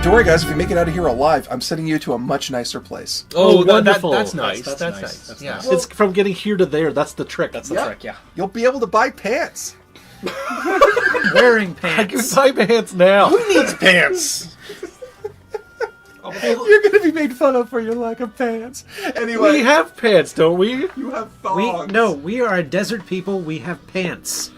Don't worry, guys. If you make it out of here alive, I'm sending you to a much nicer place. Oh, wonderful. That's nice. That's nice. That's yeah. nice. It's from getting here to there. That's the trick. That's the trick, yeah. You'll be able to buy pants. Wearing I can pants. buy pants now. Who needs pants? You're going to be made fun of for your lack of pants. Anyway, We have pants, don't we? you have We thongs. we are a desert people. We have pants.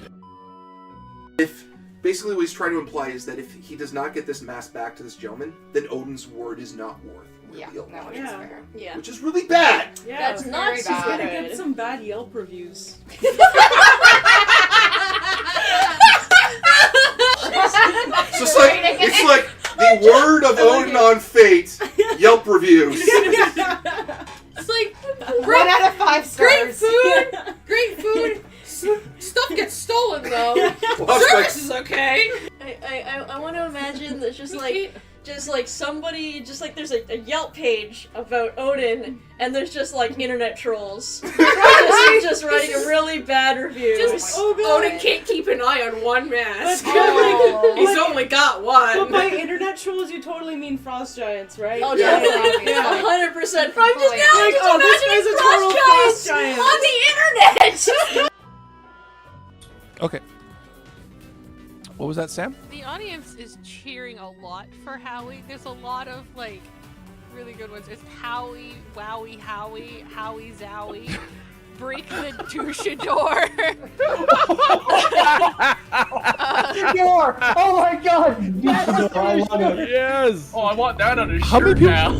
If basically what he's trying to imply is that if he does not get this mask back to this gentleman, then Odin's word is not worth Yeah, real that life, one's fair. Yeah. which is really bad. Yeah, That's not very super bad. good. Gonna Get some bad Yelp reviews. So it's like the word of Odin on fate. Yelp reviews. It's like 1 out of 5 great stars. food, great food. Stuff gets stolen though. Service is okay. I want to imagine that just like somebody, just like there's a Yelp page about Odin, and there's just like internet trolls just writing a really bad review. Odin can't keep an eye on one mask. Oh. He's only got one. But by internet trolls, you totally mean frost giants, right? Oh, Yeah, definitely. obviously. 100%. I'm just now Like, just oh, this imagining guy's a total frost frost giant. giants on the internet. Okay. What was that, Sam? The audience is cheering a lot for Howie. There's a lot of like really good ones. It's Howie, Wowie, Howie, Howie, Zowie, Break the Douchador. Door! Oh my god! I love it. Yes. Oh, I want that on a How many shirt people- now.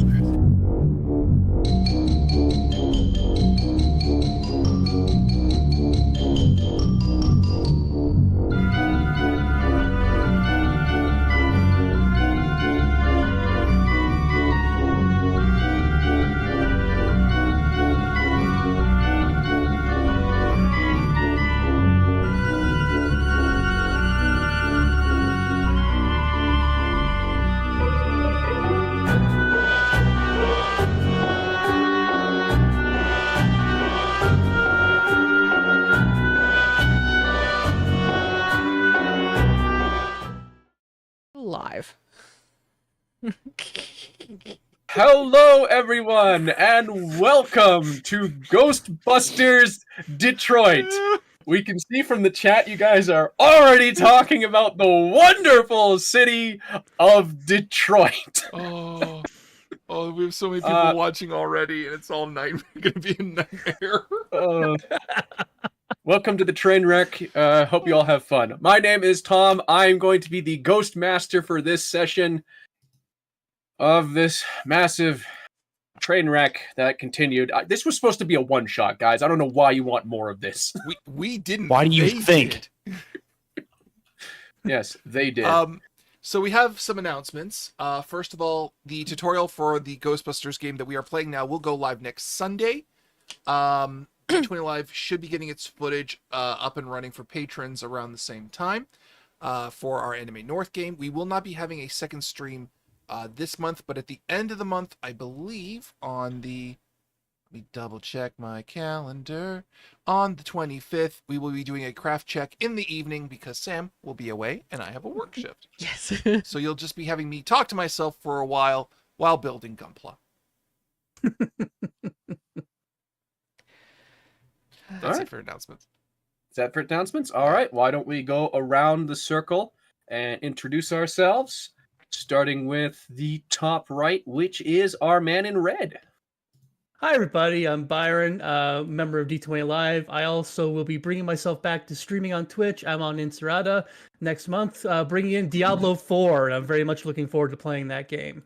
Hello, everyone, and welcome to Ghostbusters Detroit. We can see from the chat you guys are already talking about the wonderful city of Detroit. Oh, we have so many people watching already, and it's all going to be a nightmare. Welcome to the train wreck. Hope you all have fun. My name is Tom. I'm going to be the Ghost Master for this session of this massive train wreck that continued. This was supposed to be a one-shot, guys. I don't know why you want more of this. We didn't. Why do you They think? did. Yes, they did. So we have some announcements. First of all, the tutorial for the Ghostbusters game that we are playing now will go live next Sunday. D20 Live should be getting its footage up and running for patrons around the same time for our Anime North game. We will not be having a second stream this month, but at the end of the month, I believe on the, let me double check my calendar, on the 25th, we will be doing a craft check in the evening because Sam will be away and I have a work shift. Yes. So you'll just be having me talk to myself for a while building Gunpla. That's it for announcements. Is that for announcements? All right, why don't we go around the circle and introduce ourselves, starting with the top right, which is our man in red. Hi, everybody. I'm Byron, member of D20 Live. I also will be bringing myself back to streaming on Twitch. I'm on Inserada next month, bringing in Diablo 4, and I'm very much looking forward to playing that game.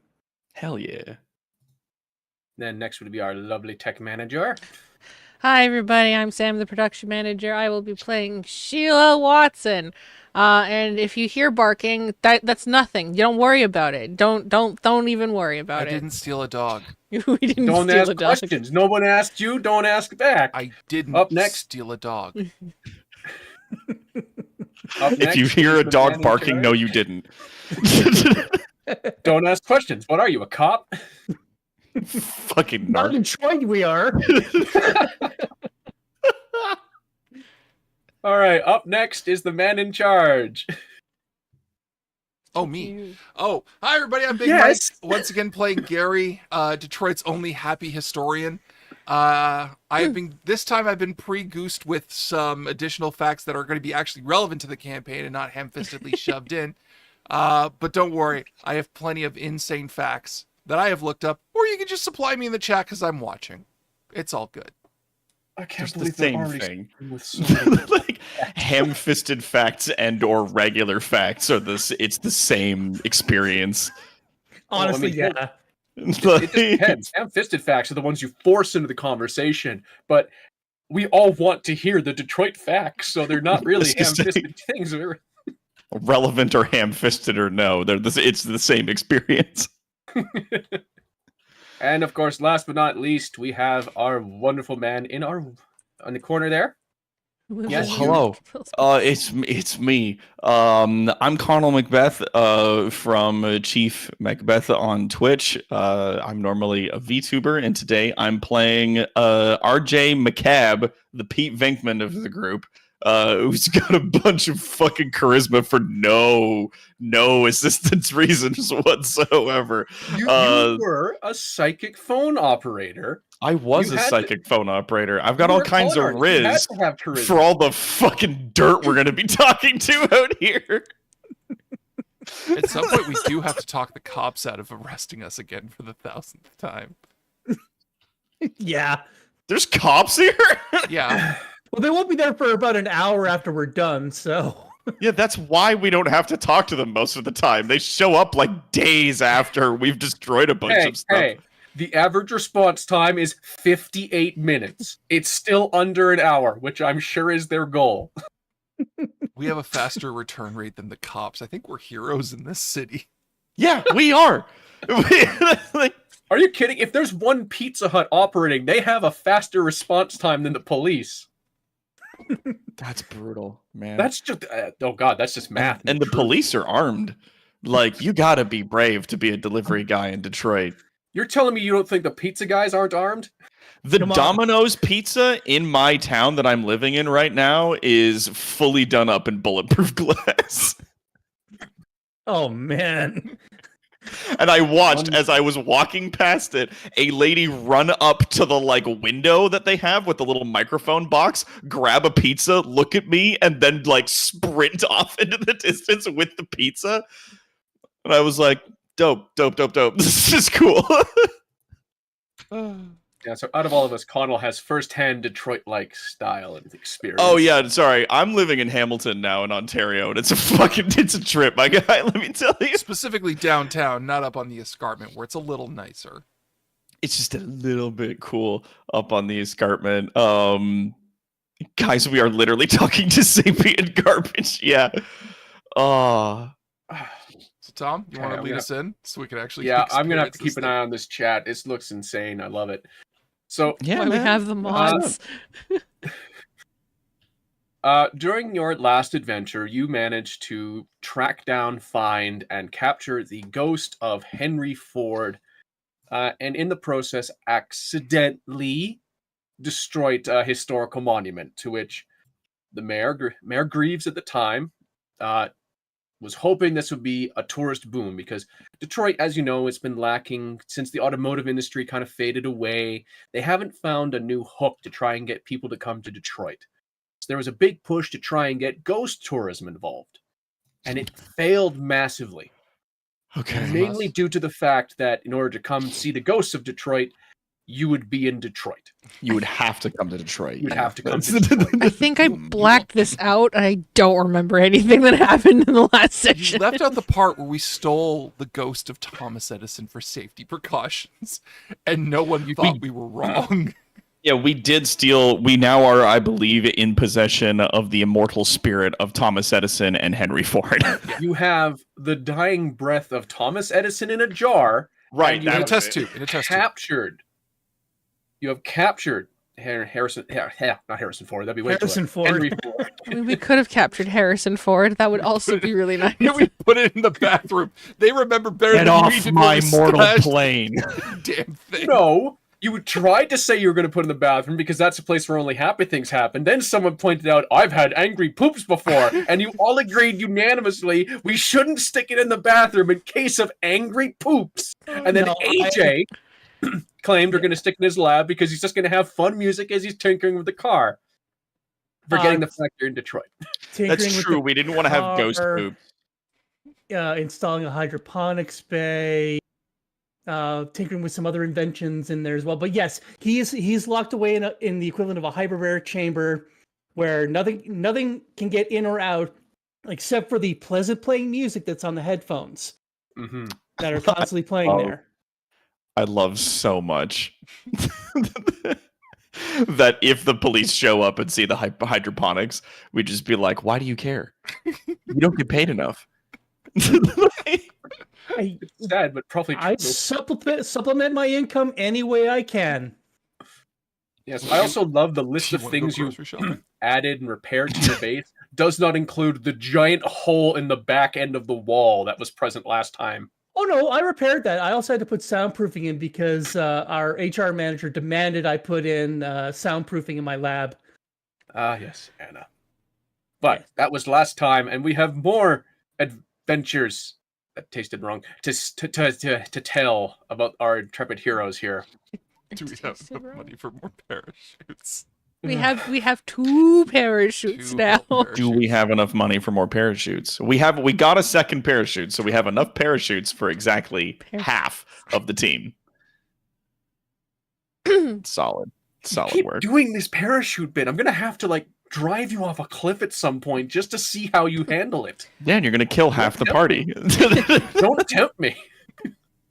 Hell yeah. Then next would be our lovely tech manager. Hi, everybody. I'm Sam, the production manager. I will be playing Sheila Watson. And if you hear barking, that's nothing. You don't worry about it. Don't even worry about it. I didn't steal a dog. We didn't Don't steal ask a dog. questions. No one asked you. Don't ask back. I didn't Up next. steal a dog. Up If next you hear is a the dog man in barking, charge. no, you didn't. Don't ask questions. What are you, a cop? Fucking Not narc. in Detroit, we are. All right, up next is the man in charge. Oh, me. Oh, hi, everybody. I'm Big Yes. Mike. Once again, playing Gary, Detroit's only happy historian. This time I've been pre-goosed with some additional facts that are going to be actually relevant to the campaign and not ham-fistedly shoved in. But don't worry, I have plenty of insane facts that I have looked up, or you can just supply me in the chat because I'm watching. It's all good. I can't Just the believe they're same already thing. starting with so many- Like ham-fisted facts and or regular facts are this. It's the same experience. Honestly, Well, yeah. It just depends. Ham-fisted facts are the ones you force into the conversation, but we all want to hear the Detroit facts, so they're not really It's the ham-fisted things. Relevant or ham-fisted or no, it's the same experience. And of course, last but not least, we have our wonderful man on the corner there. Yes, Hello. It's me. I'm Connell Macbeth from Chief Macbeth on Twitch. I'm normally a VTuber, and today I'm playing RJ McCab, the Pete Venkman of the group, who's got a bunch of fucking charisma for no assistance reasons whatsoever. You were a psychic phone operator. I was You a had psychic phone operator. I've got You all were a kinds of phone artist. You had riz to have charisma. for all the fucking dirt we're going to be talking to out here. At some point, we do have to talk the cops out of arresting us again for the 1,000th time. Yeah. There's cops here? Yeah. Well, they won't be there for about an hour after we're done, so. Yeah, that's why we don't have to talk to them most of the time. They show up like days after we've destroyed a bunch of stuff. Hey, the average response time is 58 minutes. It's still under an hour, which I'm sure is their goal. We have a faster return rate than the cops. I think we're heroes in this city. Yeah, we are. Are you kidding? If there's one Pizza Hut operating, they have a faster response time than the police. That's brutal, man. That's just, oh God, that's just math. And the police are armed. Like, you gotta be brave to be a delivery guy in Detroit. You're telling me you don't think the pizza guys aren't armed? The Come on. Domino's pizza in my town that I'm living in right now is fully done up in bulletproof glass. Oh, man. And I watched as I was walking past it, a lady run up to the like window that they have with the little microphone box, grab a pizza, look at me, and then like sprint off into the distance with the pizza. And I was like, dope. This is cool. Yeah, so out of all of us, Connell has first-hand Detroit-like style and experience. Oh yeah, sorry. I'm living in Hamilton now in Ontario, and it's a trip, my guy. Let me tell you. Specifically downtown, not up on the escarpment where it's a little nicer. It's just a little bit cool up on the escarpment. Guys, we are literally talking to sapient garbage. Yeah. So Tom, you want to lead us in so we can actually? Yeah, I'm gonna have to experience keep an eye on this chat. It looks insane. I love it. So Yeah, Why we man. have the mods. during your last adventure, you managed to track down, find, and capture the ghost of Henry Ford, and in the process, accidentally destroyed a historical monument to which the Mayor Greaves at the time was hoping this would be a tourist boom, because Detroit, as you know, has been lacking since the automotive industry kind of faded away. They haven't found a new hook to try and get people to come to Detroit. So there was a big push to try and get ghost tourism involved, and it failed massively. Okay. Mainly due to the fact that in order to come see the ghosts of Detroit, you would be in Detroit. You would have to come to Detroit. You'd have to come to Detroit. I think I blacked this out, and I don't remember anything that happened in the last section. You left out the part where we stole the ghost of Thomas Edison for safety precautions, and no one thought we were wrong. Yeah, we did steal. We now are, I believe, in possession of the immortal spirit of Thomas Edison and Henry Ford. You have the dying breath of Thomas Edison in a jar. Right, and you In a have test tube. captured. You have captured Harrison. Not Harrison Ford. That'd be way Harrison too Ford. Henry Ford. I mean, we could have captured Harrison Ford. That would also be really nice. Yeah, we put it in the bathroom. They remember better Get than off we did. my when we mortal stashed plane. the Damn thing. No, you tried to say you were going to put it in the bathroom because that's a place where only happy things happen. Then someone pointed out, I've had angry poops before, and you all agreed unanimously we shouldn't stick it in the bathroom in case of angry poops. And then No, AJ claimed we're going to stick it in his lab because he's just going to have fun music as he's tinkering with the car. Forgetting the fact you're in Detroit. Tinkering That's with true. the We didn't want to have ghost car, poop. installing a hydroponics bay, tinkering with some other inventions in there as well. But yes, he's locked away in the equivalent of a hyperbaric chamber where nothing can get in or out except for the pleasant playing music that's on the headphones Mm-hmm. that are constantly playing there. I love so much that if the police show up and see the hydroponics, we'd just be like, why do you care? You don't get paid enough. It's sad, but probably true. I supplement my income any way I can. Yes, I also love the list of things you added and repaired to your base. Does not include the giant hole in the back end of the wall that was present last time. Oh no, I repaired that. I also had to put soundproofing in because our HR manager demanded I put in soundproofing in my lab. Ah, yes, Anna. But that was last time, and we have more adventures that tasted wrong to tell about our intrepid heroes here. Do we have enough money for more parachutes? We have two parachutes now. Do we have enough money for more parachutes? We got a second parachute, so we have enough parachutes for exactly half of the team. Solid Keep work. doing this parachute bit. I'm gonna have to drive you off a cliff at some point just to see how you handle it. Yeah, and you're gonna kill half the party. Don't tempt me.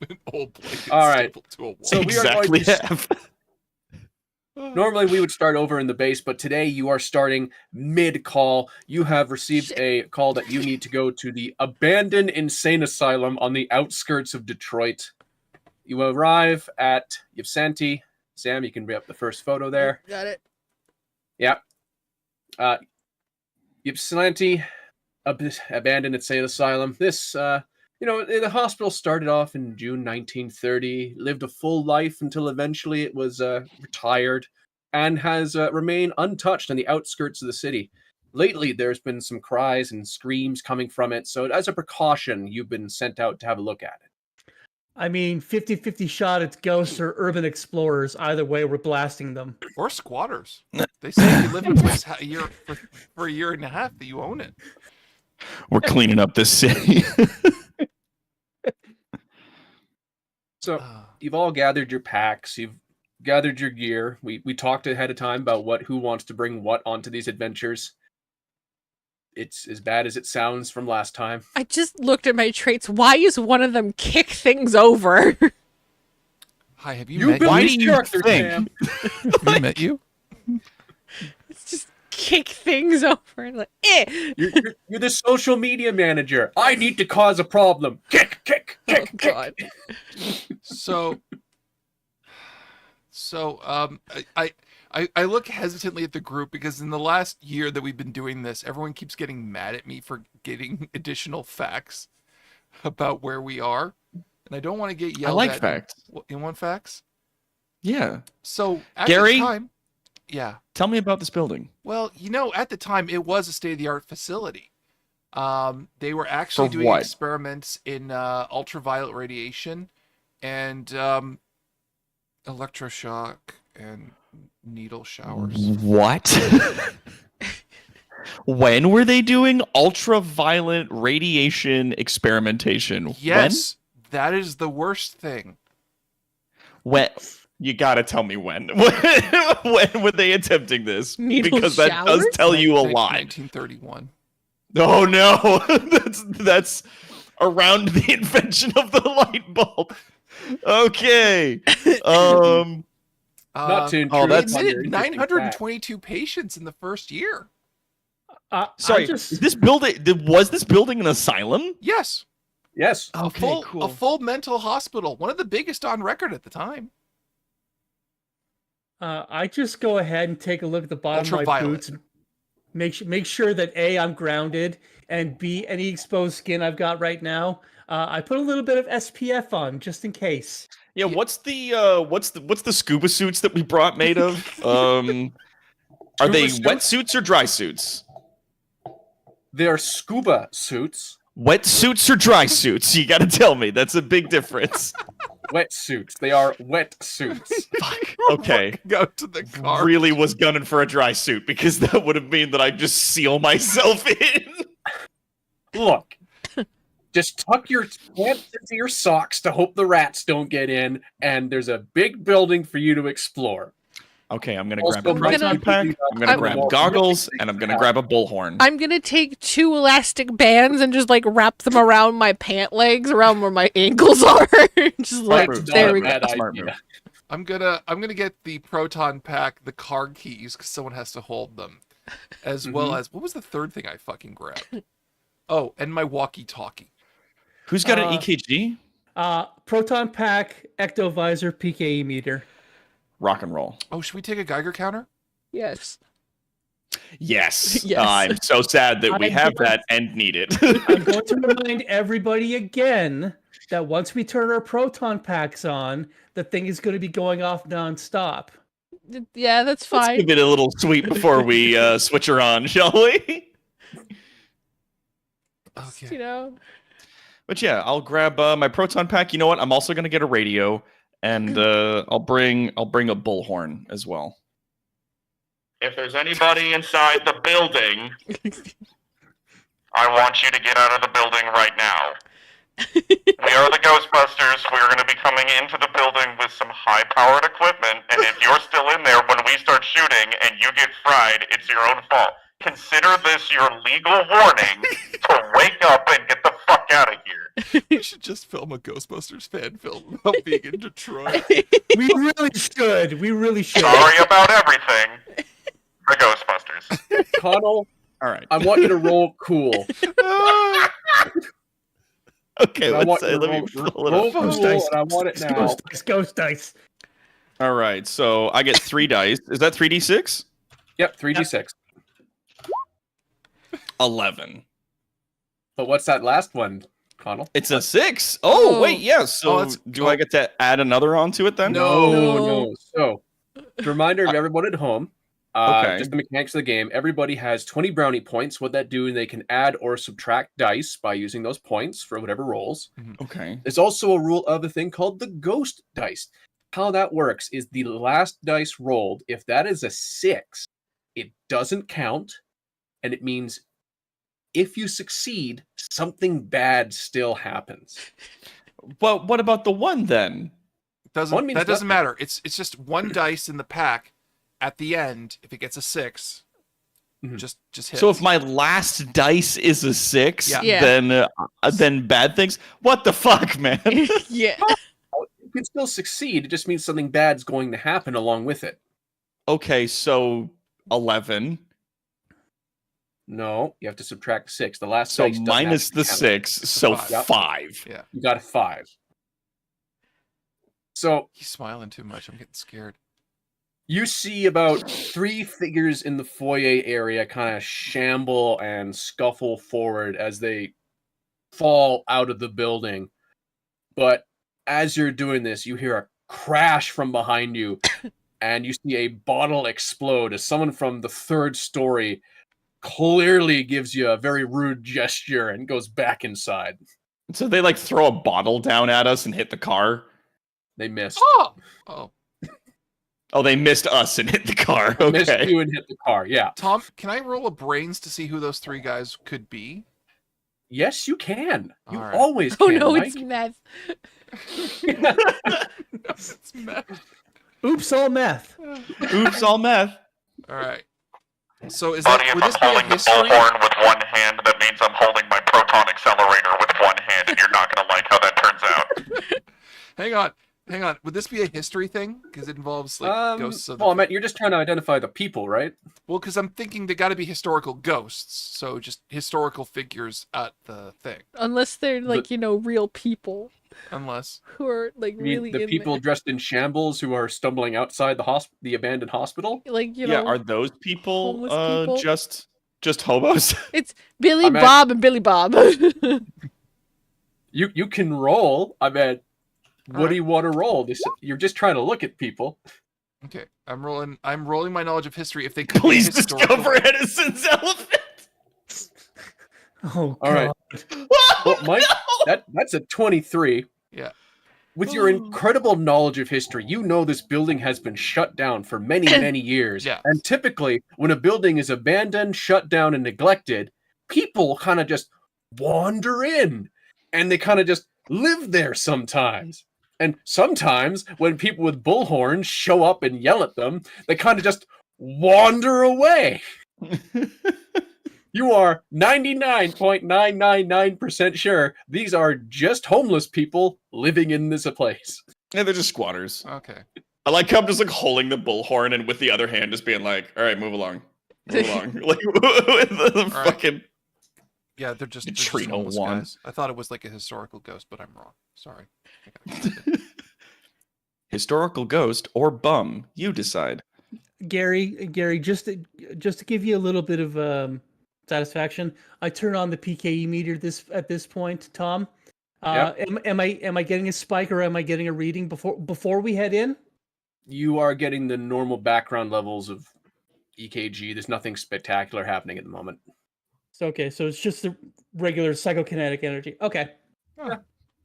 An old blanket All right. stapled to a wall. So we are exactly going to half. Normally we would start over in the base, but today you are starting mid-call. You have received a call that you need to go to the abandoned insane asylum on the outskirts of Detroit. You arrive at Ypsilanti. Sam, you can bring up the first photo there. Got it. Yeah. Ypsilanti, abandoned insane asylum. This, the hospital started off in June 1930, lived a full life until eventually it was retired, and has remained untouched on the outskirts of the city. Lately, there's been some cries and screams coming from it, so as a precaution, you've been sent out to have a look at it. I mean, 50-50 shot at ghosts or urban explorers. Either way, we're blasting them. Or squatters. They say if you live in a place for a year and a half that you own it. We're cleaning up this city. So you've all gathered your packs. You've gathered your gear. We talked ahead of time about who wants to bring what onto these adventures. It's as bad as it sounds from last time. I just looked at my traits. Why is one of them kick things over? Hi, have you You met built Why this do you character, think- Sam. Have we met you? It's just kick things over. Like, You're the social media manager. I need to cause a problem. Kick, kick, Oh, kick, kick. God. So I look hesitantly at the group because in the last year that we've been doing this, everyone keeps getting mad at me for getting additional facts about where we are, and I don't want to get I yelled like at. facts. You want facts? Yeah. So at Gary? the time, yeah. Tell me about this building. Well, at the time it was a state-of-the-art facility. They were actually For doing what? experiments in ultraviolet radiation and electroshock and needle showers. What? When were they doing ultraviolet radiation experimentation? Yes, that is the worst thing. When? You gotta tell me when. When were they attempting this? Needle Because that does showers? tell you a lot. 1931. Oh no, that's around the invention of the light bulb. Okay. Not to intrude oh, that's- upon your interesting 922 patients in the first year. Sorry, this building was this building an asylum? Yes, fact. Yes. a full mental hospital, one of the biggest on record at the time. I just go ahead and take a look at the bottom of my Ultraviolet. boots and make sure that A, I'm grounded, and B, any exposed skin I've got right now, I put a little bit of SPF on just in case. Yeah, what's the scuba suits that we brought made of? Are they Scuba wetsuits or dry suits? They're scuba suits. Wetsuits or dry suits? You gotta tell me. That's a big difference. Wet suits. They are wet suits. Fuck. Okay. Go to the car. Really was gunning for a dry suit because that would have mean that I just seal myself in. Look, just tuck your pants into your socks to hope the rats don't get in, and there's a big building for you to explore. Okay, I'm gonna Also, grab a proton pack. I'm gonna grab goggles, and I'm gonna grab a bullhorn. I'm gonna take 2 elastic bands and just like wrap them around my pant legs, around where my ankles are. Just like That's there not we a go. bad Smart idea. move. I'm gonna get the proton pack, the car keys, because someone has to hold them, as well as what was the third thing I fucking grabbed? Oh, and my walkie-talkie. Who's got an EKG? Proton pack, ectovisor, PKE meter. Rock and roll. Oh, should we take a Geiger counter? Yes. Yes. Yes. I'm so sad that we I'm have going- that and need it. I'm going to remind everybody again that once we turn our proton packs on, the thing is going to be going off nonstop. Yeah, that's Let's fine. give it a little sweet before we switch her on, shall we? Okay. You know. But yeah, I'll grab my proton pack. You know what? I'm also gonna get a radio, and I'll bring a bullhorn as well. If there's anybody inside the building, I want you to get out of the building right now. We are the Ghostbusters. We're going to be coming into the building with some high-powered equipment, and if you're still in there when we start shooting and you get fried, it's your own fault. Consider this your legal warning to wake up and get the fuck out of here. We should just film a Ghostbusters fan film about being in Detroit. We really should. We really should. Sorry about everything. The Ghostbusters. Connell, All right. I want you to roll cool. Okay. I want Let's you to let me roll pull it up. cool, Ghost dice. and I want it now. Ghost dice. All right. So I get 3 dice. Is that 3d6? Yep, 3d6. 11. But what's that last one, Connell? It's a 6. Oh Oh. wait, yeah. So that's- do I get to add another onto it then? No. No. So, reminder of everyone at home, Okay. Just the mechanics of the game. Everybody has 20 brownie points. What that do, they can add or subtract dice by using those points for whatever rolls. Okay. There's also a rule of a thing called the ghost dice. How that works is the last dice rolled, if that is a 6, it doesn't count, and it means if you succeed, something bad still happens. Well, what about the 1 then? Doesn't means that doesn't nothing. matter. It's just one dice in the pack. At the end, if it gets a 6, just hits. So if my last dice is a 6, Yeah. then bad things. What the fuck, man? Yeah. You can still succeed. It just means something bad's going to happen along with it. Okay, so 11. No, you have to subtract 6. The last So dice doesn't minus have to the count. 6, so 5. Yeah. You got a 5. So He's smiling too much. I'm getting scared. you see about 3 figures in the foyer area kind of shamble and scuffle forward as they fall out of the building. But as you're doing this, you hear a crash from behind you, and you see a bottle explode as someone from the 3rd story clearly gives you a very rude gesture and goes back inside. So they like throw a bottle down at us and hit the car. They missed. Oh. Oh, they missed us and hit the car. Okay. Missed you and hit the car, yeah. Tom, can I roll a brains to see who those 3 guys could be? Yes, you can. You All right. always Oh can, no, Mike. it's meth. It's meth. Oops, all meth. Oops, all meth. All right. So is Buddy, that if would I'm this be a holding the history? bullhorn with one hand, that means I'm holding my proton accelerator with one hand, and you're not going to like how that turns out. Hang on. Would this be a history thing? Because it involves like ghosts of. Well, I meant you're just trying to identify the people, right? Well, because I'm thinking they got to be historical ghosts, so just historical figures at the thing. Unless they're like, real people Unless who are like You mean really the in people there. dressed in shambles who are stumbling outside the abandoned hospital? Like, Yeah, are those people homeless people? just hobos? It's Billy I meant- Bob and Billy Bob. You can roll. I mean, what Alright. do you want to roll? You're just trying to look at people. okay, I'm rolling my knowledge of history. If they could Please be historical. discover Edison's elephant. Oh, All right. God. Well, Mike, that's a 23. Yeah. With your incredible knowledge of history, you know this building has been shut down for many, many years. Yeah. And typically, when a building is abandoned, shut down, and neglected, people kind of just wander in. And they kind of just live there sometimes. And sometimes, when people with bullhorns show up and yell at them, they kind of just wander away. You are 99.999% sure these are just homeless people living in this place. Yeah, they're just squatters. Okay. I like how I'm just like holding the bullhorn and with the other hand just being like, all right, move along. Move along. Like with the All right. fucking Yeah, they're just Trino homeless one. guys. I thought it was like a historical ghost, but I'm wrong. Sorry. historical ghost or bum. You decide. Gary, just to give you a little bit of satisfaction, I turn on the PKE meter at this point, Tom. Am I getting a spike or am I getting a reading before we head in? You are getting the normal background levels of EKG. There's nothing spectacular happening at the moment. So it's just the regular psychokinetic energy. Okay. Oh,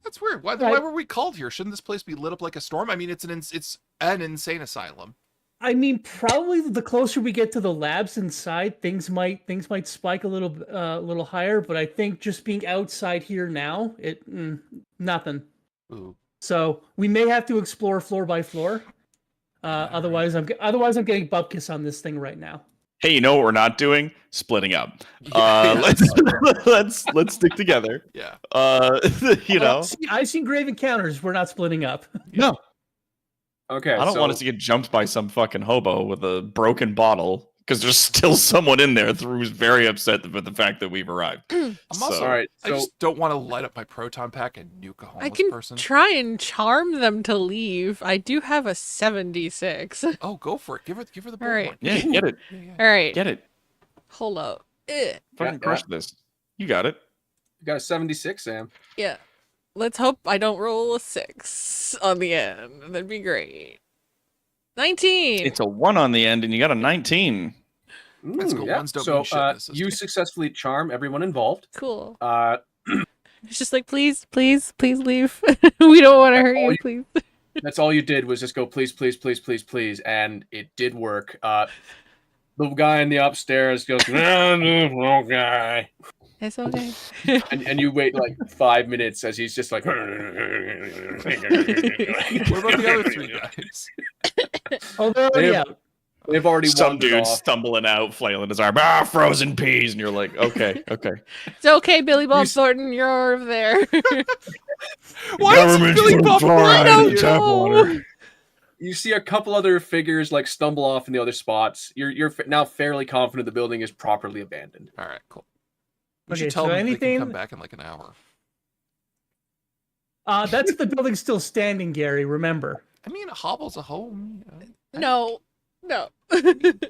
that's weird. Why were we called here? Shouldn't this place be lit up like a storm? I mean, it's an insane asylum. I mean, probably the closer we get to the labs inside, things might spike a little higher. But I think just being outside here now, nothing. Ooh. So we may have to explore floor by floor. Otherwise, I'm getting bupkis on this thing right now. Hey, you know what we're not doing? Splitting up. Let's stick together. Yeah. You know. I've seen grave encounters. We're not splitting up. No. Okay. I don't want us to get jumped by some fucking hobo with a broken bottle because there's still someone in there who's very upset with the fact that we've arrived. I'm also, all right. I just don't want to light up my proton pack and nuke a homeless I can person. try and charm them to leave. I do have a 76. Oh, go for it. Give her the bullhorn. All right. Yeah, get it. All right. Get it. Hold up. Fucking crush this. You got it. You got a 76, Sam. Yeah. Let's hope I don't roll a 6 on the end. That'd be great. 19. It's a 1 on the end, and you got a 19. Let's go. Yeah. Ones don't So mean shit in this you system. successfully charm everyone involved. Cool. It's just like, please, please, please leave. We don't want to hurt you, please. That's all you did was just go, please, please, please, please, please, and it did work. The guy in the upstairs goes, okay. It's okay. and you wait like 5 minutes as he's just like. What about the other 3 guys? Oh, they're already out. They've already Some wandered dude off. stumbling out, flailing his arm. Frozen peas, and you're like, okay. It's okay, Billy Bob Thornton. You're over there. Why is it Billy Bob Thornton? You see a couple other figures like stumble off in the other spots. You're now fairly confident the building is properly abandoned. All right, cool. We Okay, should tell so them they anything- can come back in like an hour. That's if the building's still standing, Gary. Remember. I mean, a hobble's a home. No.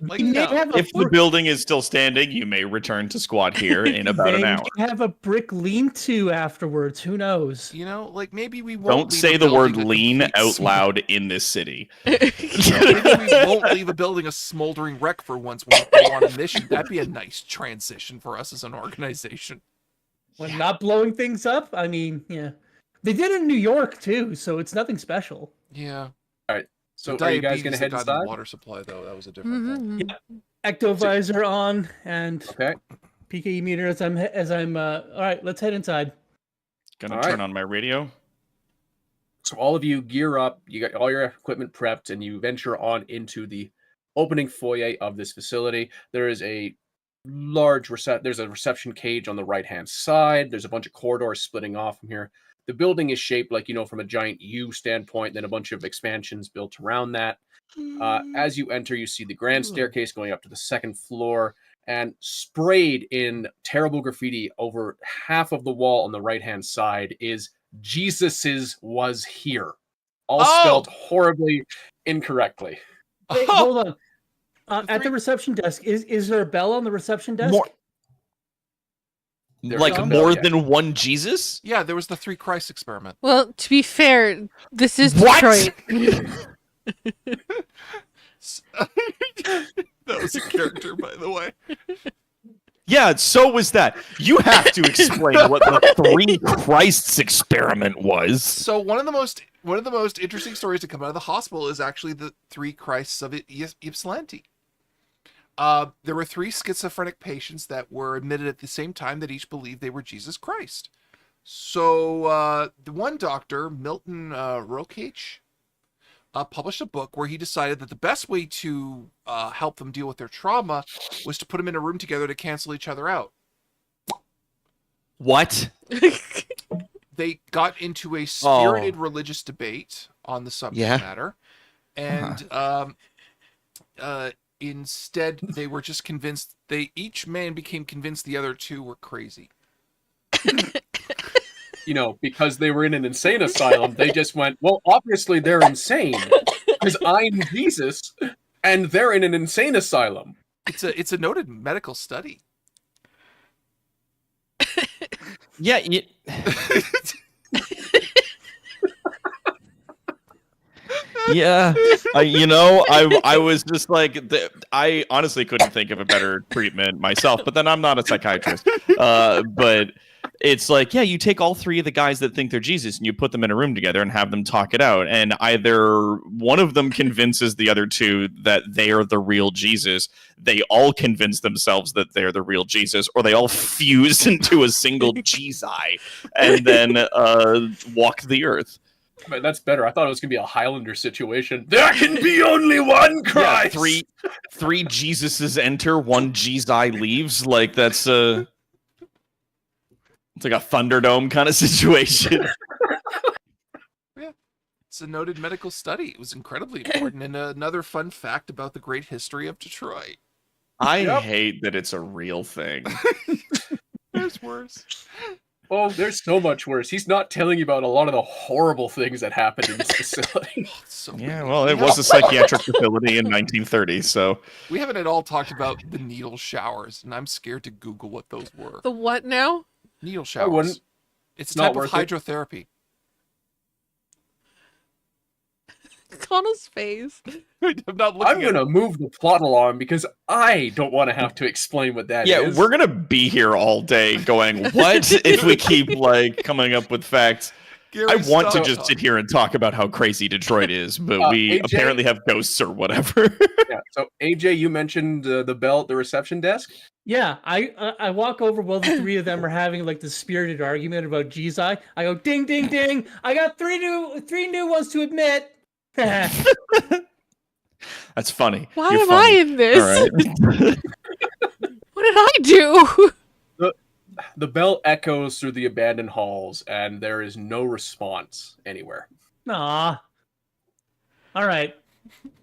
Like, You may no. have a If the building is still standing, you may return to squat here in about an They hour. may have a brick lean-to afterwards. Who knows? You know, like maybe we won't. Don't leave say a the word building a lean complete out smol- loud in this city. Maybe we won't leave a building a smoldering wreck for once when we go on a mission. That'd be a nice transition for us as an organization. When not blowing things up. I mean, yeah, they did it in New York too, so it's nothing special. Yeah. All right. So The are you guys diabetes going to that head got in the inside? water supply, though, that was a different thing. Yeah. Ectovisor on and Okay. PKE meter as I'm. All right, let's head inside. Gonna All turn right. on my radio. So all of you gear up. You got all your equipment prepped, and you venture on into the opening foyer of this facility. There is a large there's a reception cage on the right-hand side. There's a bunch of corridors splitting off from here. The building is shaped like, from a giant U standpoint, then a bunch of expansions built around that. As you enter, you see the grand staircase going up to the second floor, and sprayed in terrible graffiti over half of the wall on the right-hand side is Jesus's was here. All spelled horribly incorrectly. Wait, hold on. At the reception desk, is there a bell on the reception desk? Like more than one Jesus? Yeah, there was the 3 Christ experiment. Well, to be fair, this is What? Detroit. That was a character, by the way. Yeah, so was that. You have to explain what the 3 Christs experiment was. So one of the most interesting stories to come out of the hospital is actually the 3 Christs of Ypsilanti. There were 3 schizophrenic patients that were admitted at the same time that each believed they were Jesus Christ. So the one doctor, Milton Rokach, published a book where he decided that the best way to help them deal with their trauma was to put them in a room together to cancel each other out. What? They got into a spirited religious debate on the subject matter, and instead they were just convinced. Each man became convinced the other 2 were crazy. Because they were in an insane asylum, they just went, well, obviously they're insane because I'm Jesus and they're in an insane asylum. It's a noted medical study. Yeah. Yeah, I was just like, I honestly couldn't think of a better treatment myself, but then I'm not a psychiatrist. But it's like, yeah, you take all 3 of the guys that think they're Jesus and you put them in a room together and have them talk it out. And either one of them convinces the other 2 that they are the real Jesus. They all convince themselves that they're the real Jesus, or they all fuse into a single Jesus and then walk the earth. But that's better. I thought it was going to be a Highlander situation. There can be only one Christ! Yeah, three Jesuses enter, one Jesus leaves. Like, that's it's like a Thunderdome kind of situation. Yeah, it's a noted medical study. It was incredibly important. And another fun fact about the great history of Detroit. I hate that it's a real thing. There's worse. Oh, there's so much worse. He's not telling you about a lot of the horrible things that happened in this facility. Yeah, well, it was a psychiatric facility in 1930, so... We haven't at all talked about the needle showers, and I'm scared to Google what those were. The what now? Needle showers. I wouldn't. It's a type of hydrotherapy. Connell's face. I'm not looking I'm gonna move the plot along because I don't want to have to explain what that is. Yeah, we're gonna be here all day going, what if we keep like coming up with facts? Gary, I want to stop just talking. sit here and talk about how crazy Detroit is, but we AJ? apparently have ghosts or whatever. Yeah. So AJ, you mentioned the bell at the reception desk. Yeah, I walk over while the three of them are having like the spirited argument about Jizai. I go ding ding ding. I got three new ones to admit. That's funny. Why You're am funny. I in this? All right. What did I do? The bell echoes through the abandoned halls, and there is no response anywhere. Aw. All right.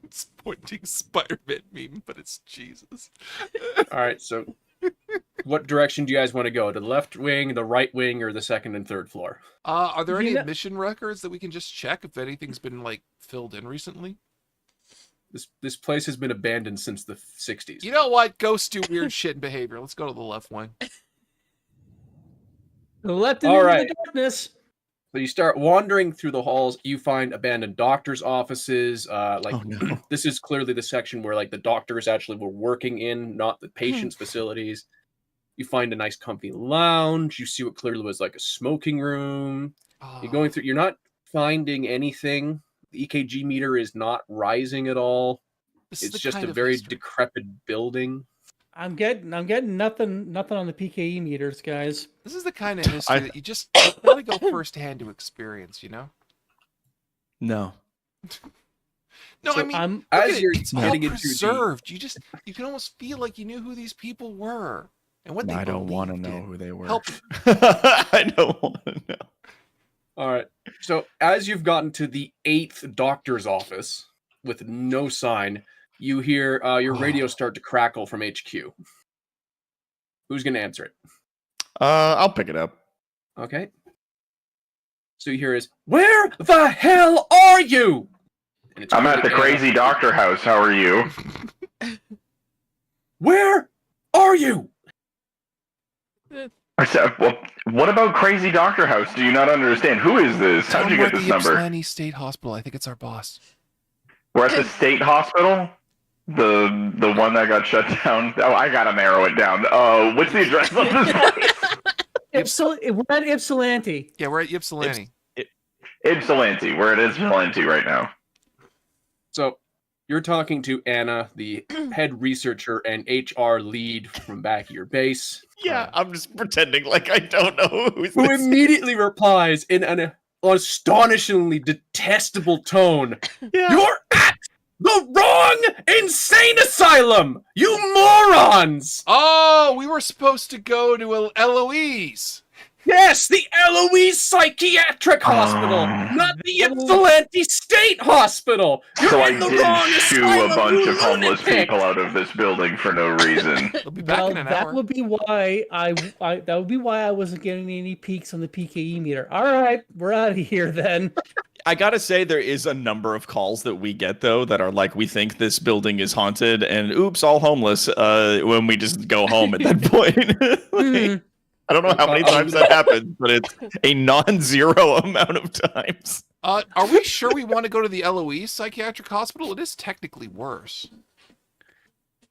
It's pointing Spider-Man meme, but it's Jesus. All right, so what direction do you guys want to go? To the left wing, the right wing, or the second and third floor? Are there any You know- admission records that we can just check if anything's been like filled in recently? This place has been abandoned since the 60s. You know what? Ghosts do weird shit and behavior. Let's go to the left wing. The left and All into right. the darkness. So you start wandering through the halls. You find abandoned doctors' offices. Oh, no. This is clearly the section where like the doctors actually were working in, not the patients' facilities. You find a nice, comfy lounge. You see what clearly was like a smoking room. You're going through. You're not finding anything. The EKG meter is not rising at all. This is It's the just kind a of very history. decrepit building. I'm getting nothing on the PKE meters, guys. This is the kind of history that you just gotta go firsthand to experience, you know? No. No, So I mean, I'm look as at it. you're It's all getting into the- preserved. You can almost feel like you knew who these people were and what they I don't want to believed know in. who they were. Help. I don't want to know. All right. So as you've gotten to the 8th doctor's office with no sign, you hear your radio start to crackle from HQ. Who's going to answer it? I'll pick it up. Okay. So you hear is, "Where the hell are you?" And it's I'm at the clearly crazy doctor house. How are you? Where are you? I said, well, what about crazy doctor house? Do you not understand? Who is this? How'd you get this number? Ypsilanti State Hospital. I think it's our boss. We're at the state hospital? The one that got shut down? Oh, I gotta narrow it down. What's the address of this place? We're at Ypsilanti. Yeah, we're at Ypsilanti. Ypsilanti. We're at Ypsilanti right now. So you're talking to Anna, the head researcher and HR lead from back at your base. Yeah, I'm just pretending like I don't know who's Who this. immediately replies in an astonishingly detestable tone, Yeah. "You're at the wrong insane asylum, you morons!" Oh, we were supposed to go to Eloise. Yes, the Eloise Psychiatric Hospital, not the Ypsilanti State Hospital. You're So I in the did wrong shoo asylum, a bunch you of homeless lunatic. people out of this building for no reason. We'll be back Well, in an that hour. would be why I wasn't getting any peaks on the PKE meter. All right, we're out of here then. I gotta say, there is a number of calls that we get though that are like, we think this building is haunted, and oops, all homeless. When we just go home at that point. Like, I don't know how many times that happens, but it's a non-zero amount of times. Are we sure we want to go to the Eloise Psychiatric Hospital? It is technically worse.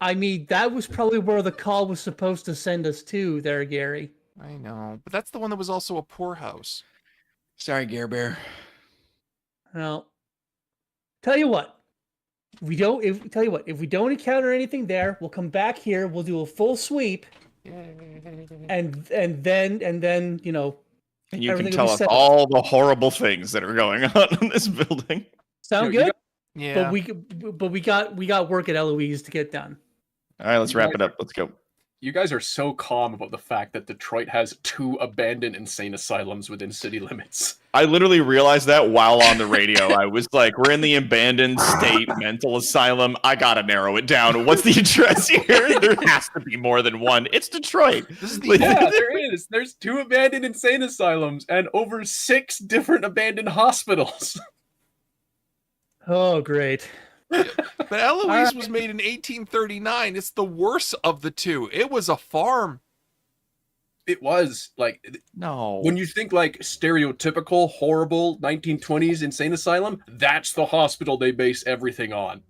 I mean, that was probably where the call was supposed to send us to there, Gary. I know, but that's the one that was also a poorhouse. Sorry, Gare Bear. Well, tell you what. If we don't encounter anything there, we'll come back here, we'll do a full sweep, and then, you know, And you can everything will tell be us settled. all the horrible things that are going on in this building. Sound You good? Yeah. But we got work at Eloise to get done. All right, let's wrap it up. Let's go. You guys are so calm about the fact that Detroit has 2 abandoned insane asylums within city limits. I literally realized that while on the radio. I was like, we're in the abandoned state mental asylum. I gotta narrow it down. What's the address here? There has to be more than one. It's Detroit. This is the Yeah, there is. There's 2 abandoned insane asylums and over 6 different abandoned hospitals. Oh, great. But Eloise was made in 1839. It's the worst of the two. It was a farm. It was like No. when you think like stereotypical, horrible 1920s insane asylum, that's the hospital they base everything on.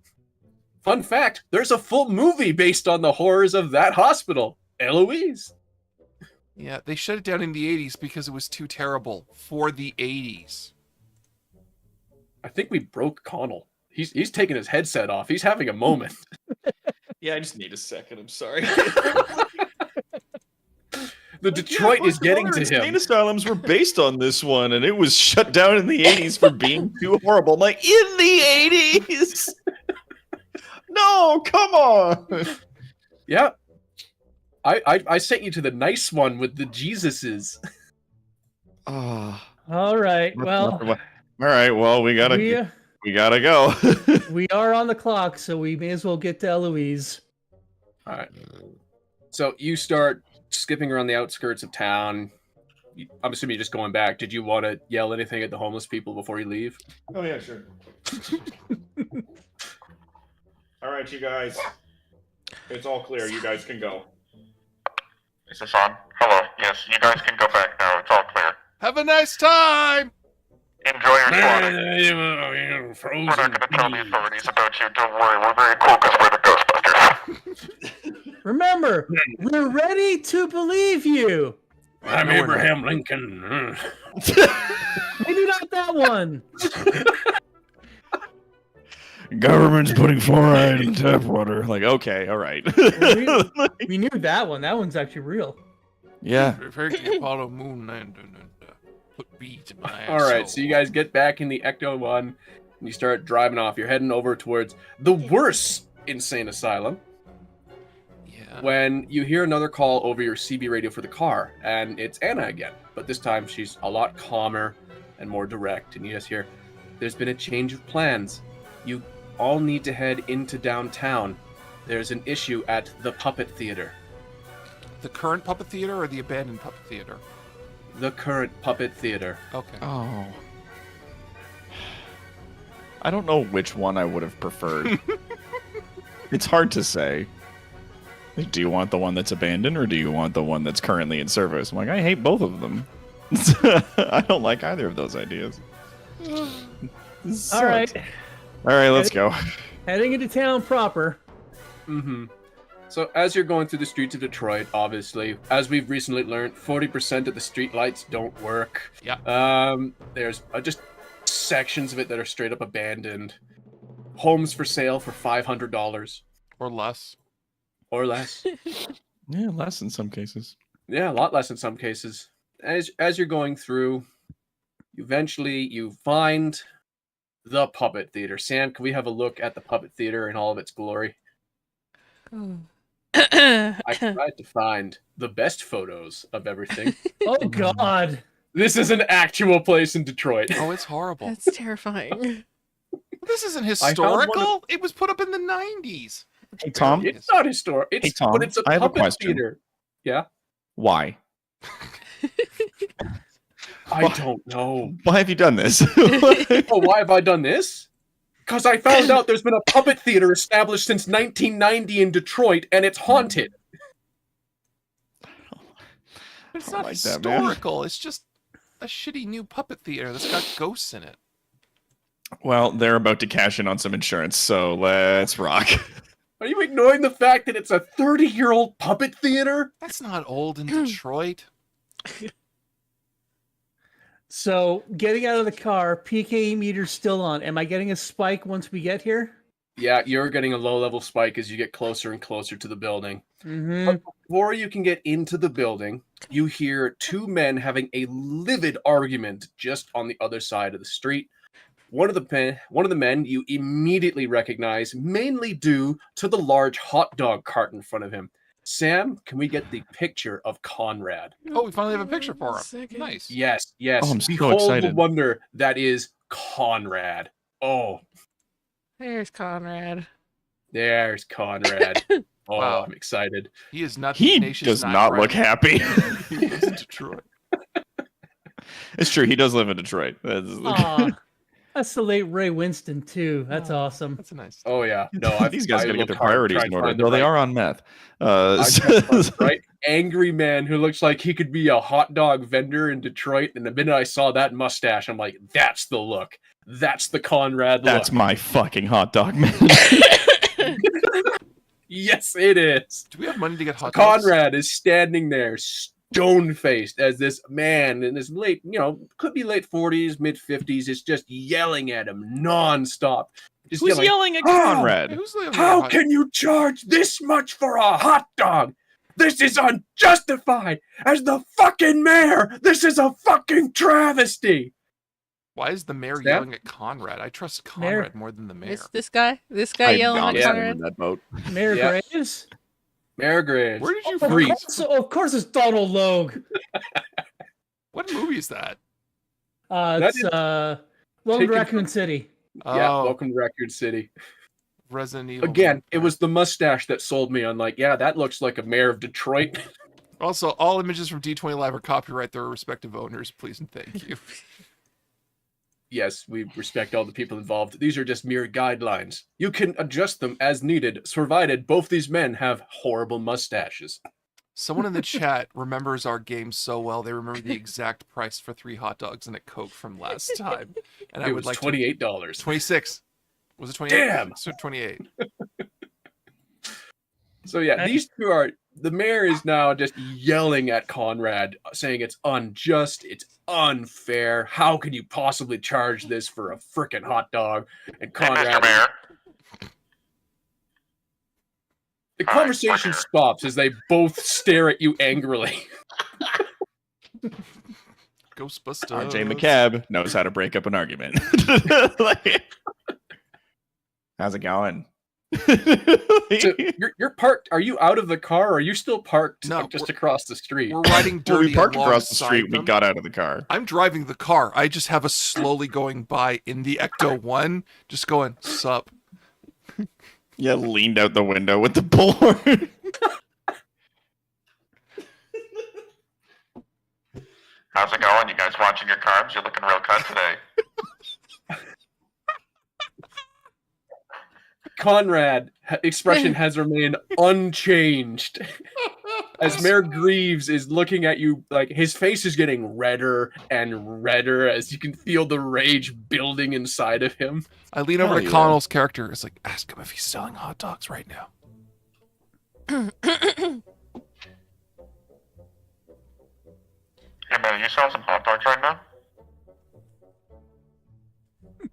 Fun fact, there's a full movie based on the horrors of that hospital. Eloise. Yeah, they shut it down in the 80s because it was too terrible for the 80s. I think we broke Connell. He's taking his headset off. He's having a moment. Yeah, I just need a second. I'm sorry. The Detroit is getting to Insane him. asylums were based on this one, and it was shut down in the 80s for being too horrible. I'm like, in the 80s? No, come on. Yeah. I sent you to the nice one with the Jesuses. Oh, All right. Well, all right. Well, we gotta go. we are on the clock, so we may as well get to Eloise. All right. So you start skipping around the outskirts of town. I'm assuming you're just going back. Did you want to yell anything at the homeless people before you leave? Oh yeah, sure. All right, you guys. It's all clear. You guys can go. Is this on? Hello. Yes, you guys can go back now. It's all clear. Have a nice time! Enjoy your slaughter. We're not going to tell the authorities about you. Don't worry. We're very cool because we're the Ghostbusters. Remember, we're ready to believe you. I'm Abraham Lincoln. Maybe not that one. Government's putting fluoride in tap water. Like, okay, all right. We knew that one. That one's actually real. Yeah. Prepare the Apollo moon lander and put beads in my ass. All right, so you guys get back in the Ecto 1 and you start driving off. You're heading over towards the worst insane asylum. Yeah. When you hear another call over your CB radio for the car, and it's Anna again, but this time she's a lot calmer and more direct, and you just hear, "There's been a change of plans. You all need to head into downtown. There's an issue at the Puppet Theater." The current puppet theater or the abandoned puppet theater? The current Puppet Theater. Okay. Oh. I don't know which one I would have preferred. It's hard to say. Like, do you want the one that's abandoned or do you want the one that's currently in service? I'm like, I hate both of them. I don't like either of those ideas. All right. All right, let's go. Heading into town proper. Mm-hmm. So as you're going through the streets of Detroit, obviously, as we've recently learned, 40% of the street lights don't work. Yeah. There's just sections of it that are straight up abandoned. Homes for sale for $500 Or less. or less. Yeah, less in some cases. Yeah, a lot less in some cases. As you're going through, eventually you find the Puppet Theater. Sam, can we have a look at the Puppet Theater in all of its glory? I tried to find the best photos of everything. Oh God! This is an actual place in Detroit. Oh, it's horrible. That's terrifying. This isn't one historical. It was put up in the 90s. Hey, Tom. It's not historic. Hey, Tom, But it's a I have a puppet question. theater. Yeah. Why? I don't know. Why have you done this? Oh, why have I done this? Because I found out there's been a puppet theater established since 1990 in Detroit, and it's haunted. It's not like that, man. historical. It's just a shitty new puppet theater that's got ghosts in it. Well, they're about to cash in on some insurance, so let's rock. Are you ignoring the fact that it's a 30-year-old puppet theater? That's not old in Detroit. So, getting out of the car, PKE meter's still on. Am I getting a spike once we get here? Yeah, you're getting a low-level spike as you get closer and closer to the building. Mm-hmm. But before you can get into the building, you hear two men having a livid argument just on the other side of the street. One of the men you immediately recognize, mainly due to the large hot dog cart in front of him. Sam, can we get the picture of Conrad? Oh, we finally have a picture for him. Nice. Yes, yes. Oh, I'm so Behold excited. the wonder that is Conrad. Oh, There's Conrad. there's Conrad. Oh, Wow. I'm excited. He is not. He Nation's does not look happy. He lives in Detroit. It's true. He does live in Detroit. That's- Aw. That's the late Ray Winston too. That's awesome. That's a nice. Oh yeah, no, These guys I gotta get looked their hard, priorities tried in to order. find the No, they right- are on meth. I tried to find the right angry man who looks like he could be a hot dog vendor in Detroit. And the minute I saw that mustache, I'm like, that's the look. That's the Conrad look. That's my fucking hot dog, man. Yes, it is. Do we have money to get hot dogs? Conrad is standing there, stone-faced, as this man in his late, could be late 40s, mid 50s, is just yelling at him nonstop. Just Who's yelling at Conrad? Who's the How can you charge this much for a hot dog? This is unjustified. As the fucking mayor, this is a fucking travesty. Why is the mayor Sam? yelling at Conrad? I trust Mayor- Conrad more than the mayor. This guy I yelling at bounced him Conrad. in that boat. Mayor Yeah. Graves. Mayor Graves. Where did you Of freeze? course, of course it's Donald Logue. What movie is that? It's Welcome to taken Raccoon City. Yeah, Oh, welcome to Raccoon City. Resident Evil. Again, it was the mustache that sold me on, like, yeah, that looks like a mayor of Detroit. Also, all images from D20 Live are copyright their respective owners. Please and thank you. Yes, we respect all the people involved. These are just mere guidelines. You can adjust them as needed, provided both these men have horrible mustaches. Someone in the chat remembers our game so well. They remember the exact price for 3 hot dogs and a Coke from last time. And I It would was like $28. 26. Was it 28? Damn! So 28. So yeah, these two are. The mayor is now just yelling at Conrad, saying it's unjust, it's unfair. How could you possibly charge this for a frickin' hot dog? And Hey, Mr. Conrad, Mayor. the conversation stops as they both stare at you angrily. Ghostbusters. R.J. McCabe knows how to break up an argument. Like, how's it going? So you're parked. Are you out of the car? Or are you still parked No, just across the street? We're riding Well, dirty we parked across the alongside street. We them. got out of the car. I'm driving the car. I just have us slowly going by in the Ecto 1, just going, sup. Yeah, leaned out the window with the bullhorn. How's it going? You guys watching your carbs? You're looking real cut today. Conrad expression has remained unchanged. As Mayor Greaves is looking at you, like his face is getting redder and redder as you can feel the rage building inside of him. I lean over Hell to yeah. Connell's character. It's like, ask him if he's selling hot dogs right now. Hey, man, you selling some hot dogs right now?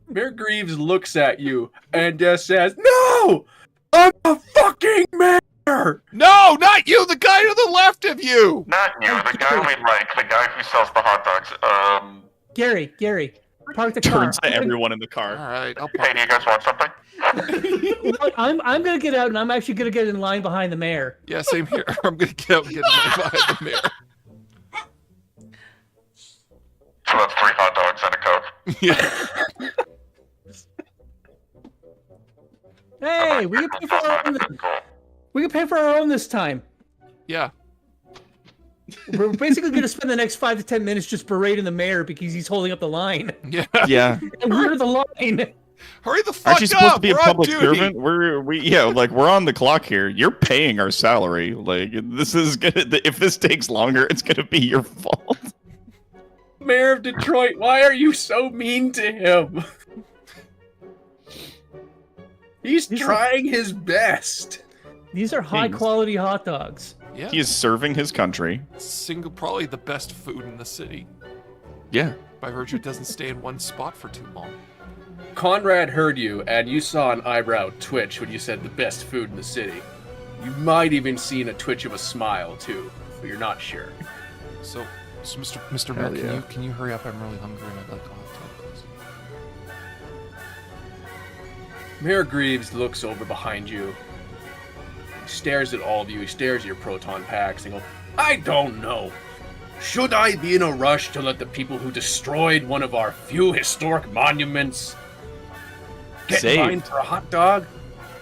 Mayor Greaves looks at you and just says, "No! I'm a fucking mayor!" No, not you, the guy to the left of you. Not you, the guy we like, the guy who sells the hot dogs. Gary, park the car. Turns to everyone in the car. All right, I'll Hey, park. do you guys want something? I'm gonna get out and I'm actually gonna get in line behind the mayor. Yeah, same here. I'm going to get out and get behind the mayor. So that's 3 hot dogs and a Coke. Yeah. Hey, we can pay for our own. Cool. We can pay for our own this time. Yeah. We're basically gonna spend the next 5 to 10 minutes just berating the mayor because he's holding up the line, Yeah. Yeah. and we're the line. Hurry the fuck Aren't you supposed up. to be a We're on public duty. servant? We're on the clock here. You're paying our salary. Like, this is gonna. If this takes longer, it's gonna be your fault. Mayor of Detroit, why are you so mean to him? He's trying his best. These are high quality hot dogs. Yeah. He is serving his country. Probably the best food in the city. Yeah. By virtue, it doesn't stay in one spot for too long. Conrad heard you, and you saw an eyebrow twitch when you said the best food in the city. You might even seen a twitch of a smile too, but you're not sure. So Mr. Hell Mayor, yeah. can you hurry up? I'm really hungry and I'd like a hot dog, please. Mayor Greaves looks over behind you, stares at all of you, he stares at your proton packs, and goes, "I don't know. Should I be in a rush to let the people who destroyed one of our few historic monuments get in line Saved. for a hot dog?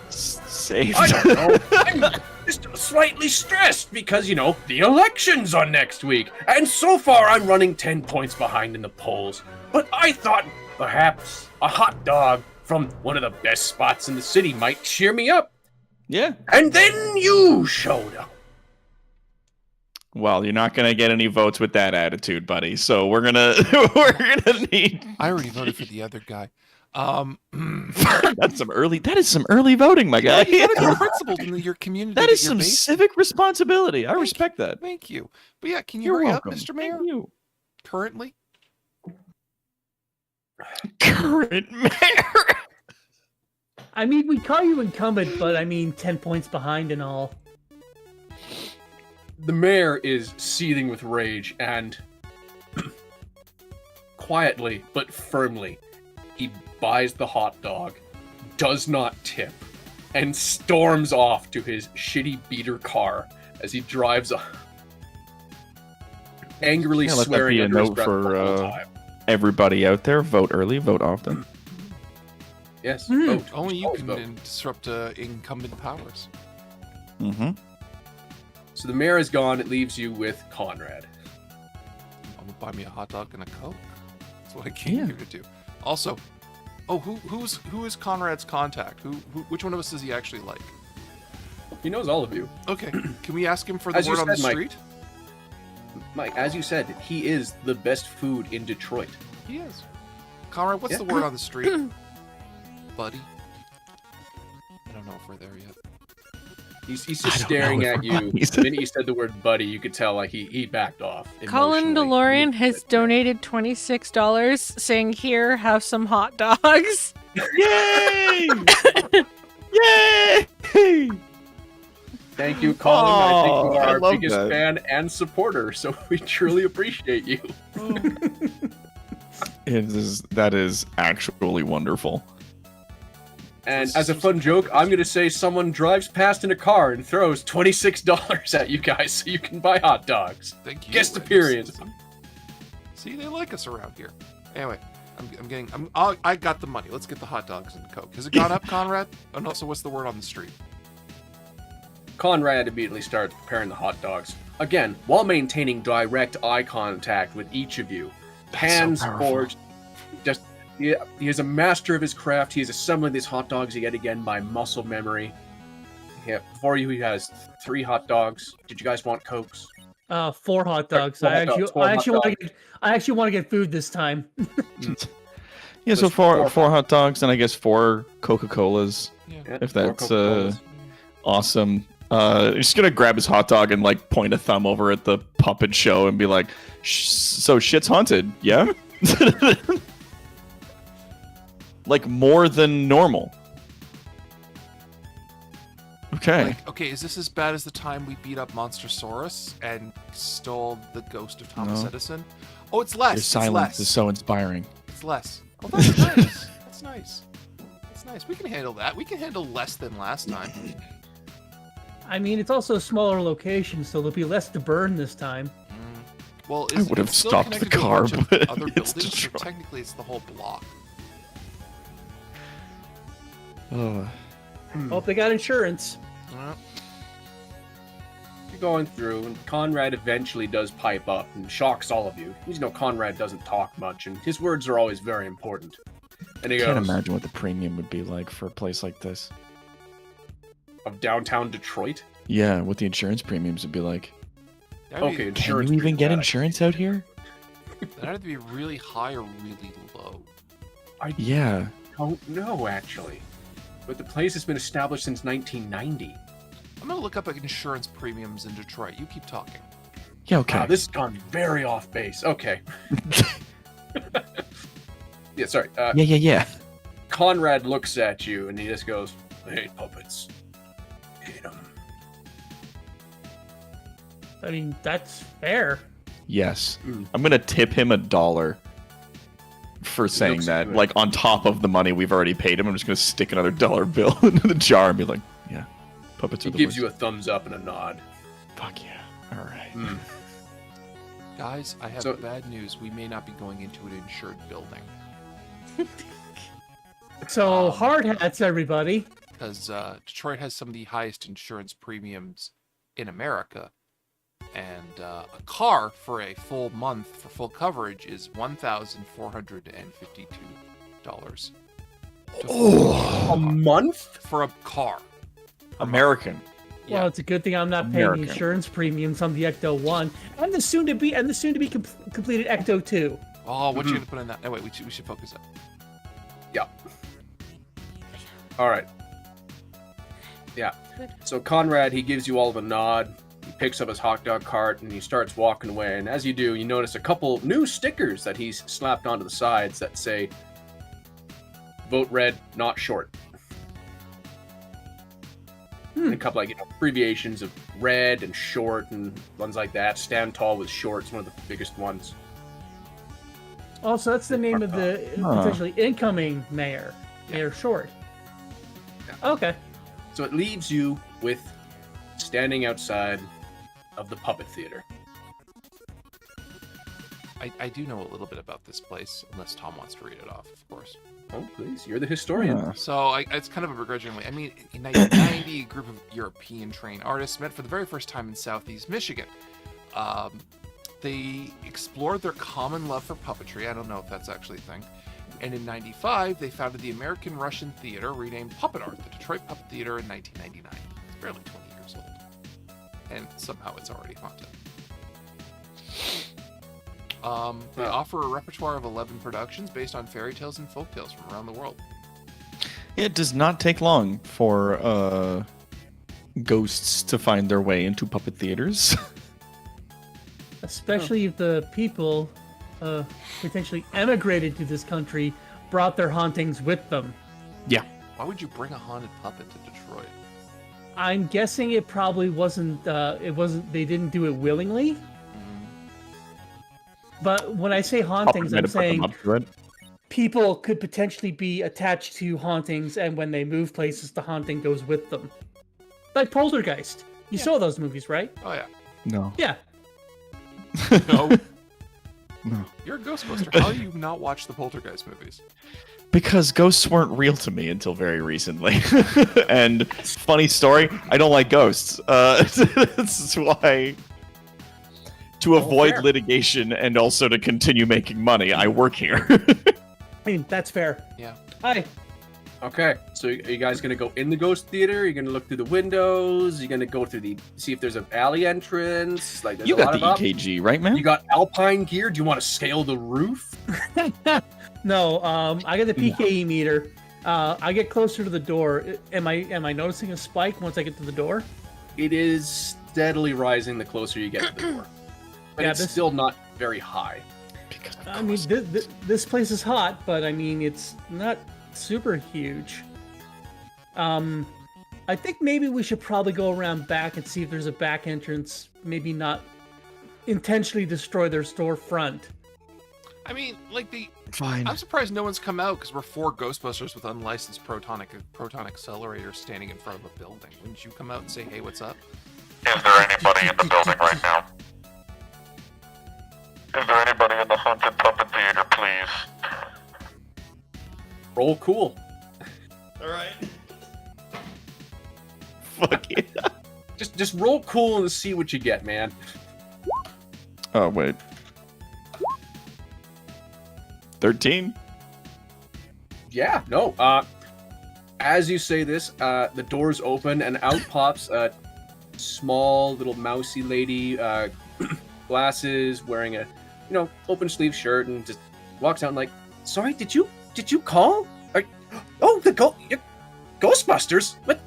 Saved. I don't know. I'm just slightly stressed because, the elections are next week. And so far, I'm running 10 points behind in the polls. But I thought perhaps a hot dog from one of the best spots in the city might cheer me up. Yeah. And then you showed up. Well, you're not gonna get any votes with that attitude, buddy. So we're gonna we're gonna need. I already voted for the other guy. That's some early. That is some early voting, my guy. You gotta be principled in your community. That is you're some based in. civic responsibility. I respect that. Thank you. But yeah, can you You're hurry welcome. up, Mr. Mayor? Thank you. Currently? Current mayor. I mean, we call you incumbent, but I mean, 10 points behind and all. The mayor is seething with rage and quietly but firmly, he buys the hot dog, does not tip, and storms off to his shitty beater car as he drives angrily Yeah, let that swearing be a under his note breath for the whole time. everybody out there. Vote early. Vote often. Yes, vote. Only you Always can vote. disrupt incumbent powers. Mm-hmm. So the mayor is gone. It leaves you with Conrad. I'm gonna buy me a hot dog and a Coke. That's what I came here to do. Also, who is Conrad's contact? Which one of us does he actually like? He knows all of you. Okay, can we ask him for the As you word on the said, Mike. street? Mike, as you said, he is the best food in Detroit. He is. Conrad, what's Yeah. the word on the street? Buddy? I don't know if we're there yet. He's I just don't staring know if at we're you. buddies. The minute you said the word buddy, you could tell like he backed off. Colin emotionally. DeLorean has donated $26, saying, "Here, have some hot dogs." Yay! Yay! Thank you, Colin. I think you Oh, I are our love biggest that. fan and supporter, so we truly appreciate you. That is actually wonderful. And as a fun joke, I'm going to say someone drives past in a car and throws $26 at you guys so you can buy hot dogs. Thank you. Guest Randy. appearance. See, they like us around here. Anyway, I got the money. Let's get the hot dogs and the Coke. Has it gone up, Conrad? Oh no. So what's the word on the street? Conrad immediately starts preparing the hot dogs. Again, while maintaining direct eye contact with each of you. Hands powerful. forged. Just he is a master of his craft. He is assembling these hot dogs yet again by muscle memory. Yeah, before you he has 3 hot dogs. Did you guys want Cokes? 4 hot dogs. Four I hot dogs, actually, four I hot actually want to dogs. get, I actually want to get food this time. Yeah, so There's four four hot dogs and I guess 4 Coca-Colas. Yeah, If 4 that's Coca-Colas. awesome. Just gonna grab his hot dog and like point a thumb over at the puppet show and be like, "So shit's haunted, yeah?" Like more than normal. Okay. Like, okay, is this as bad as the time we beat up Monstrosaurus and stole the ghost of Thomas No. Edison? Oh, it's less. Your It's silence less. is so inspiring. It's less. Oh, that's nice. That's nice. That's nice. We can handle that. We can handle less than last time. I mean, it's also a smaller location, so there'll be less to burn this time. Well, I would have it's still stopped the connected to a car, bunch of but other it's buildings, so Detroit. technically it's the whole block. Oh, they got insurance. You're going through, and Conrad eventually does pipe up and shocks all of you. You know Conrad doesn't talk much, and his words are always very important. And he I can't goes, imagine what the premium would be like for a place like this. of downtown Detroit? Yeah, what the insurance premiums would be like. That'd be- Okay, Can insurance. you even pretty get bad. insurance out here? That'd have to be really high or really low. Yeah. Don't know, actually. But the place has been established since 1990. I'm gonna look up insurance premiums in Detroit. You keep talking. Yeah, okay. Wow, this has gone very off base. Okay. Yeah, sorry. Yeah. Conrad looks at you and he just goes, "I hate puppets. Hate them." I mean, that's fair. Yes. Mm. I'm gonna tip him $1 for saying looks that. good. Like on top of the money we've already paid him, I'm just gonna stick another $1 bill into the jar and be like, yeah, puppets He are the gives worst. you a thumbs up and a nod. Fuck yeah. Alright. Mm. Guys, I have So- bad news. We may not be going into an insured building. So, hard hats, everybody. Because Detroit has some of the highest insurance premiums in America. And a car for a full month for full coverage is $1,452. A month? for a car. American. Well, it's a good thing I'm not paying the American. insurance premiums on the Ecto 1 and the soon to be completed Ecto 2. Oh, what you gonna put in that? No, wait, we should focus it. Yeah. All right. Yeah. So Conrad, he gives you all of a nod. He picks up his hot dog cart and he starts walking away. And as you do, you notice a couple new stickers that he's slapped onto the sides that say, "Vote red, not short." And a couple like abbreviations of red and short and ones like that. Stand tall with shorts, one of the biggest ones. Also, that's the name of the potentially incoming mayor, Mayor Short. Okay. So it leaves you with standing outside of the puppet theater. I do know a little bit about this place, unless Tom wants to read it off, of course. Oh, please, you're the historian. So it's kind of a begrudgingly. I mean, in 1990, a group of European trained artists met for the very first time in Southeast Michigan. They explored their common love for puppetry. I don't know if that's actually a thing. And in 95, they founded the American Russian Theater, renamed Puppet Art, the Detroit Puppet Theater in 1999. It's barely 20 years old. And somehow it's already haunted. They offer a repertoire of 11 productions based on fairy tales and folk tales from around the world. It does not take long for ghosts to find their way into puppet theaters. Especially if the people potentially emigrated to this country, brought their hauntings with them. Yeah. Why would you bring a haunted puppet to Detroit? I'm guessing it probably wasn't. They didn't do it willingly. But when I say hauntings, I'm saying people could potentially be attached to hauntings, and when they move places, the haunting goes with them. Like Poltergeist. You saw those movies, right? Oh yeah. No. Yeah. No. No. You're a Ghostbuster. How do you not watch the Poltergeist movies? Because ghosts weren't real to me until very recently. And funny story, I don't like ghosts. This is why, to avoid litigation and also to continue making money, I work here. I mean, that's fair. Yeah. Hi. Okay, so are you guys gonna go in the ghost theater? Are you gonna look through the windows? Are you gonna go through see if there's an alley entrance? Like, there's You a lot got of the options. EKG, right, man? You got alpine gear. Do you want to scale the roof? No, I got the PKE meter. I get closer to the door. Am I noticing a spike once I get to the door? It is steadily rising the closer you get to the door, but Yeah, it's still not very high. I mean, this place is hot, but I mean, it's not super huge. I think maybe we should probably go around back and see if there's a back entrance. Maybe not intentionally destroy their storefront. I mean, like Fine. I'm surprised no one's come out because we're 4 Ghostbusters with unlicensed proton accelerators standing in front of a building. Wouldn't you come out and say, "Hey, what's up"? Is there anybody in the building right now? Is there anybody in the haunted puppet theater, please? Roll cool. All right. Fuck yeah. Just roll cool and see what you get, man. Oh, wait. 13? Yeah, no. As you say this, the doors open and out pops a small little mousy lady, glasses, wearing a open sleeve shirt, and just walks out and like, "Sorry, did you call? Ghostbusters? What?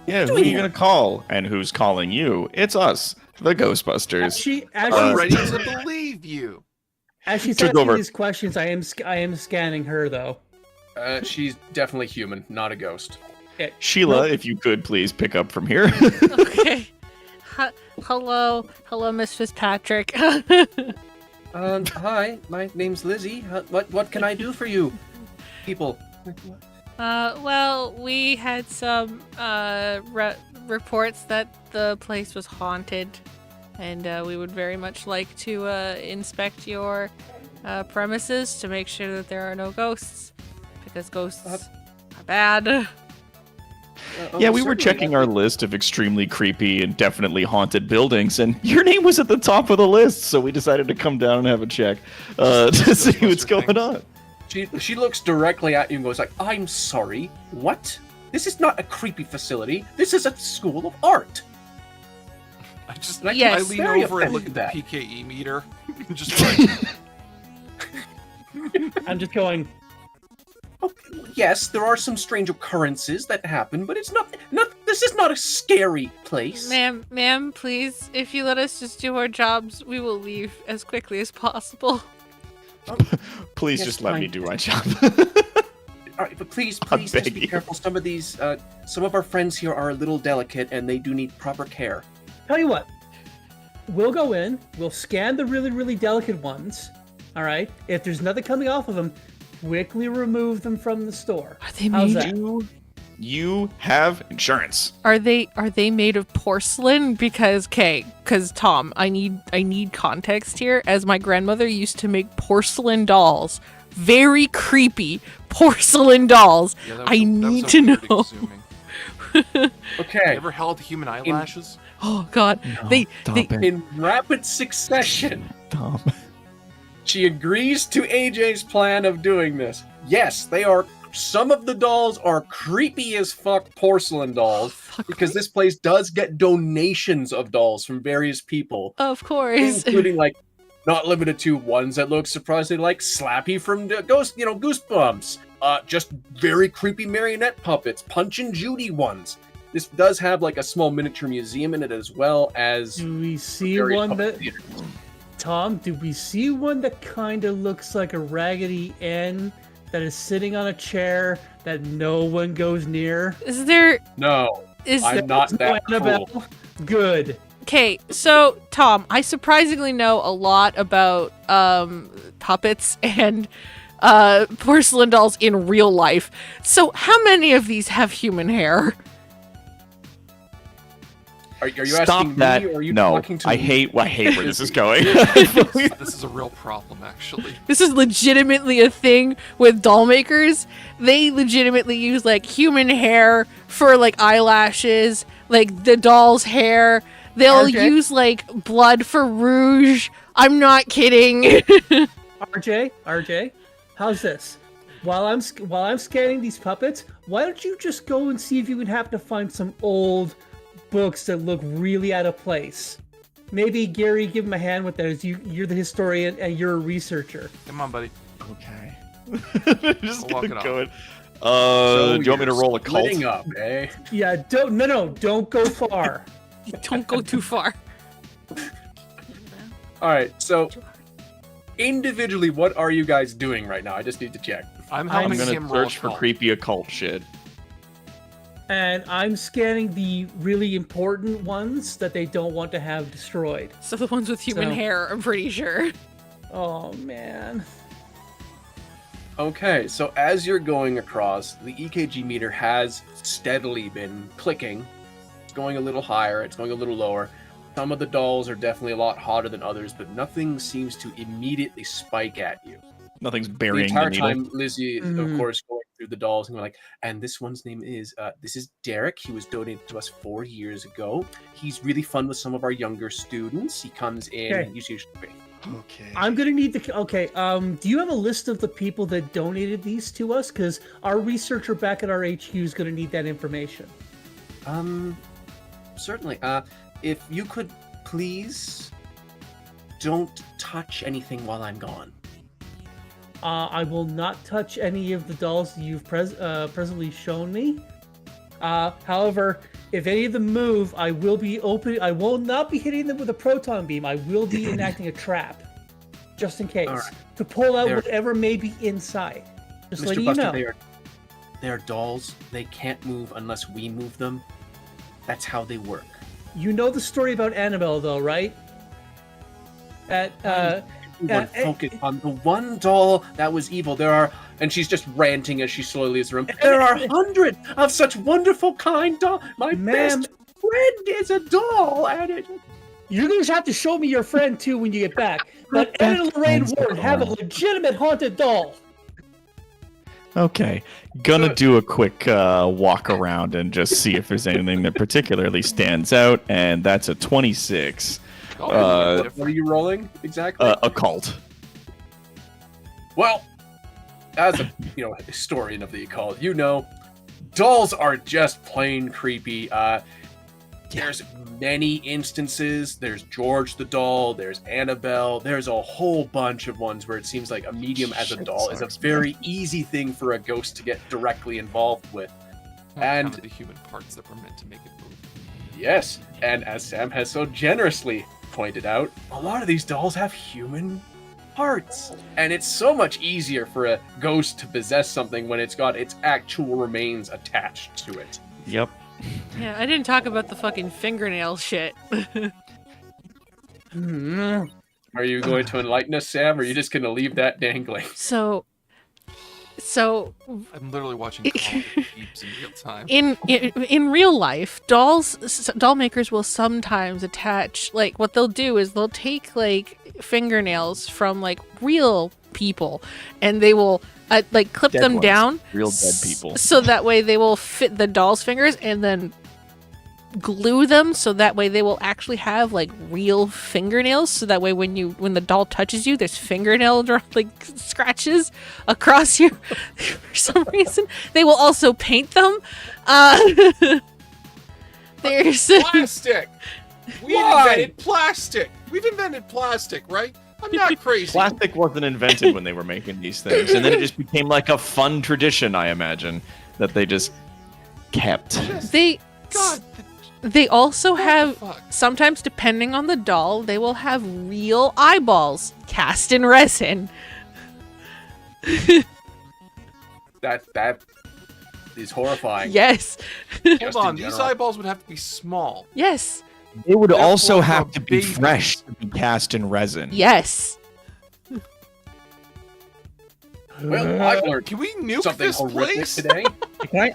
Yeah, who are you gonna call? And who's calling you? It's us, the Ghostbusters. I'm ready to believe you. As she's Took asking over. these questions, I am scanning her though. She's definitely human, not a ghost. Sheila, if you could please pick up from here. Okay. Hello, Miss Fitzpatrick. Hi, my name's Lizzie. What can I do for you, people? Well, we had some reports that the place was haunted, and we would very much like to inspect your premises to make sure that there are no ghosts, because ghosts are bad. Yeah, we were checking our list of extremely creepy and definitely haunted buildings, and your name was at the top of the list, so we decided to come down and have a check to see what's going on. She looks directly at you and goes like, "I'm sorry. What? This is not a creepy facility. This is a school of art." I lean over and look at the PKE meter. Just like, I'm just going. Yes, there are some strange occurrences that happen, but it's not. This is not a scary place. Ma'am, please, if you let us just do our jobs, we will leave as quickly as possible. Please Yes, just let me fine. do my job. All right, but please I just beg be you. careful. Some of our friends here are a little delicate, and they do need proper care. Tell you what, we'll go in, we'll scan the really, really delicate ones. All right. If there's nothing coming off of them, quickly remove them from the store. Are they How's made? that? You have insurance. Are they made of porcelain? Because Tom, I need context here. As my grandmother used to make porcelain dolls, very creepy porcelain dolls. yeah, I need to know. Okay. You ever held human eyelashes? Oh God, they In rapid succession, Tom. she agrees to AJ's plan of doing this. Yes, they are. Some of the dolls are creepy as fuck porcelain dolls because this place does get donations of dolls from various people, of course. including like not limited to ones that look surprisingly like Slappy from Goosebumps. Just very creepy marionette puppets, Punch and Judy ones. This does have like a small miniature museum in it as well as. Do we see various one puppet that, theaters. Tom? Do we see one that kind of looks like a Raggedy Ann that is sitting on a chair that no one goes near? Is there? No, Is I'm there not no that Annabelle? cool. Good. Okay, so Tom, I surprisingly know a lot about puppets and porcelain dolls in real life. So how many of these have human hair? Are you Stop asking that. me or are you No, talking to I me? hate where this is going. This is a real problem, actually. This is legitimately a thing with doll makers. They legitimately use like human hair for like eyelashes, like the doll's hair. They'll RJ? use like blood for rouge. I'm not kidding. RJ, how's this? While I'm scanning these puppets, why don't you just go and see if you can happen to find some old books that look really out of place? Maybe Gary, give him a hand with that. As you're the historian and you're a researcher. Come on, buddy. Okay. Just I'll walk gonna it go off. in. Do you want me to roll a cult? Splitting up, eh? Yeah, don't go far. Don't go too far. All right, so individually, what are you guys doing right now? I just need to check. I'm I'm helping gonna him roll search for call. creepy occult shit. And I'm scanning the really important ones that they don't want to have destroyed. So the ones with human So- hair, I'm pretty sure. Oh man. Okay, so as you're going across, the EKG meter has steadily been clicking. It's going a little higher, it's going a little lower. Some of the dolls are definitely a lot hotter than others, but nothing seems to immediately spike at you. Nothing's The burying entire the needle. time, Lizzie, of Mhm. course, going through the dolls and going like, and this one's name is, this is Derek. He was donated to us 4 years ago. He's really fun with some of our younger students. He comes in, Okay. he's usually Okay. I'm gonna need the. Okay. Do you have a list of the people that donated these to us? Because our researcher back at our HQ is gonna need that information. Certainly. If you could please don't touch anything while I'm gone. I will not touch any of the dolls that you've presently shown me. However, if any of them move, I will be open. I will not be hitting them with a proton beam. I will be enacting a trap, just in case, Alright. to pull out There- whatever may be inside. Just Mr. letting Buster, you know. they are dolls. They can't move unless we move them. That's how they work. You know the story about Annabelle, though, right? Everyone focus on the one doll that was evil. There are, and she's just ranting as she slowly leaves the room. There are hundreds of such wonderful, kind dolls. My Ma'am. best friend is a doll, and it. You're going to have to show me your friend, too, when you get back. But Ed and Lorraine Ward have a legitimate haunted doll. Okay. Gonna do a quick walk around and just see if there's anything that particularly stands out, and that's a 26. What are you rolling exactly? Occult. Well, as a historian of the occult, dolls are just plain creepy. There's many instances. There's George the doll. There's Annabelle. There's a whole bunch of ones where it seems like a medium as a doll is a very easy thing for a ghost to get directly involved with. And the human parts that were meant to make it move. Yes, and as Sam has so generously pointed out, a lot of these dolls have human parts. And it's so much easier for a ghost to possess something when it's got its actual remains attached to it. Yep. Yeah, I didn't talk about the fucking fingernail shit. Are you going to enlighten us, Sam, or are you just going to leave that dangling? So I'm literally watching Call of Peeps in real time. in real life, doll makers will sometimes attach, like, what they'll do is they'll take like fingernails from like real people, and they will like clip Dead them ones. down, Real dead people. so that way they will fit the doll's fingers, and then glue them so that way they will actually have like real fingernails, so that way when the doll touches you, there's fingernail like scratches across you. For some reason they will also paint them. There's Plastic. Invented plastic. We've invented plastic, right? I'm not crazy. Plastic wasn't invented when they were making these things, and then it just became like a fun tradition, I imagine, that they just kept. They also have, sometimes depending on the doll, they will have real eyeballs cast in resin. That is horrifying. Yes. Hold on, these eyeballs would have to be small. Yes. They would Therefore, also for have to be babies. fresh to be cast in resin. Yes. Well, I've learned Can we nuke something this horrific place? today.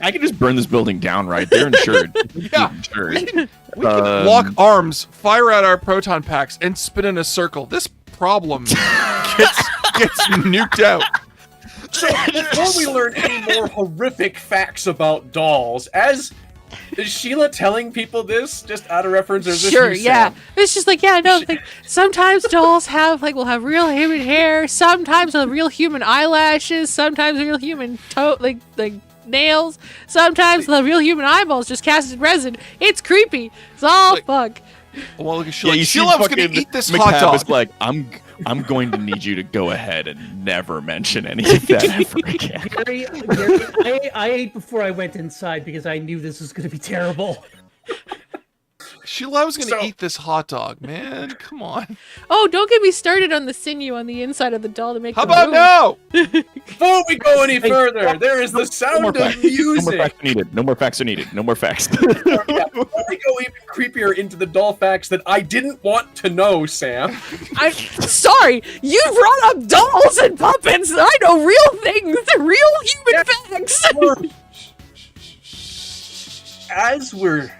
I can just burn this building down, right? They're insured. Yeah. Insured. We can lock arms, fire out our proton packs, and spin in a circle. This problem gets nuked out. So, before we learn any more horrific facts about dolls, is Sheila telling people this just out of reference, or is this Sure, you, yeah. Sam? It's just like, yeah, no, like, sometimes dolls will have real human hair, sometimes real human eyelashes, sometimes real human like nails, sometimes the real human eyeballs just cast in resin. It's creepy. It's all fuck. Well, look at Yeah, Sheila. you Sheila see was going fucking to eat this McCab hot dog. is like, I'm going to need you to go ahead and never mention any of that ever again. Gary, I ate before I went inside because I knew this was going to be terrible. Sheila was going to eat this hot dog, man. Come on. Oh, don't get me started on the sinew on the inside of the doll to make How them about move. now? Before we go any further, there is the sound of music. No more facts are needed. No more facts. Before we go even creepier into the doll facts that I didn't want to know, Sam. I'm sorry, you brought up dolls and puppets. I know real things, real human facts. As we're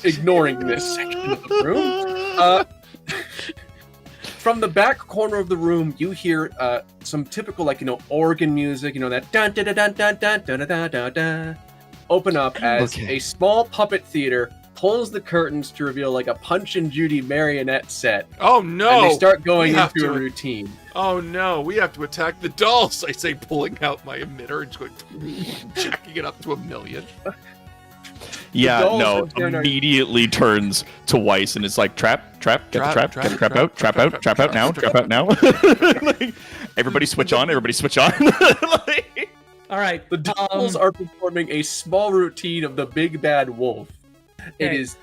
ignoring this section of the room, from the back corner of the room, you hear some typical, organ music. That dun dun dun dun dun dun dun dun dun dun. Open up as a small puppet theater pulls the curtains to reveal a Punch and Judy marionette set. Oh no! And they start going We have into to- a routine. Oh no, we have to attack the dolls. I say, pulling out my emitter and just going, jacking it up to 1,000,000. Yeah, dolls no, in turn are- immediately turns to Weiss and it's like, trap, get the trap, get the trap out, trap out now. Like, everybody switch on. Like, All right. The dolls are performing a small routine of the big bad wolf. It Okay. is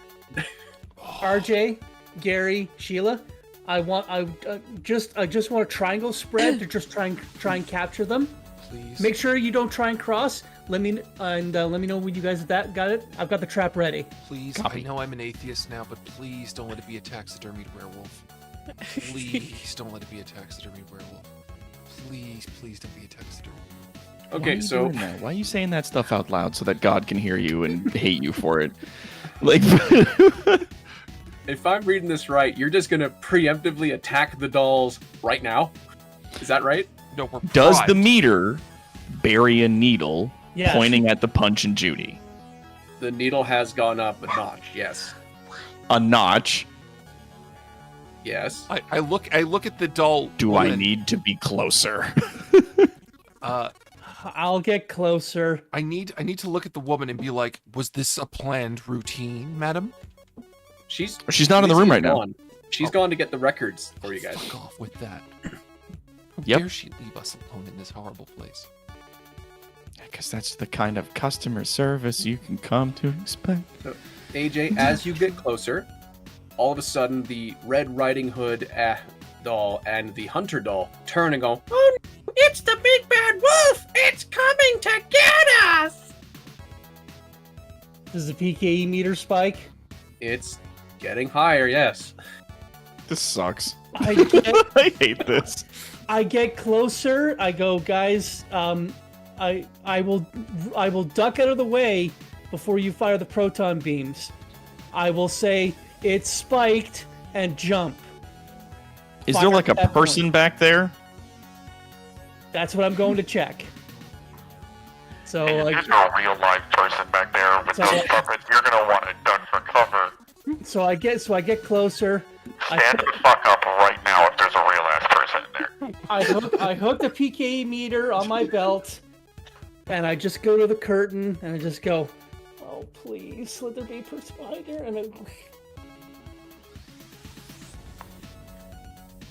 RJ, Gary, Sheila, I just want a triangle spread to just try and capture them. Please. Make sure you don't try and cross. Let me know when you guys got it. I've got the trap ready. Please, I know I'm an atheist now, but please don't let it be a taxidermied werewolf. Please don't let it be a taxidermied werewolf. Please don't be a taxidermied. okay. So why are you saying that stuff out loud so that God can hear you and hate you for it? Like, if I'm reading this right, you're just gonna preemptively attack the dolls right now. Is that right? No, we're does bribed. the meter bury a needle Yes. pointing at the Punch and Judy? The needle has gone up a notch. Yes. A notch. Yes. I look at the doll. Do I woman. need to be closer? I'll get closer. I need to look at the woman and be like, was this a planned routine, madam? She's not in the room right now. gone. She's gone to get the records for you guys. Fuck off with that. How Yep. dare she leave us alone in this horrible place? Because that's the kind of customer service you can come to expect. AJ, as you get closer, all of a sudden the Red Riding Hood doll and the Hunter doll turn and go, "Oh, no, it's the big bad wolf! It's coming to get us!" Does the PKE meter spike? It's getting higher, yes. This sucks. I get, I hate this. I get closer. I go, guys. I will duck out of the way before you fire the proton beams. I will say it's spiked and jump. Is Fire there like a at that person point. back there? That's what I'm going to check. So like, There's no real live person back there with So- those puppets. You're gonna want to duck for cover. so I get closer. Stand the fuck up right now if there's a real ass person in there. I hook the PKE meter on my belt, and I just go to the curtain and I just go, "Oh please, let there be a person behind there." And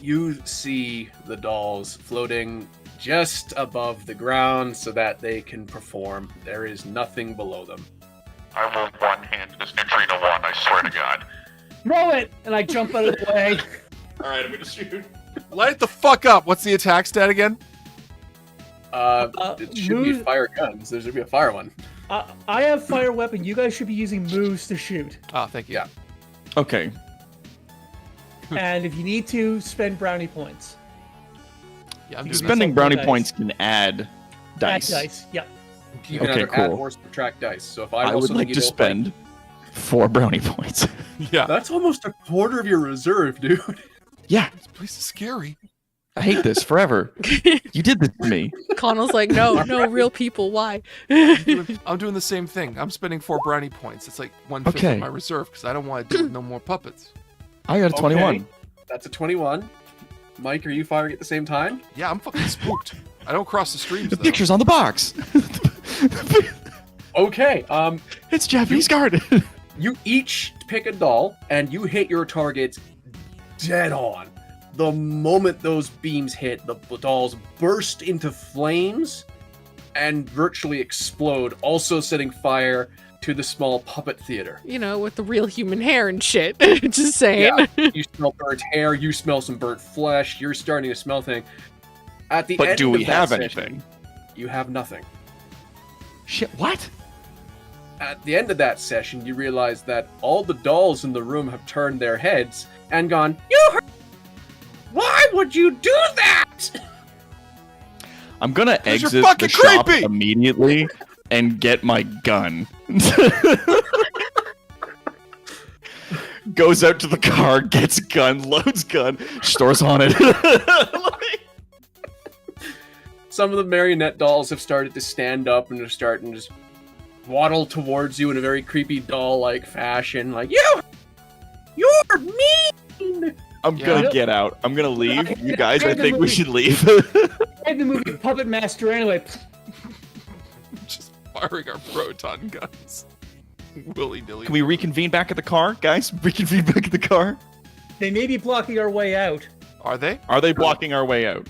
You see the dolls floating just above the ground so that they can perform. There is nothing below them. I will one-hand this neutrino wand, I swear to God. throw it, and I jump out of the way. Alright, I'm gonna shoot. Light it the fuck up. What's the attack stat again? It should be move- fire guns. There should be a fire one. I have fire weapon. You guys should be using moves to shoot. Oh, thank you. Yeah. Okay. And if you need to, spend brownie points. Yeah, I'm doing Spending Something brownie dice. points can add dice. Add dice. Yep. You can Okay, either add cool. or subtract dice. So if I, I roll would something like you to don't spend 4 brownie points. Yeah. that's almost a quarter of your reserve, dude. Yeah, This place is scary. I hate this forever. You did this to me. Connell's like, no, real people, why? I'm doing the same thing. I'm spending 4 brownie points. It's like 1/5 Okay. of my reserve because I don't want to deal with no more puppets. I got a 21. Okay, that's a 21. Mike, are you firing at the same time? Yeah, I'm fucking spooked. I don't cross the streams The though. picture's on the box. Okay, It's Japanese garden. you each pick a doll and you hit your targets dead on. The moment those beams hit, the dolls burst into flames and virtually explode, also setting fire to the small puppet theater. You know, with the real human hair and shit. Just saying. Yeah, you smell burnt hair, you smell some burnt flesh, you're starting to smell things. At the But end do of we that have session, anything? You have nothing. Shit, what? At the end of that session, you realize that all the dolls in the room have turned their heads and gone, "You heard? Why would you do that?" I'm gonna 'Cause you're exit fucking the shop creepy! immediately and get my gun. Goes out to the car, gets gun, loads gun, stores on it. Some of the marionette dolls have started to stand up and are starting to just waddle towards you in a very creepy doll-like fashion, like, you're mean! I'm Yeah. gonna get out. I'm gonna leave. You guys, I think we should leave. I had the movie Puppet Master anyway. Just firing our proton guns. Willy-nilly. Can we reconvene back at the car, guys? Reconvene back at the car? They may be blocking our way out. Are they? Are they blocking our way out?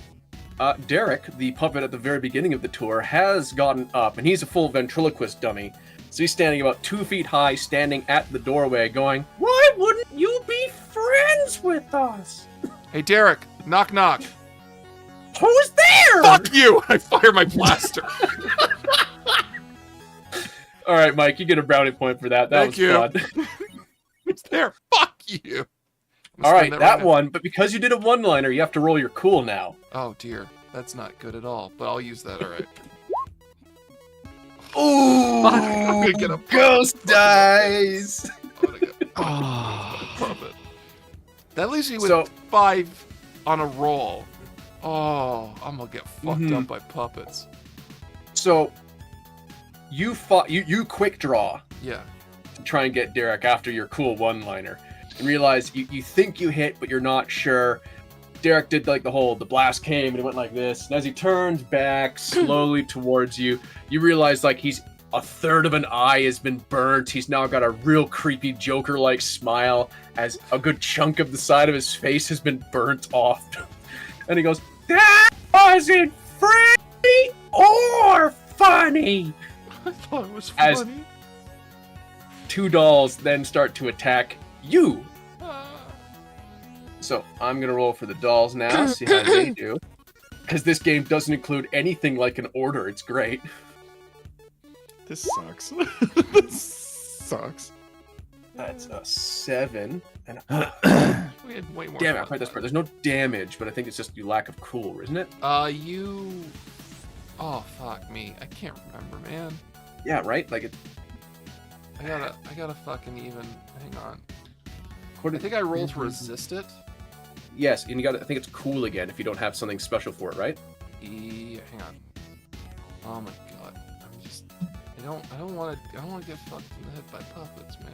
Derek, the puppet at the very beginning of the tour, has gotten up, and he's a full ventriloquist dummy. So he's standing about 2 feet high, standing at the doorway, going, "Why wouldn't you be friends with us? Hey, Derek. Knock, knock. Who's there?" Fuck you! I fire my blaster. All right, Mike, you get a brownie point for that. That Thank was you. fun. It's there. Fuck you. I'm All right, spending that right now. one. But because you did a one-liner, you have to roll your cool now. Oh dear, that's not good at all. But I'll use that. All right. Ooh, I'm gonna get a ghost dice. I'm gonna get Oh. a puppet. That leaves me with So- 5 on a roll. Oh, I'm gonna get fucked Mhm. up by puppets. So you fought. You quick draw Yeah. to try and get Derek after your cool one-liner, and realize you think you hit, but you're not sure. Derek did like the blast came and it went like this. And as he turns back slowly towards you, you realize like he's a third of an eye has been burnt. He's now got a real creepy Joker-like smile as a good chunk of the side of his face has been burnt off. And he goes, "That wasn't free or funny." I thought it was As- funny. 2 dolls then start to attack you. So I'm gonna roll for the dolls now, see how they do. Because this game doesn't include anything like an order. It's great. This sucks. This sucks. That's a 7. And We had way more. damn it, I fun played this than part. There's no damage, but I think it's just your lack of cool, isn't it? that. You. Oh fuck me! I can't remember, man. Yeah, right. Like it. I gotta fucking even. Hang on. What I think I rolled to resist it. Yes, and you got. I think it's cool again if you don't have something special for it, right? Hang on. Oh my god! I'm just. I don't want to get fucked in the head by puppets, man.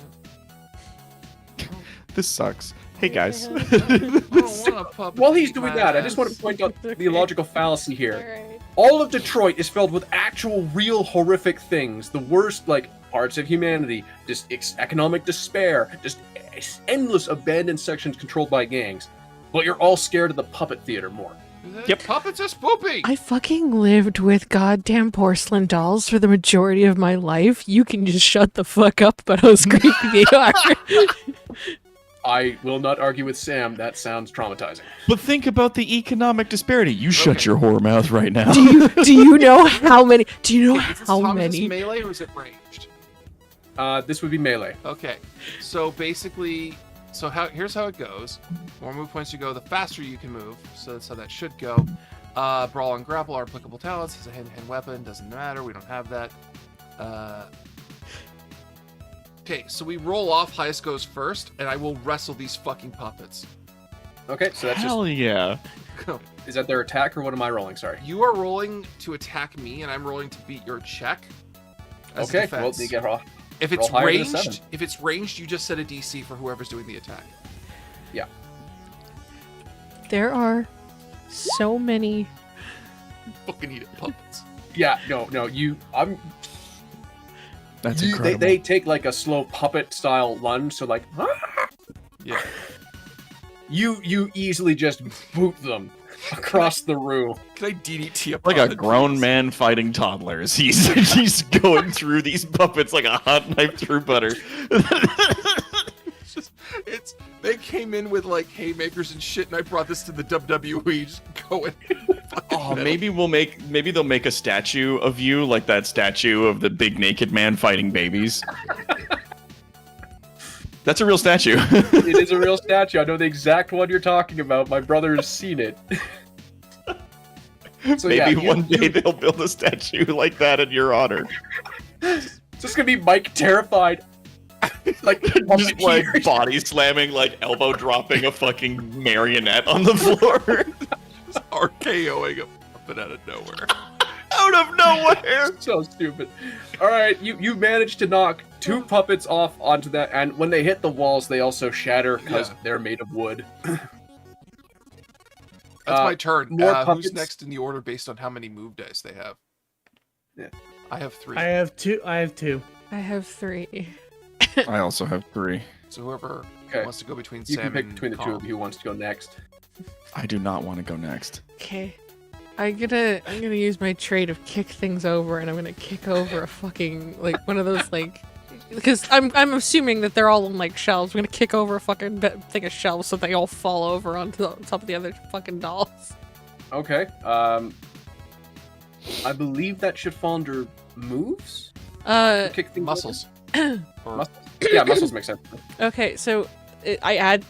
This sucks. Hey guys. I don't want a puppet. While he's eat doing my that, I just want ass. to point out the logical fallacy here. Alright. All of Detroit is filled with actual, real, horrific things. The worst, like, parts of humanity, just economic despair, just endless abandoned sections controlled by gangs. But you're all scared of the puppet theater more. Yep. Puppets are spoopy. I fucking lived with goddamn porcelain dolls for the majority of my life. You can just shut the fuck up about how creepy they are. I will not argue with Sam. That sounds traumatizing. But think about the economic disparity. You shut Okay. your whore mouth right now. do you know how many? Do you know Is this how Tom, is this many? melee or is it ranged? This would be melee. Okay, so basically, here's how it goes. The more move points you go, the faster you can move. So that's how that should go. Brawl and grapple are applicable talents. He's a hand-to-hand weapon. Doesn't matter. We don't have that. Okay, so we roll off. Highest goes first, and I will wrestle these fucking puppets. Okay, so that's Hell yeah. is that their attack or what am I rolling? Sorry. You are rolling to attack me, and I'm rolling to beat your check. As Okay, defense. well, you get off. If it's roll higher than a ranged, 7. if it's ranged, you just set a DC for whoever's doing the attack. Yeah. There are so many. Fucking eat it, puppets. Yeah, no, That's they, incredible. they take like a slow puppet style lunge, so like Yeah. you easily just boot them across the room. Can I DDT a Like a puppet, grown please? man fighting toddlers. He's going through these puppets like a hot knife through butter. They came in with like haymakers and shit, and I brought this to the WWE. Just going. Oh, maybe they'll make a statue of you, like that statue of the big naked man fighting babies. That's a real statue. It is a real statue. I know the exact one you're talking about. My brother has seen it. So, Maybe yeah, one day they'll build a statue like that in your honor. It's just gonna be Mike terrified. Like Just like body slamming, like elbow dropping a fucking marionette on the floor. Just RKOing a puppet out of nowhere. Out of nowhere. So stupid. All right, you managed to knock 2 puppets off onto that, and when they hit the walls, they also shatter because Yeah. they're made of wood. That's my turn. more Who's puppets. next in the order based on how many move dice they have? Yeah. I have 3. I have two. I have 3. I also have 3. So whoever Okay. wants to go between You Sam can pick and between the two Colin. of you who wants to go next. I do not want to go next. Okay. I'm gonna use my trait of kick things over, and I'm gonna kick over a fucking like one of those like because I'm assuming that they're all on like shelves. I'm gonna kick over a fucking thing of shelves so they all fall over onto the top of the other fucking dolls. Okay. I believe that should fall under moves. Kick things Muscles. over? Yeah, muscles make sense. Okay, so do I add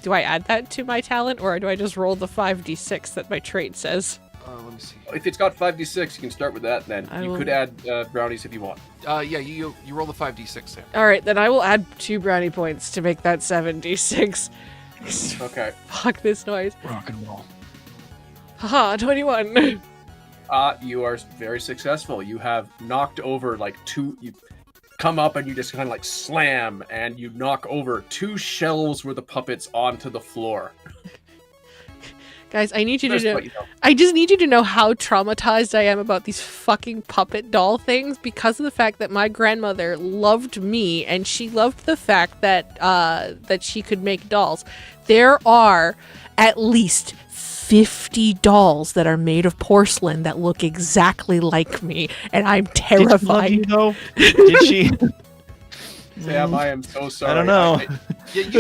that to my talent, or do I just roll the 5d6 that my trait says? Let me see. If it's got 5d6, you can start with that. Then I you will- could add brownies if you want. Yeah, you roll the 5d6, Sam. All right, then I will add 2 brownie points to make that 7d6. Okay. Fuck this noise. Rock and roll. Haha, 21. You are very successful. You have knocked over like 2. You come up and you just kind of like slam, and you knock over 2 shelves worth of puppets onto the floor. Guys, I need you to First, know. what you know. I just need you to know how traumatized I am about these fucking puppet doll things because of the fact that my grandmother loved me and she loved the fact that that she could make dolls. There are at least 50 dolls that are made of porcelain that look exactly like me, and I'm terrified. Did she love you, though? Did she? Sam, I am so sorry. I don't know.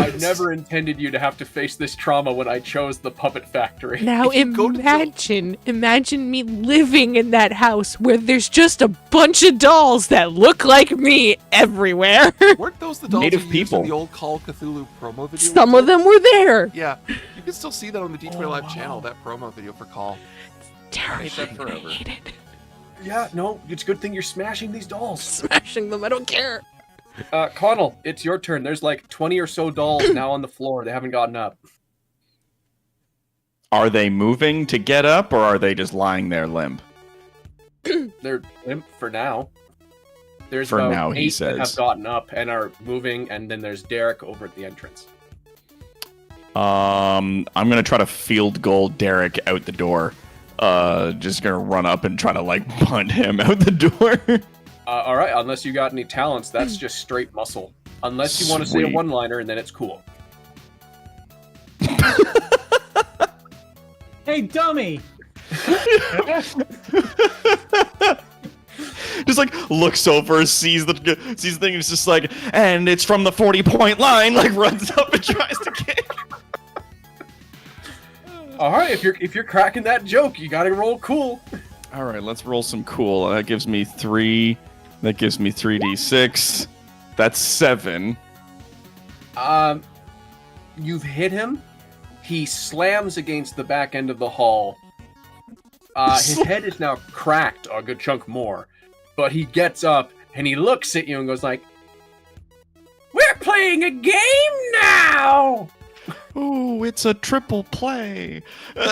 I never intended you to have to face this trauma when I chose the puppet factory. Now imagine me living in that house where there's just a bunch of dolls that look like me everywhere. Weren't those the dolls Native you used people. in the old Call of Cthulhu promo video? Some of them were there. Yeah, you can still see that on the D20 Live channel, that promo video for Call. Terrifying. that forever. I hate it. Yeah, no, it's a good thing you're smashing these dolls. Smashing them, I don't care. Connell, it's your turn. There's like 20 or so dolls now on the floor. They haven't gotten up. Are they moving to get up, or are they just lying there limp? They're limp for now. There's For about now, 8 he that have says. gotten up and are moving, and then there's Derek over at the entrance. I'm gonna try to field goal Derek out the door. Just gonna run up and try to like punt him out the door. All right, unless you got any talents, that's just straight muscle. Unless you want to say a Sweet. one-liner, and then it's cool. Hey, dummy! Just like looks over, sees the thing, and it's just like, and it's from the 40-point line. Like runs up and tries to kick. All right, if you're cracking that joke, you gotta roll cool. All right, let's roll some cool. That gives me 3. That gives me 3d6. That's 7. You've hit him. He slams against the back end of the hall. His head is now cracked a good chunk more, but he gets up and he looks at you and goes like, "We're playing a game now." Ooh, it's a triple play. And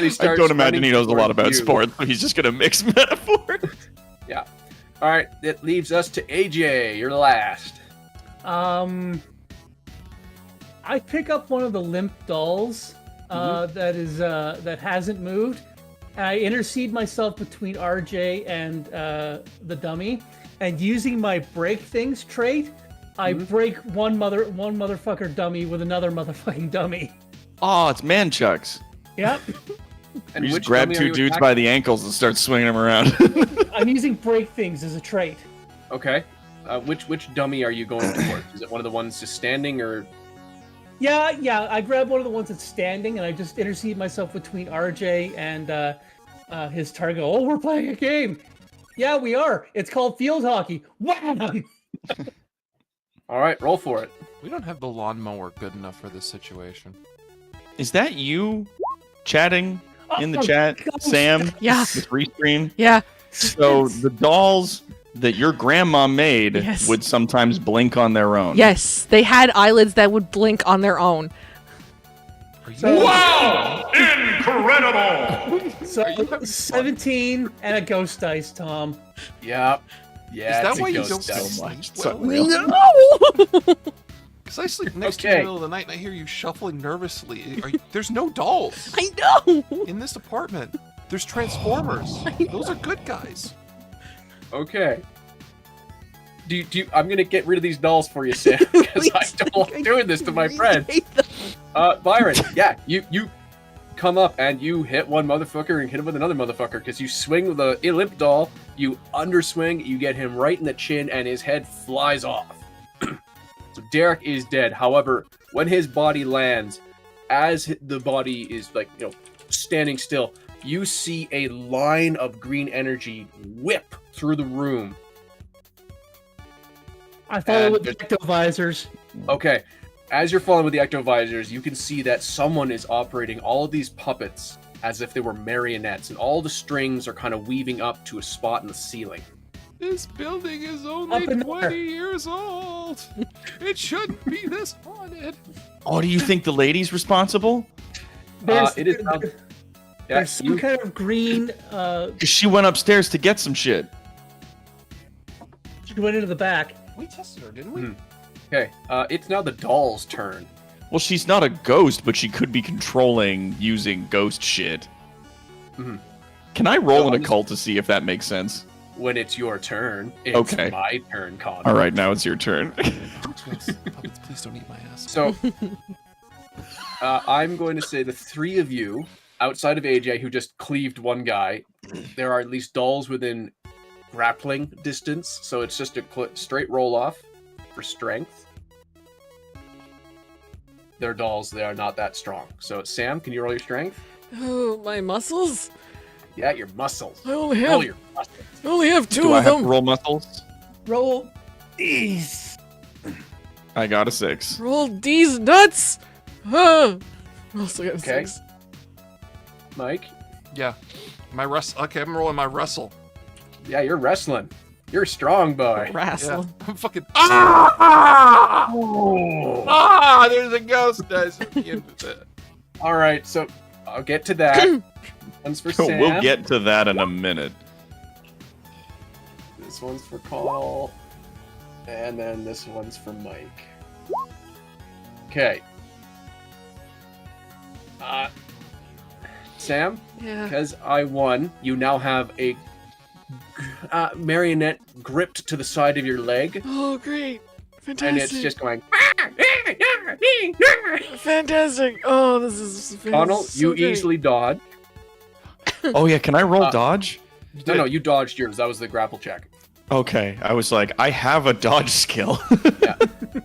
he I starts don't imagine running he knows a lot towards about you. sports, but he's just gonna mix metaphors. Yeah. All right, that leaves us to AJ. You're last. I pick up one of the limp dolls that hasn't moved. And I intercede myself between RJ and the dummy, and using my break things trait, I break one motherfucker dummy with another motherfucking dummy. Oh, it's manchucks. Yep. And You just which grab dummy are 2 you dudes attacking? by the ankles and start swinging them around. I'm using break things as a trait. Okay. Which dummy are you going towards? Is it one of the ones just standing, or? Yeah. I grab one of the ones that's standing, and I just intercede myself between RJ and his target. Oh, we're playing a game. Yeah, we are. It's called field hockey. Wow. All right, roll for it. We don't have the lawnmower good enough for this situation. Is that you chatting in the Oh, chat, God. Sam? Yeah. With Restream? Yeah. So the dolls that your grandma made Yes. would sometimes blink on their own. Yes, they had eyelids that would blink on their own. Wow! Incredible! So 17 and a ghost dice, Tom. Yep. Yeah. Is that it's a why you ghost don't dice. sleep much. well? No! Because I sleep next to you in Okay. the middle of the night and I hear you shuffling nervously. There's no dolls I know. in this apartment. There's Transformers. Those are good guys. Okay. Do you, I'm gonna get rid of these dolls for you, Sam, because I don't like doing this to my friends. Byron, yeah, you come up and you hit one motherfucker and hit him with another motherfucker because you swing with a limp doll, you underswing, you get him right in the chin, and his head flies off. So Derek is dead. However, when his body lands, as the body is standing still, you see a line of green energy whip through the room. I follow And with the there's- ectovisors. Okay, as you're following with the ectovisors, you can see that someone is operating all of these puppets as if they were marionettes, and all the strings are kind of weaving up to a spot in the ceiling. This building is Up only in 20 there. years old. It shouldn't be this haunted. Oh, do you think the lady's responsible? It is now- Yeah, There's some kind of green. 'Cause she went upstairs to get some shit. She went into the back. We tested her, didn't we? Okay, it's now the doll's turn. Well, she's not a ghost, but she could be controlling using ghost shit. Mhm. Can I roll an occult to see if that makes sense? When it's your turn, it's Okay. my turn, Connor. All right, now it's your turn. Puppets, please don't eat my ass. So, I'm going to say the three of you, outside of AJ, who just cleaved one guy, there are at least dolls within grappling distance, so it's just a straight roll off for strength. They're dolls, they are not that strong. So, Sam, can you roll your strength? Oh, my muscles? Yeah, your muscles. I only Roll have your muscles. I only have 2 Do I of have to them. roll muscles? Roll these. I got a 6. Roll these nuts. I also got a Okay. 6. Mike? Yeah. Okay, I'm rolling my wrestle. Yeah, you're wrestling. You're a strong boy. Wrestle. Yeah. I'm fucking. Ah! Ah! There's a ghost, guys. All right, so I'll get to that. One's for Sam. We'll get to that in a minute. This one's for Paul. And then this one's for Mike. Okay. Sam, Yeah. because I won, you now have a marionette gripped to the side of your leg, Oh, great. Fantastic. and it's just going. fantastic. Oh, this is Connell, so you great. easily dodge. Oh yeah, can I roll dodge? No, you dodged yours. That was the grapple check. Okay, I was like, I have a dodge skill.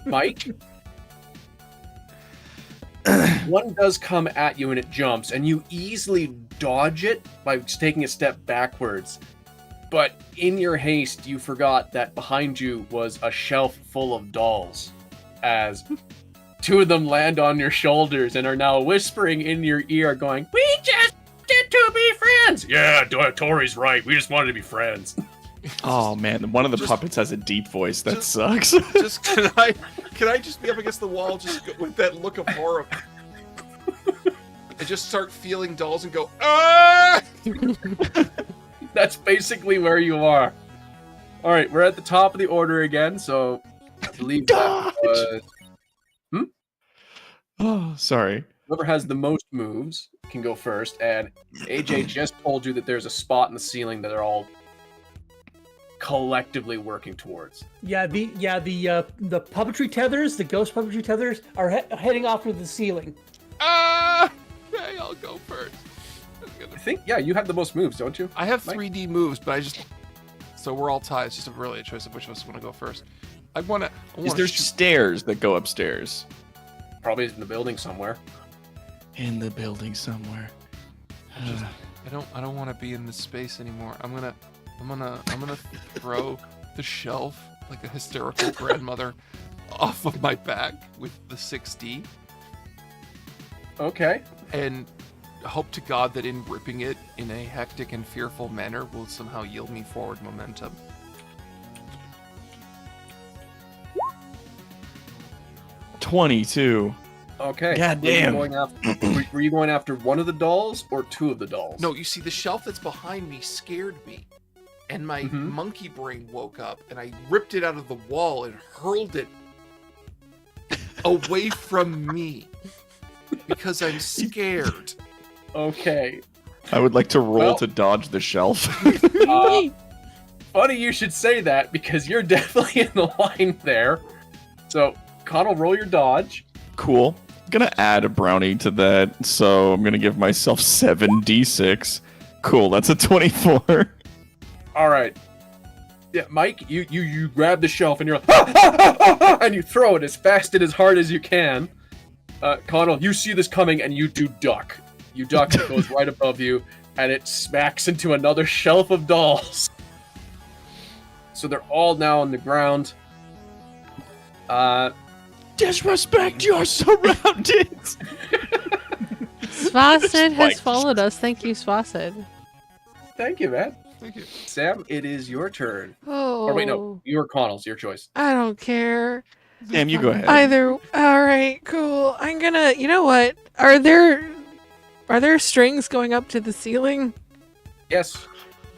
Mike? One does come at you and it jumps, and you easily dodge it by taking a step backwards. But in your haste, you forgot that behind you was a shelf full of dolls, as 2 of them land on your shoulders and are now whispering in your ear, going, "We just wanted to be friends!" Yeah, Tori's right. We just wanted to be friends. Oh man, one of the puppets has a deep voice. That sucks. Just can I just be up against the wall, just with that look of horror, and just start feeling dolls and go ah? That's basically where you are. All right, we're at the top of the order again, so I believe that was... Oh, sorry. Whoever has the most moves can go first, and AJ just told you that there's a spot in the ceiling that they're all collectively working towards. Yeah, the puppetry tethers, the ghost puppetry tethers, are heading off to the ceiling. Ah! Okay, I'll go first. I think, yeah, you have the most moves, don't you? I have Mike? 3D moves, but so we're all tied. It's just really a choice of which of us want to go first. I want to. Is there stairs that go upstairs? Probably in the building somewhere. In the building somewhere. I don't want to be in this space anymore. I'm gonna throw the shelf like a hysterical grandmother off of my back with the 6D. Okay. And hope to God that in ripping it in a hectic and fearful manner will somehow yield me forward momentum. $22. Okay. God damn. Were you going after one of the dolls or 2 of the dolls? No, you see, the shelf that's behind me scared me. And my Mhm. monkey brain woke up, and I ripped it out of the wall and hurled it away from me. Because I'm scared. Okay. I would like to roll Well- to dodge the shelf. Funny you should say that, because you're definitely in the line there. So, Connell, roll your dodge. Cool. Gonna add a brownie to that, so I'm gonna give myself 7d6. Cool, that's a 24. All right. Yeah, Mike, you grab the shelf and you're like, and you throw it as fast and as hard as you can. Connell, you see this coming and you do duck. You duck, it goes right above you, and it smacks into another shelf of dolls. So they're all now on the ground. Disrespect your surroundings! Swased has followed us. Thank you, Swased. Thank you, man. Thank you. Sam, it is your turn. Oh. Or wait, no, your Connell's your choice. I don't care. Damn, you go ahead. Either. All right, cool. I'm gonna. You know what? Are there strings going up to the ceiling? Yes,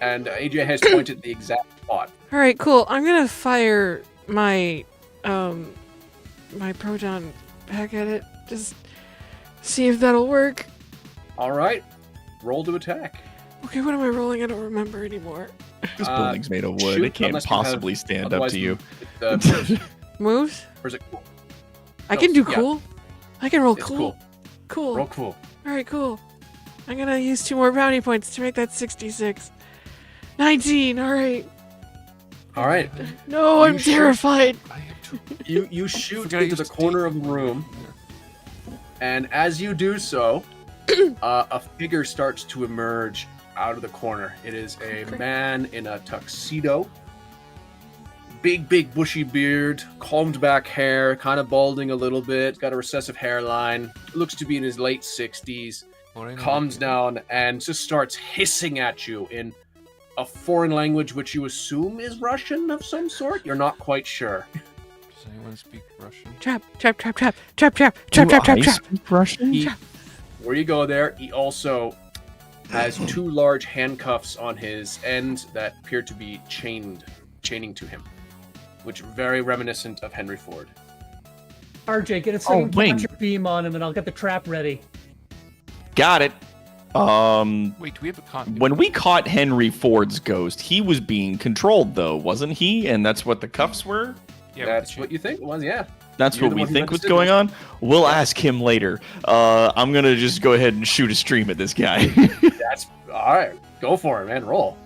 and AJ has pointed the exact spot. All right, cool. I'm gonna fire my my proton back at it. Just see if that'll work. All right. Roll to attack. Okay, what am I rolling? I don't remember anymore. This building's made of wood. shoot, It can't unless you have- possibly stand up otherwise to you. Moves? Or is it cool? I can do Yeah. cool. I can roll It's cool. cool. Cool. Roll cool. All right, cool. I'm gonna use 2 more bounty points to make that 66. 19. All right. All right. No, You I'm shoot. terrified. You shoot Forgot I into the used corner of the room, and as you do so, a figure starts to emerge out of the corner. It is a man in a tuxedo. Big bushy beard, combed back hair, kind of balding a little bit, got a recessive hairline, looks to be in his late 60s, calms down and just starts hissing at you in a foreign language which you assume is Russian of some sort. You're not quite sure. Does anyone speak Russian? Trap, trap, trap, trap, trap, trap, trap, trap, trap, trap. Russian? Where you go there, he also has 2 large handcuffs on his end that appear to be chaining to him, which are very reminiscent of Henry Ford. RJ, get a second wing. capture beam on him, and I'll get the trap ready. Got it. Wait, do we have a con? When we caught Henry Ford's ghost, he was being controlled, though, wasn't he? And that's what the cuffs were? Yeah, That's what you think it was, yeah. That's You're what the we one who think was understood going this. on? We'll ask him later. I'm going to just go ahead and shoot a stream at this guy. That's all right. Go for it, man. Roll.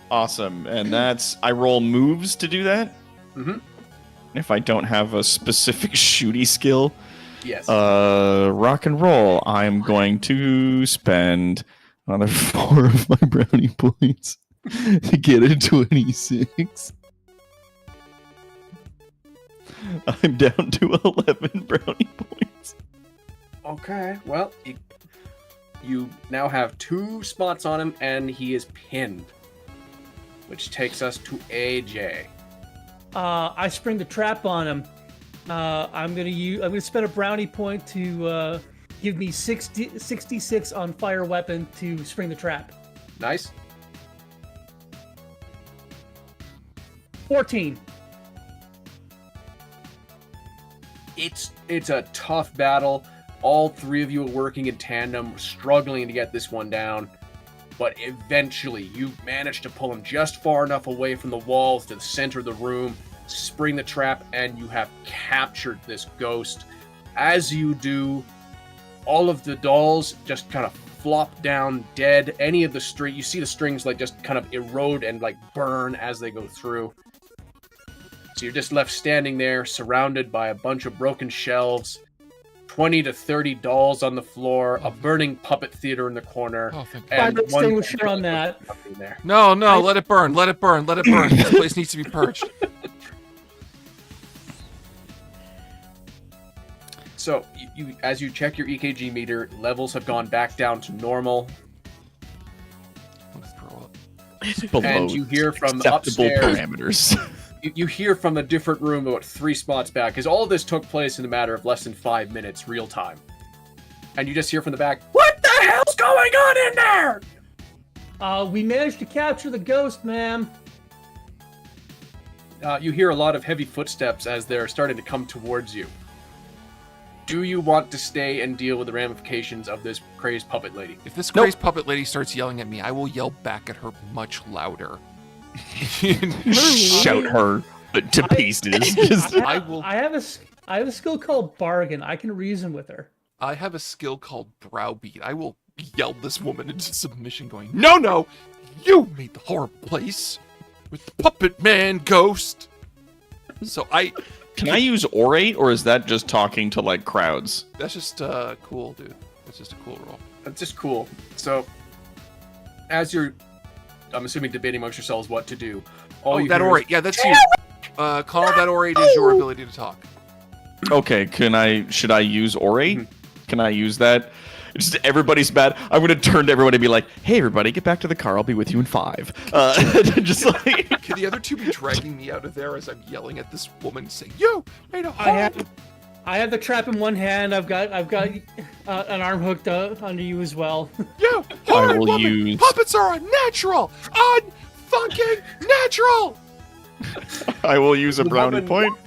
Awesome. And I roll moves to do that? Mhm. If I don't have a specific shooty skill. Yes. Rock and roll. I'm going to spend another 4 of my brownie points to get a 26. I'm down to 11 brownie points. Okay. Well, you now have 2 spots on him, and he is pinned, which takes us to AJ. I spring the trap on him. I'm gonna spend a brownie point to give me 66 on fire weapon to spring the trap. Nice. 14. It's a tough battle. All 3 of you are working in tandem, struggling to get this one down. But eventually, you manage to pull him just far enough away from the walls to the center of the room, spring the trap, and you have captured this ghost. As you do, all of the dolls just kind of flop down dead. Any of the string, you see the strings like just kind of erode and like burn as they go through. So you're just left standing there, surrounded by a bunch of broken shelves, 20 to 30 dolls on the floor, a burning puppet theater in the corner, Oh, thank Fire and one extinguisher on that. in there. No, let it burn. Let it burn. Let it burn. This place needs to be purged. So, you as you check your EKG meter, levels have gone back down to normal, I'm gonna throw up. Below and you hear from acceptable upstairs. parameters. You hear from a different room about 3 spots back, because all of this took place in a matter of less than 5 minutes, real time. And you just hear from the back, "What the hell's going on in there?" We managed to capture the ghost, ma'am. You hear a lot of heavy footsteps as they're starting to come towards you. Do you want to stay and deal with the ramifications of this crazed puppet lady? If this crazed puppet lady starts yelling at me, I will yell back at her much louder. Shout her to pieces. Just- I will. I have a skill called bargain. I can reason with her. I have a skill called browbeat. I will yell this woman into submission, going, "No, you made the horrible place with the puppet man ghost." So Can I use orate, or is that just talking to like crowds? that's just cool, dude. That's just a cool roll. That's just cool. So, as you're, I'm assuming, debating amongst yourselves what to do. All you that hear is, orate. Yeah, that's you. Connell, that orate is your ability to talk. Okay, should I use orate? Can I use that? Just everybody's mad. I'm gonna turn to everyone and be like, "Hey, everybody, get back to the car. I'll be with you in 5." Just like Can the other 2 be dragging me out of there as I'm yelling at this woman, saying, "You made a horrible..." I have the trap in one hand. I've got an arm hooked under you as well. You I horrid will woman! use. Puppets are unnatural! Un-fucking natural! I will use a The brownie woman- point.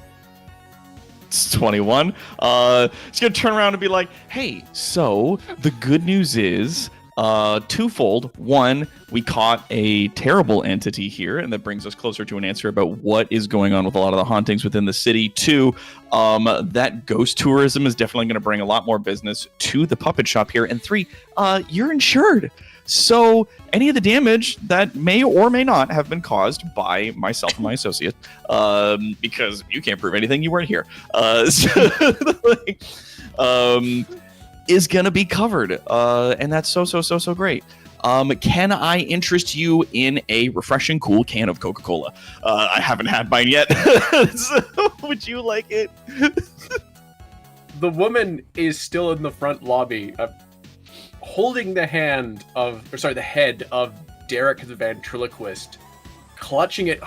21. He's gonna turn around and be like, "Hey, so the good news is twofold. One, we caught a terrible entity here, and that brings us closer to an answer about what is going on with a lot of the hauntings within the city. Two, that ghost tourism is definitely going to bring a lot more business to the puppet shop here. And three, you're insured. So any of the damage that may or may not have been caused by myself and my associate, because you can't prove anything, you weren't here, is going to be covered. And that's so great. Can I interest you in a refreshing, cool can of Coca-Cola? I haven't had mine yet. So would you like it? The woman is still in the front lobby, holding the head of Derek the ventriloquist, clutching it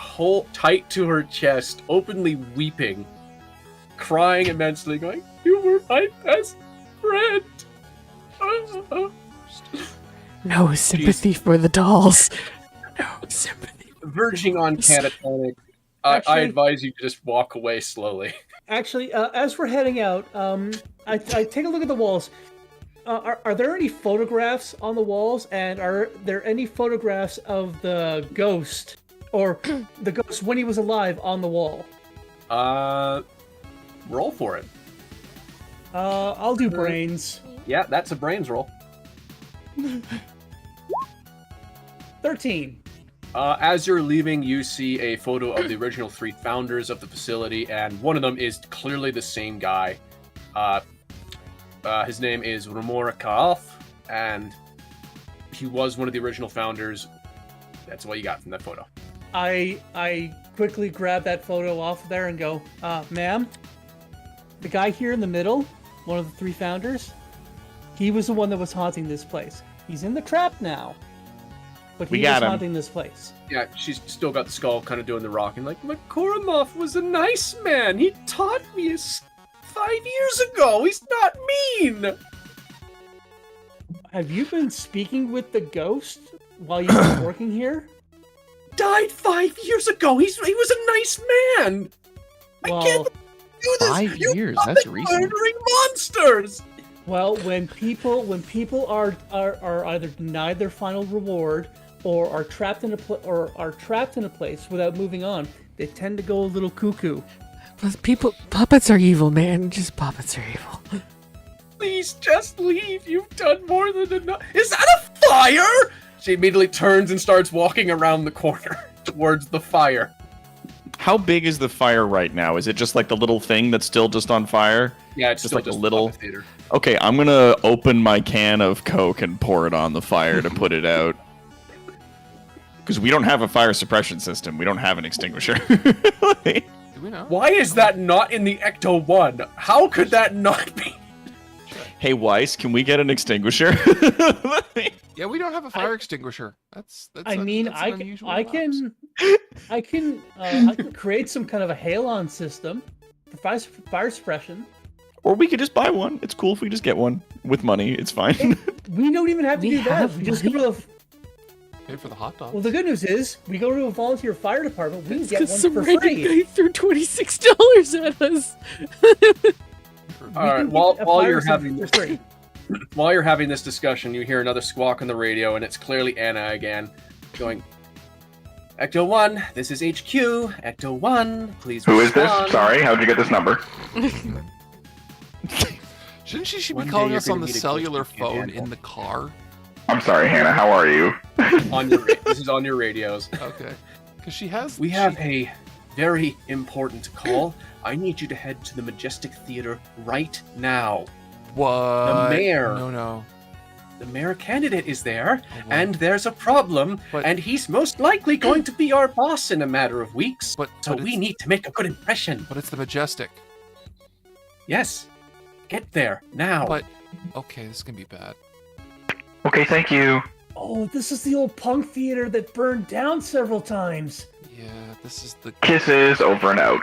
tight to her chest, openly weeping, crying immensely, going, "You were my best friend." No sympathy for the dolls. No sympathy. Verging on catatonic. I advise you to just walk away slowly. Actually, as we're heading out, I take a look at the walls. Are there any photographs on the walls, and are there any photographs of the ghost, or the ghost when he was alive, on the wall? Roll for it. I'll do brains. Yeah, that's a brains roll. 13. As you're leaving, you see a photo of the original 3 founders of the facility, and one of them is clearly the same guy. His name is Ramora Kaaf, and he was one of the original founders. That's what you got from that photo. I quickly grab that photo off there and go, ma'am, the guy here in the middle, one of the 3 founders, he was the one that was haunting this place. He's in the trap now, but he was haunting this place. Yeah, she's still got the skull kind of doing the rocking, like, Makoramov was a nice man. He taught me 5 years ago. He's not mean. Have you been speaking with the ghost while you've been working here? Died 5 years ago. He was a nice man. Well, I can't do this. 5 years. That's recent. Murdering monsters. Well, when people are either denied their final reward or are trapped in a place without moving on, they tend to go a little cuckoo. Puppets are evil, man. Just puppets are evil. Please just leave. You've done more than enough. Is that a fire? She immediately turns and starts walking around the corner towards the fire. How big is the fire right now? Is it just like the little thing that's still just on fire? Yeah, it's just still like a little. Theater. Okay, I'm gonna open my can of Coke and pour it on the fire to put it out. Because we don't have a fire suppression system. We don't have an extinguisher. Do we know? Why is that not in the Ecto-1? How could that not be? Hey, Weiss, can we get an extinguisher? Yeah, we don't have a fire extinguisher. That's I mean, that's I an can, unusual I lapse. can, I can create some kind of a halon system for fire suppression. Or we could just buy one. It's cool if we just get one with money. It's fine. We don't even have to do that. We just go to the. Pay for the hot dogs. Well, the good news is we go to a volunteer fire department. We can get one Some for random free. guy threw $26 at us. All right. can While get a while fire you're system having for free. while you're having this discussion, you hear another squawk on the radio, and it's clearly Anna again, going, "Ecto-1, this is HQ. Ecto-1, please Who is this? respond." Sorry, how'd you get this number? Shouldn't she One be day calling you're us on gonna the meet a cellular ghost you can't phone handle. in the car? I'm sorry, Hannah. How are you? This is on your radios. Okay. Because she has... We have a very important call. I need you to head to the Majestic Theater right now. What? The mayor. No. The mayor candidate is there, Oh, boy. and there's a problem, But- and he's most likely going to be our boss in a matter of weeks. But So we need to make a good impression. But it's the Majestic. Yes. Get there now. But... Okay, this is going to be bad. Okay, thank you. Oh, this is the old punk theater that burned down several times. Yeah, this is the... Kisses over and out.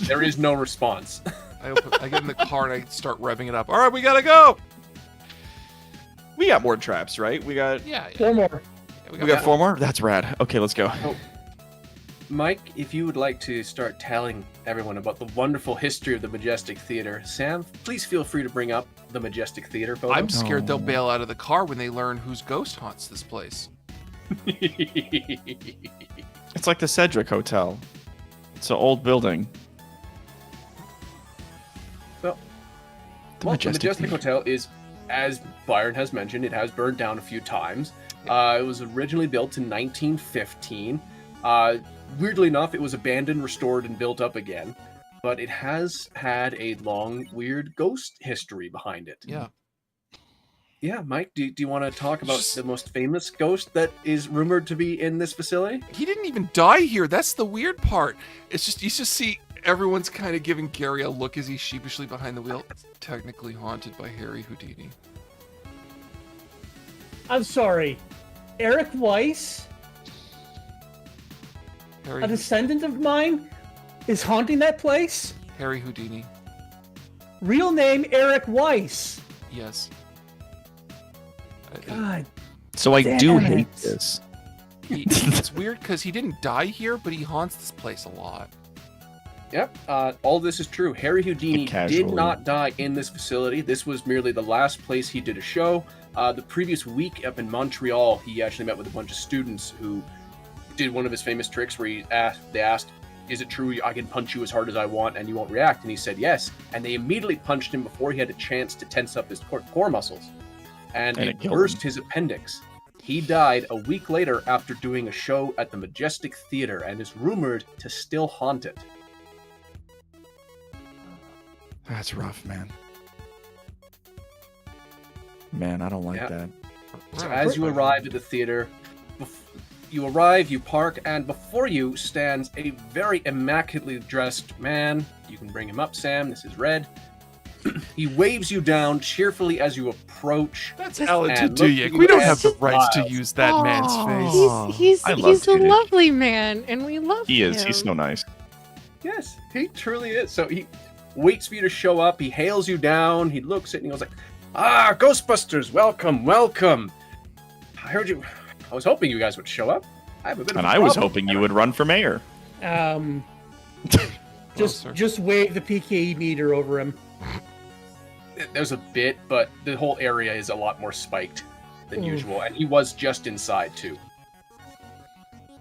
There is no response. I get in the car and I start revving it up. All right, we gotta go! We got more traps, right? We got Yeah. 4 more. Yeah, we got 4 more? That's rad. Okay, let's go. Mike, if you would like to start telling everyone about the wonderful history of the Majestic Theater, Sam, please feel free to bring up the Majestic Theater photo. I'm scared they'll bail out of the car when they learn whose ghost haunts this place. It's like the Cedric Hotel. It's an old building. Well, the Majestic Hotel is, as Byron has mentioned, it has burned down a few times. It was originally built in 1915. Weirdly enough, it was abandoned, restored, and built up again. But it has had a long, weird ghost history behind it. Yeah. Yeah, Mike, do you want to talk about the most famous ghost that is rumored to be in this facility? He didn't even die here. That's the weird part. It's just, you just see everyone's kind of giving Gary a look as he's sheepishly behind the wheel. Technically haunted by Harry Houdini. I'm sorry. Eric Weiss, Harry, a descendant of mine, is haunting that place? Harry Houdini. Real name Eric Weiss. Yes. God. So I damn do it. hate this. It's weird because he didn't die here, but he haunts this place a lot. Yep, all this is true. Harry Houdini Casually. did not die in this facility. This was merely the last place he did a show. The previous week up in Montreal, he actually met with a bunch of students who did one of his famous tricks where they asked, "Is it true I can punch you as hard as I want and you won't react?" And he said yes. And they immediately punched him before he had a chance to tense up his core muscles. And it killed burst him. his appendix. He died a week later after doing a show at the Majestic Theater and is rumored to still haunt it. That's rough, man. Man, I don't like Yeah. that. So as you arrive at the theater, you arrive, you park, and before you stands a very immaculately dressed man. You can bring him up, Sam. This is Red. He waves you down cheerfully as you approach. That's Ellen and Taduyik. look We don't and have the rights to smiles. use that man's face. I love He's a Tudyk. lovely man, and we love He him. is. He's so nice. Yes, he truly is. So he waits for you to show up. He hails you down. He looks at you and he goes like, "Ah, Ghostbusters, welcome, welcome. I heard you. I was hoping you guys would show up. I have a bit of And a I was problem." hoping you would run for mayor. Just wave the PKE meter over him. There's a bit, but the whole area is a lot more spiked than Ooh. usual, and he was just inside too.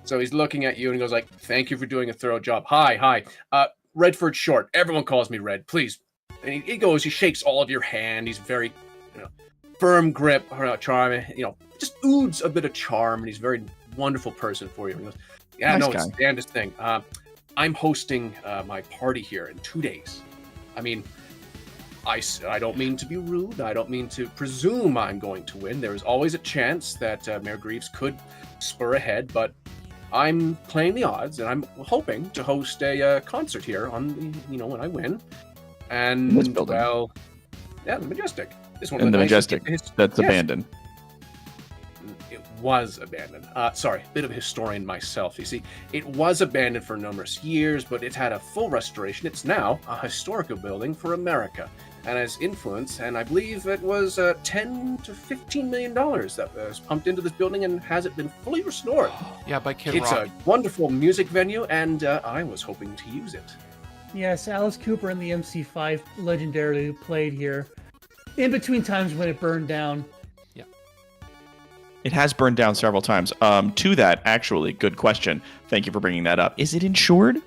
So he's looking at you and he goes like, "Thank you for doing a thorough job. Hi. Redford Short. Everyone calls me Red, please." And he goes, he shakes all of your hand. He's very, firm grip, charming, just oozes a bit of charm, and he's a very wonderful person for you. And he goes, "Yeah, Nice no, guy. it's the damnedest thing. I'm hosting my party here in 2 days. I mean, I don't mean to be rude. I don't mean to presume I'm going to win. There is always a chance that Mayor Greaves could spur ahead, but I'm playing the odds, and I'm hoping to host a concert here on the, when I win. And This building. well, yeah, the Majestic. This one In the nicest- Majestic. That's yes. abandoned. It was abandoned. Sorry, a bit of a historian myself. You see, it was abandoned for numerous years, but it had a full restoration. It's now a historical building for America, and has influence. And I believe it was $10 to $15 million that was pumped into this building, and has it been fully restored. Yeah, by Kid It's Rock. a wonderful music venue, and I was hoping to use it. Yes, Alice Cooper and the MC5 legendarily played here. In between times when it burned down. It has burned down several times. To that, actually, good question. Thank you for bringing that up. Is it insured?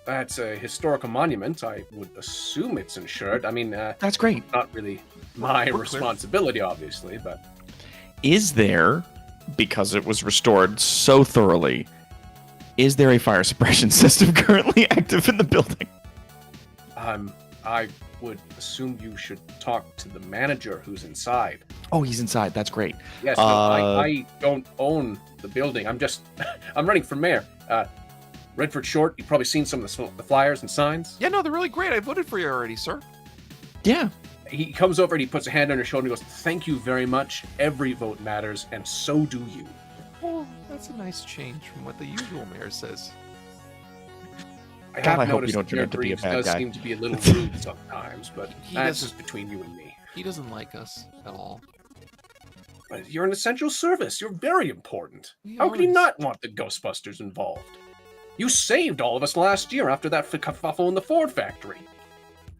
That's a historical monument. I would assume it's insured. I mean, That's great. not really my We're clear. responsibility, obviously, but Is there, because it was restored so thoroughly, is there a fire suppression system currently active in the building? I would assume you should talk to the manager who's inside. Oh, he's inside. That's great. Yes, no, I don't own the building. I'm running for mayor. Redford Short, you've probably seen some of the flyers and signs. Yeah, no, they're really great. I voted for you already, sir. Yeah. He comes over and he puts a hand on your shoulder and he goes, "Thank you very much. Every vote matters, and so do you." Well, that's a nice change from what the usual mayor says. I God, have I hope you noticed don't that turn Mayor out to be a Greaves bad does guy. seem to be a little rude sometimes, but He that's doesn't- just between you and me. He doesn't like us at all. You're an essential service. You're very important. We How could you are- not want the Ghostbusters involved? You saved all of us last year after that kerfuffle in the Ford factory.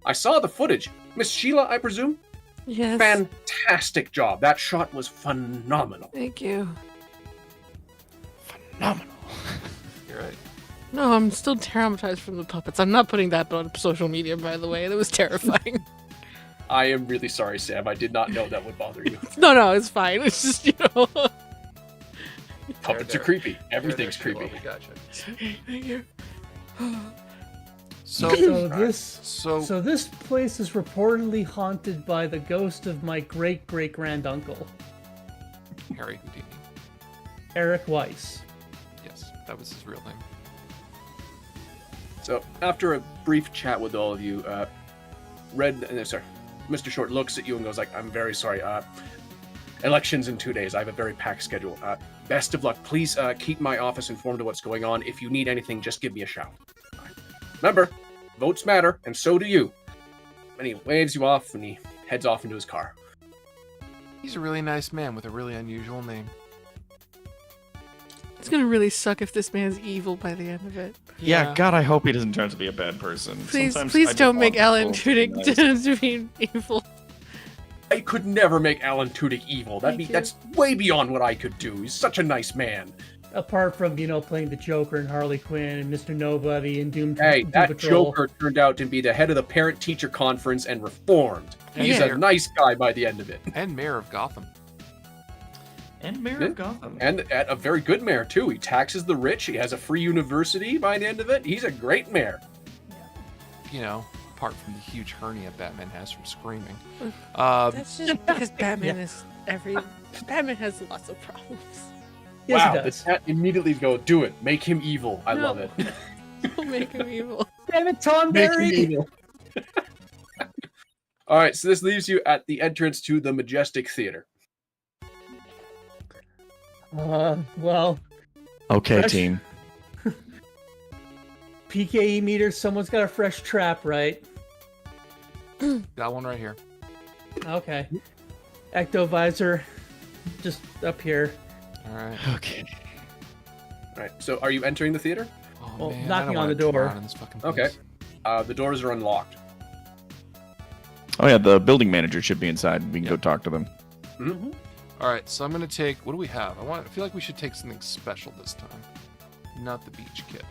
I saw the footage. Miss Sheila, I presume? Yes. Fantastic job. That shot was phenomenal. Thank you. Phenomenal. You're right. No, I'm still traumatized from the puppets. I'm not putting that on social media, by the way. That was terrifying. I am really sorry, Sam. I did not know that would bother you. No, it's fine. It's just, you know. Puppets There. are creepy. Everything's There, creepy. We gotcha. Thank you. So, So this so this place is reportedly haunted by the ghost of my great-great-granduncle, Harry Houdini. Eric Weiss. Yes, that was his real name. So, after a brief chat with all of you, Mr. Short looks at you and goes like, I'm very sorry. Election's in 2 days. I have a very packed schedule. Best of luck. Please keep my office informed of what's going on. If you need anything, just give me a shout. Remember, votes matter, and so do you. And he waves you off, and he heads off into his car. He's a really nice man with a really unusual name. It's gonna really suck if this man's evil by the end of it. Yeah, God, I hope he doesn't turn out to be a bad person. Please, Sometimes I please just don't want make Alan people to be Tudyk nice. to be evil. I could never make Alan Tudyk evil. Thank you. That's way beyond what I could do. He's such a nice man. Apart from, playing the Joker and Harley Quinn and Mr. Nobody and Doom Hey, that Patrol. Joker turned out to be the head of the parent-teacher conference and reformed. He's Yeah. a nice guy by the end of it. And mayor of Gotham. And Mayor of Gotham. And a very good mayor, too. He taxes the rich. He has a free university by the end of it. He's a great mayor. You know, apart from the huge hernia Batman has from screaming. That's just because Batman is Batman has lots of problems. Yes, wow, he the does. chat immediately go, do it. Make him evil. I love it. Don't make him evil. Damn it, Tom Make him Berry! evil. All right, so this leaves you at the entrance to the Majestic Theater. Well, Okay, Fresh- team. PKE meter, someone's got a fresh trap, right? Got one right here. Okay. Ectovisor, just up here. All right. Okay. All right, so are you entering the theater? Oh, Well, man, I knocking don't on wanna the door. drown in this fucking place. Okay. The doors are unlocked. Oh yeah, the building manager should be inside. We can Yeah. go talk to them. All right, so I'm gonna take. What do we have? I feel like we should take something special this time, not the beach kit.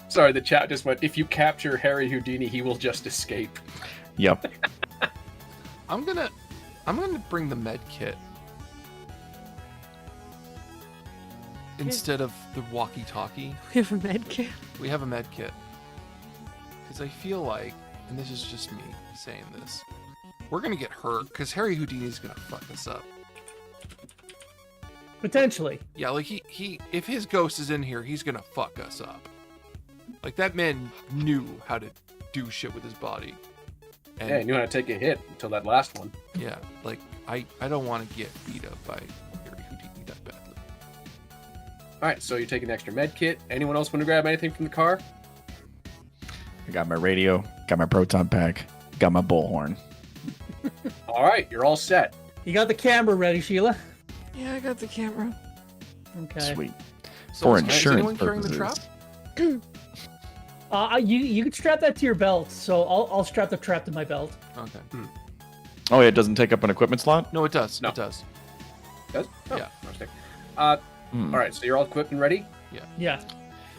Sorry, the chat just went, if you capture Harry Houdini, he will just escape. Yep. I'm gonna bring the med kit instead of the walkie-talkie. We have a med kit. We have a med kit because I feel like, and this is just me saying this, we're gonna get hurt because Harry Houdini's gonna fuck us up. Potentially. Yeah, like he if his ghost is in here, he's gonna fuck us up. Like that man knew how to do shit with his body. And Yeah, he knew how to take a hit until that last one. yeah, like I don't want to get beat up by Harry Houdini that badly. All right, so you're taking an extra med kit. Anyone else want to grab anything from the car? I got my radio, got my proton pack, got my bullhorn. All right, you're all set. You got the camera ready, Sheila? Yeah, I got the camera. Okay. Sweet. So For is insurance anyone carrying the purposes. trap? You can strap that to your belt, so I'll strap the trap to my belt. Okay. Oh yeah, it doesn't take up an equipment slot? No, it does. No. It does. Does? Oh, Yeah. interesting. Hmm. All right, so you're all equipped and ready? Yeah.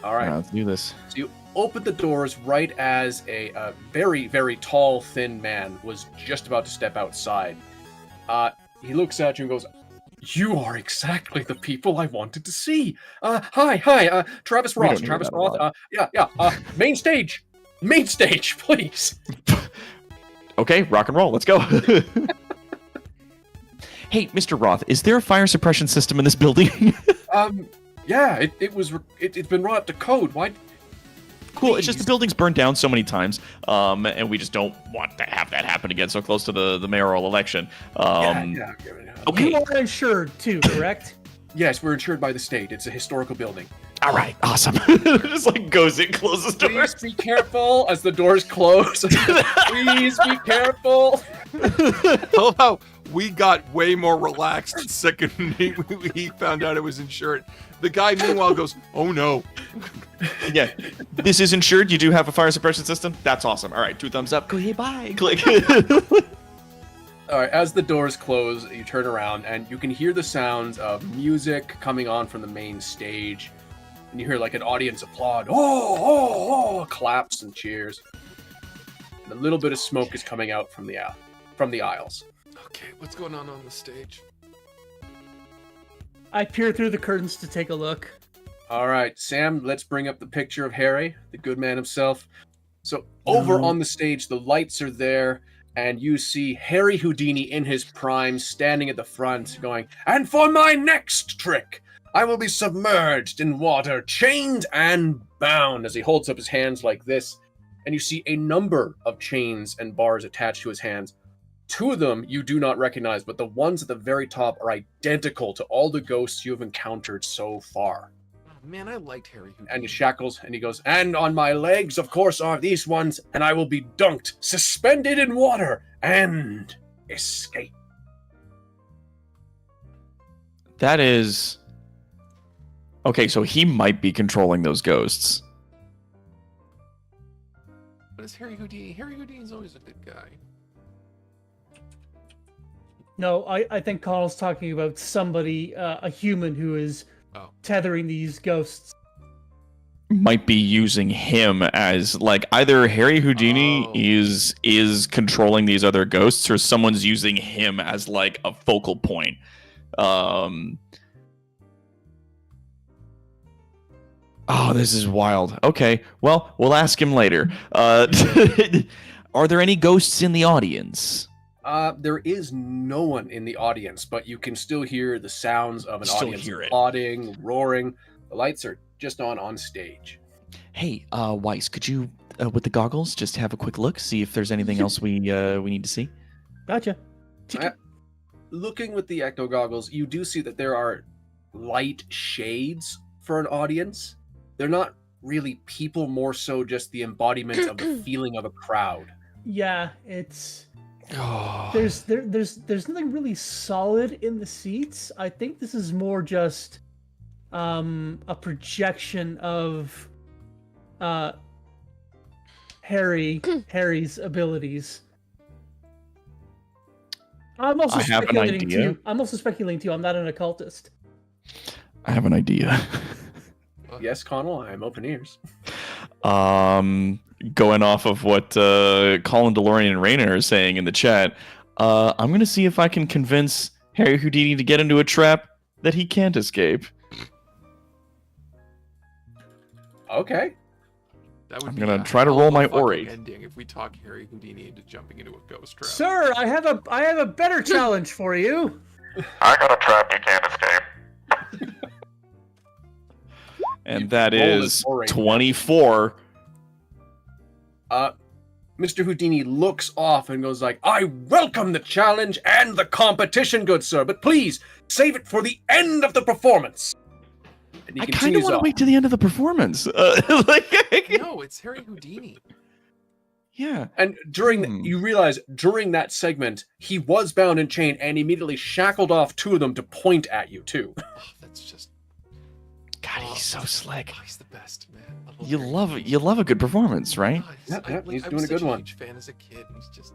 All right. Yeah, let's do this. So you open the doors right as a very, very tall, thin man was just about to step outside. He looks at you and goes, "You are exactly the people I wanted to see. Hi, Travis We Ross, don't hear Travis that a Ross. lot. Main stage, please." Okay, rock and roll. Let's go. Hey, Mr. Roth, is there a fire suppression system in this building? Yeah, it's been brought up to code. Why? Cool. It's just the Please. building's burned down so many times, and we just don't want to have that happen again so close to the mayoral election. Yeah. Okay. You are insured too, correct? Yes, we're insured by the state. It's a historical building. All right, awesome. Just like goes in, closes doors. Please be careful as the doors close. Please be careful. Oh, we got way more relaxed the second we found out it was insured. The guy, meanwhile, goes, "Oh no." Yeah, this is insured. You do have a fire suppression system. That's awesome. All right, 2 thumbs up. Okay, bye. Click. All right, as the doors close, you turn around and you can hear the sounds of music coming on from the main stage. And you hear like an audience applaud. Oh, claps and cheers. And a little bit of smoke is coming out from the aisles. Okay, what's going on the stage? I peer through the curtains to take a look. All right, Sam, let's bring up the picture of Harry, the good man himself. So over on the stage, the lights are there, and you see Harry Houdini in his prime standing at the front going, "And for my next trick, I will be submerged in water, chained and bound," as he holds up his hands like this. And you see a number of chains and bars attached to his hands. 2 of them you do not recognize, but the ones at the very top are identical to all the ghosts you have encountered so far. Oh, man, I liked Harry Houdini. And he shackles, and he goes, "And on my legs, of course, are these ones, and I will be dunked, suspended in water, and escape." That is... Okay, so he might be controlling those ghosts. But it's Harry Houdini. Harry Houdini's always a good guy. No, I think Connell's talking about somebody, a human who is tethering these ghosts. Might be using him as like either Harry Houdini is controlling these other ghosts, or someone's using him as like a focal point. Oh, this is wild. Okay, well, we'll ask him later. Are there any ghosts in the audience? There is no one in the audience, but you can still hear the sounds of an audience hear it. applauding, roaring. The lights are just on stage. Hey, Weiss, could you, with the goggles, just have a quick look, see if there's anything else we need to see? Gotcha. Looking with the ecto goggles, you do see that there are light shades for an audience. They're not really people, more so just the embodiment of the feeling of a crowd. Yeah, it's... There's nothing really solid in the seats. I think this is more just a projection of Harry's abilities. I'm also speculating too. I'm not an occultist. I have an idea. Yes, Connell, I'm open ears. Going off of what Colin, DeLorean, and Rainer are saying in the chat, I'm going to see if I can convince Harry Houdini to get into a trap that he can't escape. Okay. That would I'm going to try to roll my Ori. Ending if we talk Harry Houdini into jumping into a ghost trap. Sir, I have a better challenge for you. I got a trap you can't escape. And that is 24. Mr. Houdini looks off and goes like, "I welcome the challenge and the competition, good sir, but please save it for the end of the performance." And he I kind of want to on. wait to the end of the performance. No, it's Harry Houdini. Yeah. And you realize during that segment, he was bound and chained and immediately shackled off 2 of them to point at you too. Oh, that's just... God, he's so slick. Oh, he's the best, man. You love a good performance, right? He's doing a good one. I was such a huge fan as a kid. He's just...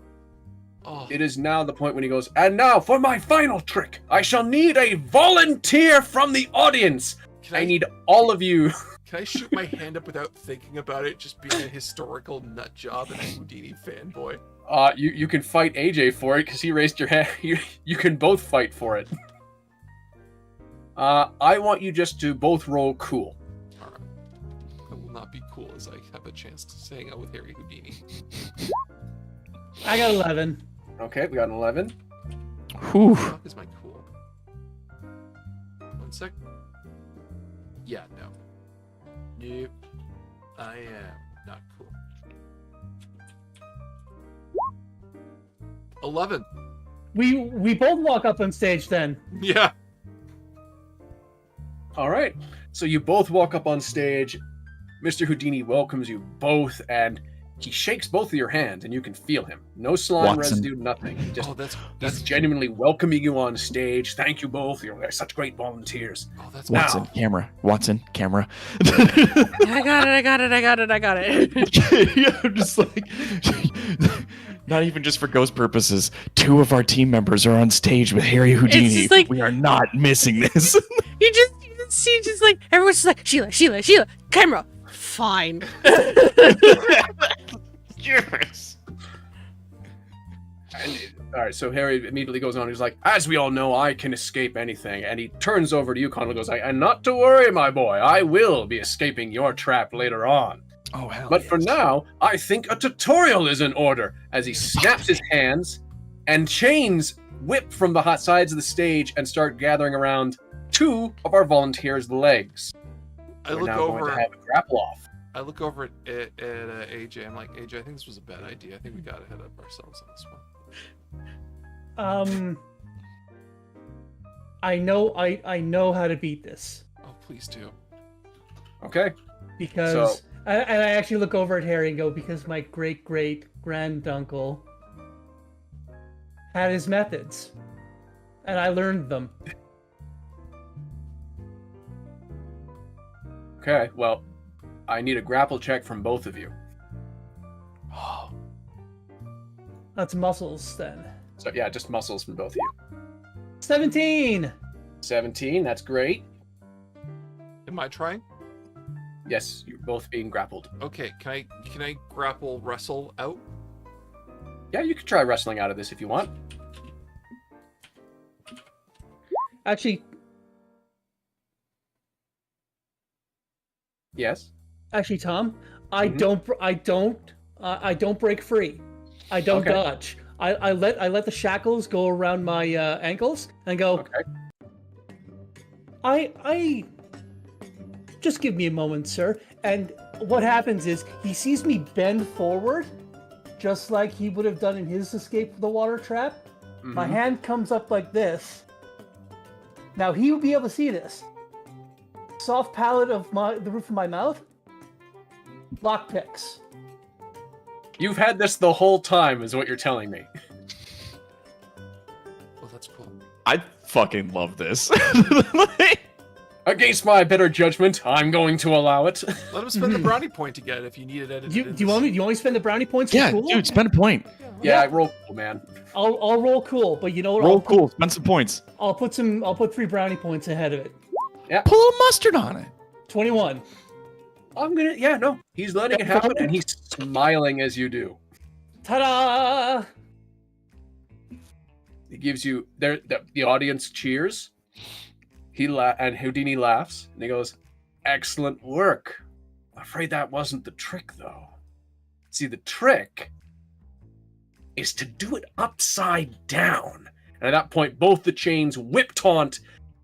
Oh. It is now the point when he goes, "And now for my final trick, I shall need a volunteer from the audience. I need all of you." Can I shoot my hand up without thinking about it? Just being a historical nut job and a Houdini fanboy. You can fight AJ for it because he raised your hand. You can both fight for it. I want you just to both roll cool. Alright. I will not be cool as I have a chance to hang out with Harry Houdini. I got 11. Okay, we got an 11. Whew. What the fuck is my cool? 1 sec. Yeah, no. Nope. I am not cool. 11. We both walk up on stage then. Yeah. All right. So you both walk up on stage. Mr. Houdini welcomes you both, and he shakes both of your hands, and you can feel him. No slime Watson. residue, nothing. He just, that's he's genuinely welcoming you on stage. Thank you both. You're such great volunteers. that's Watson, Now- camera. Watson, camera. I got it. Yeah, I'm just like, not even just for ghost purposes. 2 of our team members are on stage with Harry Houdini. just like- we are not missing this. You just see, just like everyone's just like Sheila, camera. Fine. Yes. And, all right, so Harry immediately goes on. He's like, as we all know, I can escape anything. And he turns over to you, Connell, and goes, and not to worry, my boy. I will be escaping your trap later on. Oh, hell But for now, I think a tutorial is in order. As he snaps his hands, and chains whip from the hot sides of the stage and start gathering around 2 of our volunteers' legs. I We're look now going over. to have a grapple off. I look over at AJ. I'm like, AJ, I think this was a bad idea. I think we got ahead of ourselves on this one. I know how to beat this Oh, please do. Okay. because So- I actually look over at Harry and go, because my great granduncle had his methods, and I learned them. Okay, well, I need a grapple check from both of you. That's muscles then. So yeah, just muscles from both of you. 17. 17, that's great. Am I trying? Yes, you're both being grappled. Okay, can I grapple wrestle out? Yeah, you can try wrestling out of this if you want. Actually, Yes. Tom, I Mhm. don't break free. I don't Okay. dodge. I let the shackles go around my ankles and go. Okay. I just give me a moment, sir. And what happens is he sees me bend forward, just like he would have done in his escape from the water trap. My Mhm. hand comes up like this. Now he would be able to see this. Soft palate of the roof of my mouth. Lockpicks. You've had this the whole time, is what you're telling me. Well, that's cool. I fucking love this. Against my better judgment, I'm going to allow it. Let him spend the brownie point to get it if you need it edited. Do you want me? Do you want me to spend the brownie points? For Yeah, cool? dude, spend a point. Yeah, roll cool, man. I'll roll cool, but you know what? Roll cool, spend some points. I'll put 3 brownie points ahead of it. Put a little mustard on it. 21. He's letting it happen, and he's smiling as you do. Ta-da! He gives you the audience cheers. And Houdini laughs, and he goes, "Excellent work. I'm afraid that wasn't the trick, though. See, the trick is to do it upside down." And at that point, both the chains whip taunt,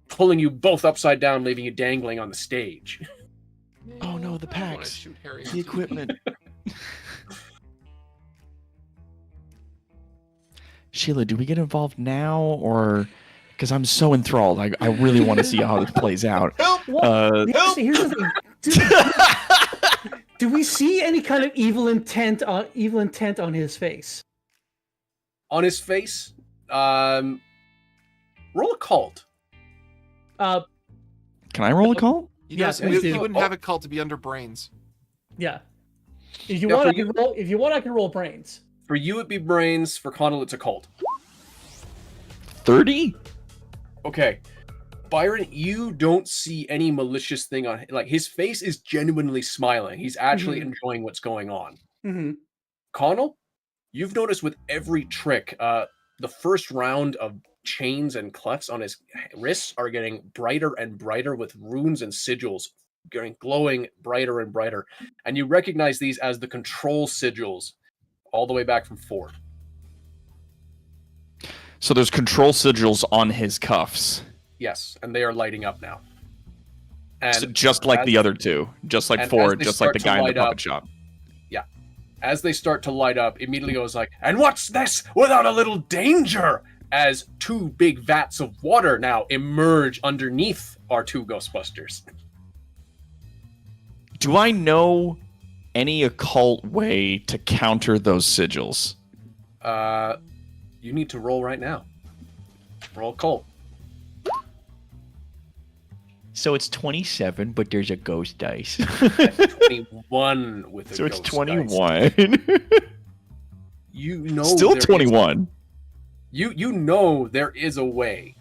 pulling you both upside down, leaving you dangling on the stage. Oh no, the I wanna packs. shoot Harry. The equipment. Sheila, do we get involved now, or because I'm so enthralled, I really want to see how this plays out. Here's the thing. Do we see any kind of evil intent on his face? On his face, roll a cult. Can I roll a call? Yes, He please do. wouldn't have it called to be under brains. Yeah. If you Yeah, want, for I can roll. If you want, I can roll brains. For you, it'd be brains. For Connell, it's a cult. 30? Okay. Byron, you don't see any malicious thing on his face is genuinely smiling. He's actually enjoying what's going on. Mm-hmm. Connell, you've noticed with every trick, the first round of chains and clefts on his wrists are getting brighter and brighter with runes and sigils glowing brighter and brighter. And you recognize these as the control sigils all the way back from 4. So there's control sigils on his cuffs. Yes, and they are lighting up now. And So just like the other two. Just like and 4, as they just like the start guy to in the light puppet up- shop. as they start to light up, immediately goes like, "And what's this without a little danger?" As 2 big vats of water now emerge underneath our 2 Ghostbusters. Do I know any occult way to counter those sigils? You need to roll right now. Roll occult. So it's 27, but there's a ghost dice. 21 with a So it's ghost 21. dice. You know, Still there 21. You know there is a way.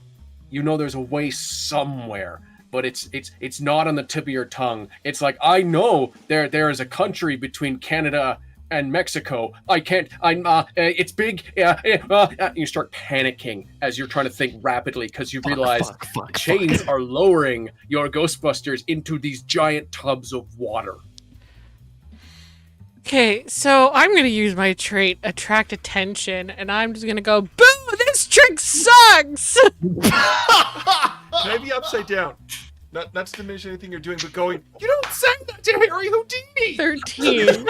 You know there's a way somewhere, but it's not on the tip of your tongue. It's like, I know there is a country between Canada and Mexico. It's big. You start panicking as you're trying to think rapidly because you realize chains are lowering your Ghostbusters into these giant tubs of water. Okay, so I'm gonna use my trait, attract attention, and I'm just gonna go, boo! This trick sucks! Maybe upside down. Not to diminish anything you're doing, but going, you don't say that to Harry Houdini! 13.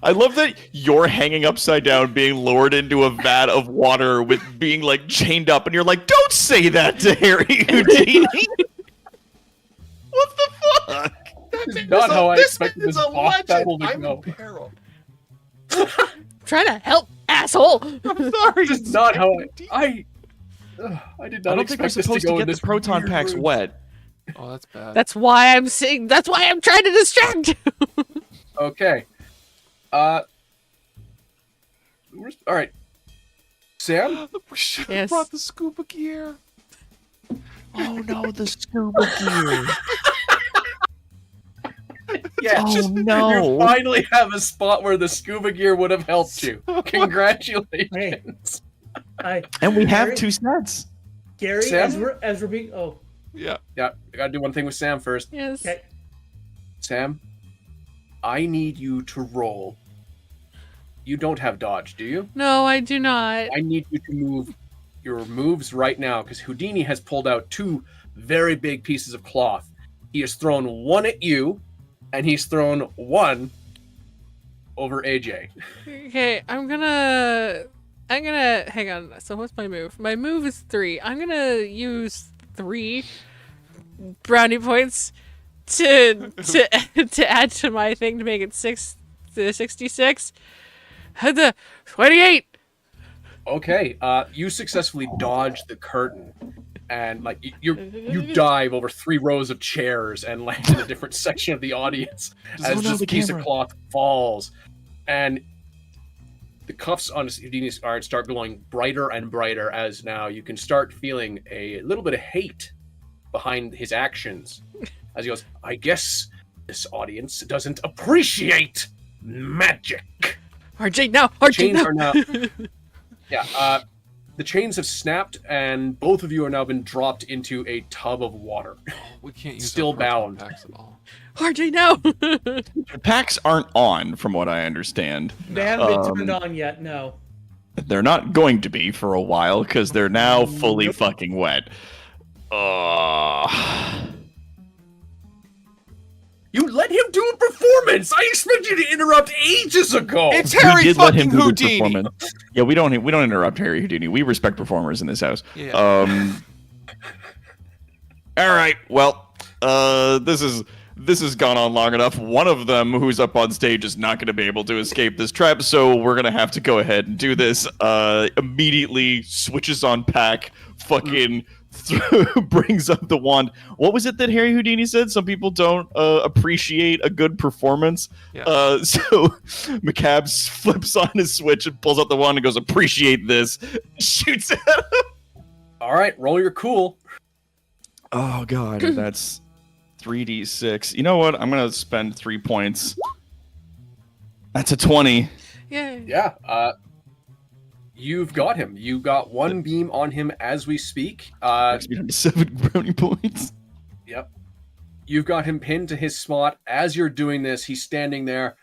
I love that you're hanging upside down, being lowered into a vat of water with being like chained up, and you're like, don't say that to Harry Houdini! What the fuck? This is not how I expected this boss battle to I'm go. in peril. Trying to help, asshole! I'm sorry. This is not how I did not I don't think we're expect this to supposed go to in get this the proton weird packs route. wet. Oh, that's bad. That's why I'm saying, that's why I'm trying to distract you! Okay. All right. Sam? We should have Yes. brought the scuba gear. Oh no, the scuba gear. Yeah. Oh, no. You finally have a spot where the scuba gear would have helped you. Congratulations. And we have Gary? 2 sets. Gary, Sam? as we're being Yeah. Yeah, I gotta do one thing with Sam first. Yes. okay. Sam, I need you to roll. You don't have dodge, do you? No, I do not. I need you to move your moves right now, because Houdini has pulled out 2 very big pieces of cloth. He has thrown one at you, and he's thrown one over AJ. Okay, I'm gonna hang on. So what's my move? My move is 3. I'm gonna use 3 brownie points to add to my thing to make it 66. 28. Okay, you successfully dodge the curtain, and like you dive over 3 rows of chairs and land in a different section of the audience as this piece of cloth falls, and the cuffs on Houdini's guard start glowing brighter and brighter as now you can start feeling a little bit of hate behind his actions as he goes, I guess this audience doesn't appreciate magic. RJ now. RJ Chains now. are now. Yeah, the chains have snapped, and both of you are now been dropped into a tub of water. We can't use Still our proton bound. packs at all. RJ now. The packs aren't on, from what I understand. They haven't been turned on yet. No. They're not going to be for a while because they're now fully fucking wet. You let him do a performance. I expect you to interrupt ages ago. It's Harry We did let fucking him do the Houdini. performance. Yeah, we don't interrupt Harry Houdini. We respect performers in this house. Yeah. All right. Well, this has gone on long enough. One of them who's up on stage is not going to be able to escape this trap, so we're going to have to go ahead and do this. Immediately switches on pack, fucking brings up the wand. What was it that Harry Houdini said? Some people don't appreciate a good performance. Yeah. So McCabs flips on his switch and pulls out the wand and goes, appreciate this. Shoots at him. All right, roll your cool. Oh, God. That's 3d6. You know what? I'm going to spend 3 points. That's a 20. Yay. Yeah, you've got him. You got 1 beam on him as we speak. Makes me down to 7 brownie points. Yep. You've got him pinned to his spot. As you're doing this, he's standing there,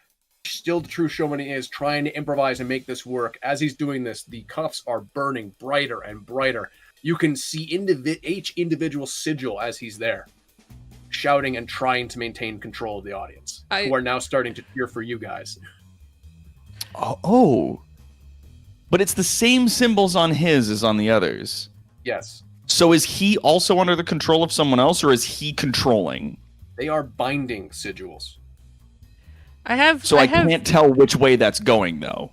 still the true showman he is, trying to improvise and make this work. As he's doing this, the cuffs are burning brighter and brighter. You can see each individual sigil as he's there, shouting and trying to maintain control of the audience, who are now starting to cheer for you guys. Oh. But it's the same symbols on his as on the others. Yes. So is he also under the control of someone else, or is he controlling? They are binding sigils. I can't tell which way that's going, though.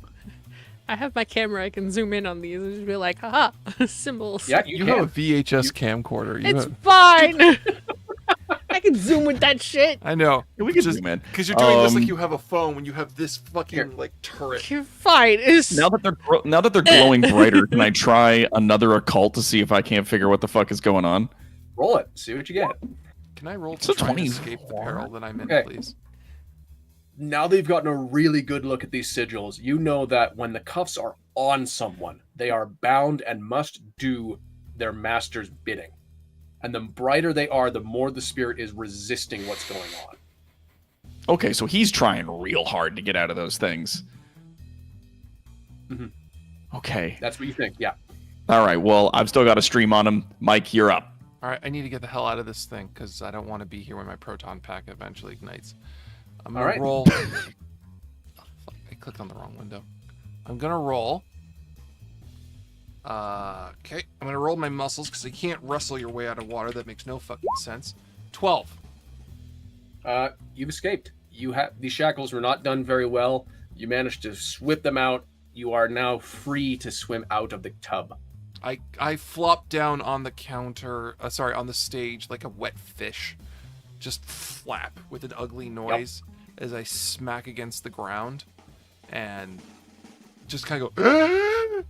I have my camera. I can zoom in on these and just be like, haha, symbols. Yeah, You have a VHS camcorder. It's fine. I can zoom with that shit. I know. We can zoom in. Because you're doing this like you have a phone when you have this fucking like turret. You're fine. Now that they're glowing brighter, can I try another occult to see if I can't figure what the fuck is going on? Roll it. See what you get. Can I roll to So try and 20. escape the peril that I'm in, Okay. please? Now that you've gotten a really good look at these sigils, you know that when the cuffs are on someone, they are bound and must do their master's bidding. And the brighter they are, the more the spirit is resisting what's going on. Okay, so he's trying real hard to get out of those things. Mhm. Okay. That's what you think, yeah. All right, well, I've still got a stream on him. Mike, you're up. All right, I need to get the hell out of this thing because I don't want to be here when my proton pack eventually ignites. I'm gonna Alright. roll. Oh, fuck, I clicked on the wrong window. I'm gonna roll. Okay, I'm gonna roll my muscles because you can't wrestle your way out of water. That makes no fucking sense. 12. You've escaped. These shackles were not done very well. You managed to whip them out. You are now free to swim out of the tub. I flop down on the counter. On the stage like a wet fish. Just flap with an ugly noise as I smack against the ground, and just kind of go.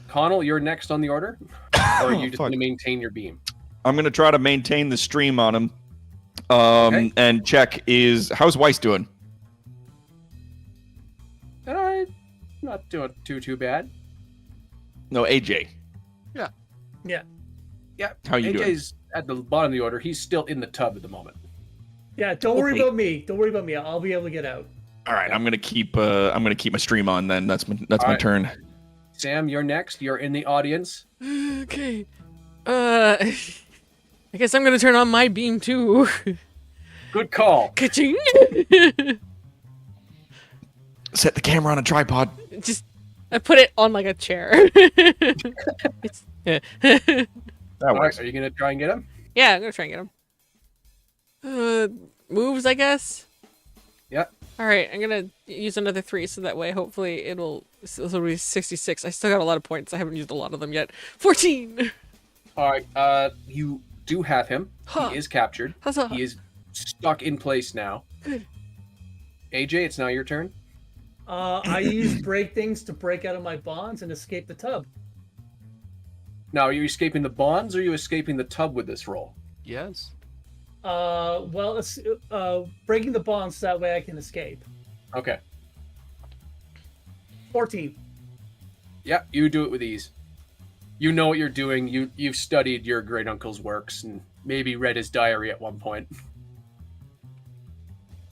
Connell, you're next on the order, or are you just fuck. going to maintain your beam? I'm going to try to maintain the stream on him. Okay. And check how's Weiss doing? Not doing too bad. No, AJ. Yeah. How you doing? AJ's at the bottom of the order. He's still in the tub at the moment. Yeah, don't worry Okay. about me. Don't worry about me. I'll be able to get out. All right, I'm gonna keep my stream on then. That's my right. turn. Sam, you're next. You're in the audience. Okay. I guess I'm gonna turn on my beam too. Good call. Ka-ching! Set the camera on a tripod. Just, I put it on like a chair. It's, yeah. That All right, works. are you going to try and get him? Yeah, I'm gonna try and get him. Moves, I guess. Yep. All right, I'm gonna use another 3, so that way, hopefully, this will be 66. I still got a lot of points. I haven't used a lot of them yet. 14. All right. You do have him. Huh. He is captured. Huzzah. He is stuck in place now. Good. AJ, it's now your turn. I use break things to break out of my bonds and escape the tub. Now, are you escaping the bonds, or are you escaping the tub with this roll? Yes. Well, it's breaking the bonds so that way I can escape. Okay. 14. Yeah, you do it with ease. You know what you're doing. You've studied your great uncle's works and maybe read his diary at one point.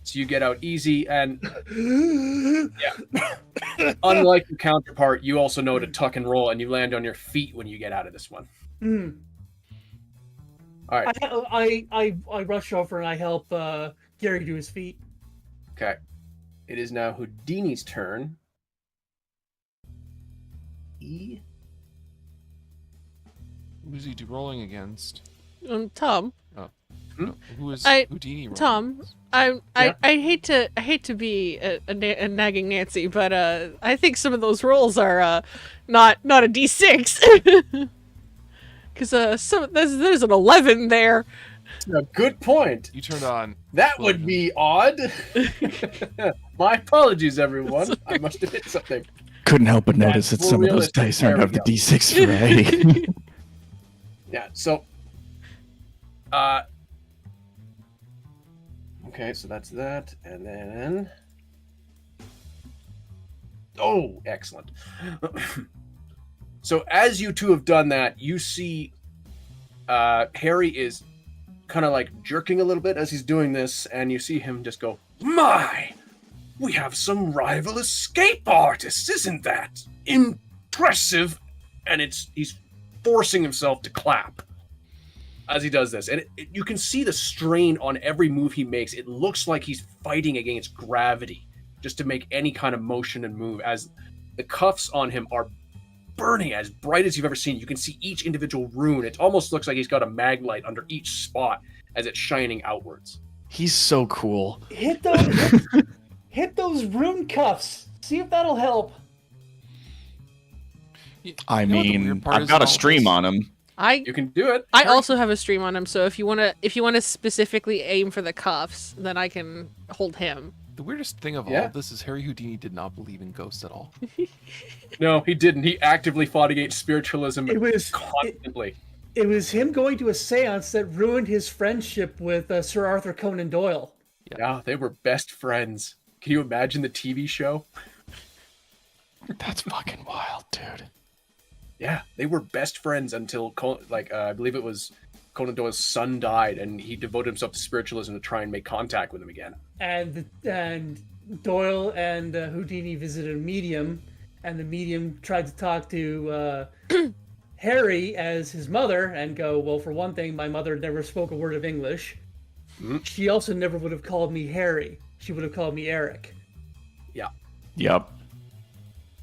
So you get out easy, and yeah. Unlike your counterpart, you also know to tuck and roll, and you land on your feet when you get out of this one. Mm. All right. I rush over and I help Gary do his feet. Okay. It is now Houdini's turn. Who's he rolling against? Tom. Oh. Hmm? No, who is Houdini rolling Tom, against? I hate to be a nagging Nancy, but I think some of those rolls are not a D6. Because there's an 11 there. A good point. You turned on. That would be odd. My apologies, everyone. I must have hit something. Couldn't help but notice That's that some more of those realistic. dice There aren't we of the go. D6 variety. Yeah, so okay, so that's that, and then oh, excellent. So as you two have done that, you see Harry is kind of like jerking a little bit as he's doing this, and you see him just go, "My, we have some rival escape artists, isn't that impressive?" And he's forcing himself to clap as he does this, and you can see the strain on every move he makes. It looks like he's fighting against gravity just to make any kind of motion and move, as the cuffs on him are burning, as bright as you've ever seen. You can see each individual rune. It almost looks like he's got a mag light under each spot as it's shining outwards. He's so cool. Hit those rune cuffs. See if that'll help. I You know what the mean, weird part I've is got in a all stream this? on him. You can do it. I also have a stream on him, so if you wanna specifically aim for the cuffs, then I can hold him. The weirdest thing of Yeah. all this is Harry Houdini did not believe in ghosts at all. No, he didn't. He actively fought against spiritualism It was constantly. It was him going to a seance that ruined his friendship with Sir Arthur Conan Doyle. Yeah, they were best friends. Can you imagine the TV show? That's fucking wild, dude. Yeah, they were best friends until, I believe it was Conan Doyle's son died, and he devoted himself to spiritualism to try and make contact with him again. And Doyle and Houdini visited a medium, and the medium tried to talk to Harry as his mother and go, well, for one thing, my mother never spoke a word of English. Mm-hmm. She also never would have called me Harry. She would have called me Eric. Yeah. Yep.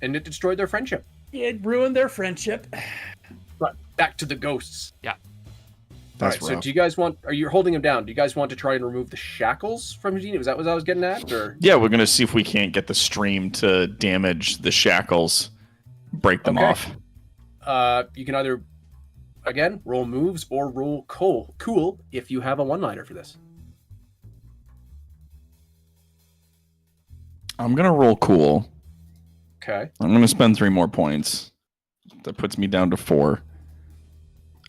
And it destroyed their friendship. It ruined their friendship. But back to the ghosts. Yeah. That's All right, so rough. do you guys are you holding him down? Do you guys want to try and remove the shackles from Houdini? Was that what I was getting at? Or Yeah, we're gonna see if we can't get the stream to damage the shackles, break them Okay. off. You can either, again, roll moves or roll cool if you have a one-liner for this. I'm gonna roll cool. Okay. I'm gonna spend 3 more points. That puts me down to 4.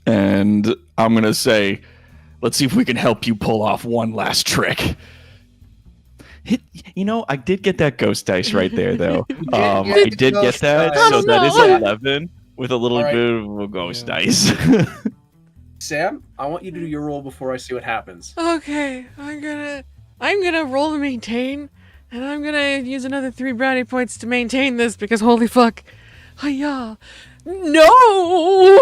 And I'm gonna say, let's see if we can help you pull off one last trick. I did get that ghost dice right there, though. I did get that, dice. so that is no. 11 with a little All right. bit of a ghost dice. Sam, I want you to do your roll before I see what happens. Okay, I'm gonna roll to maintain, and I'm gonna use another 3 brownie points to maintain this because holy fuck, hiya, no,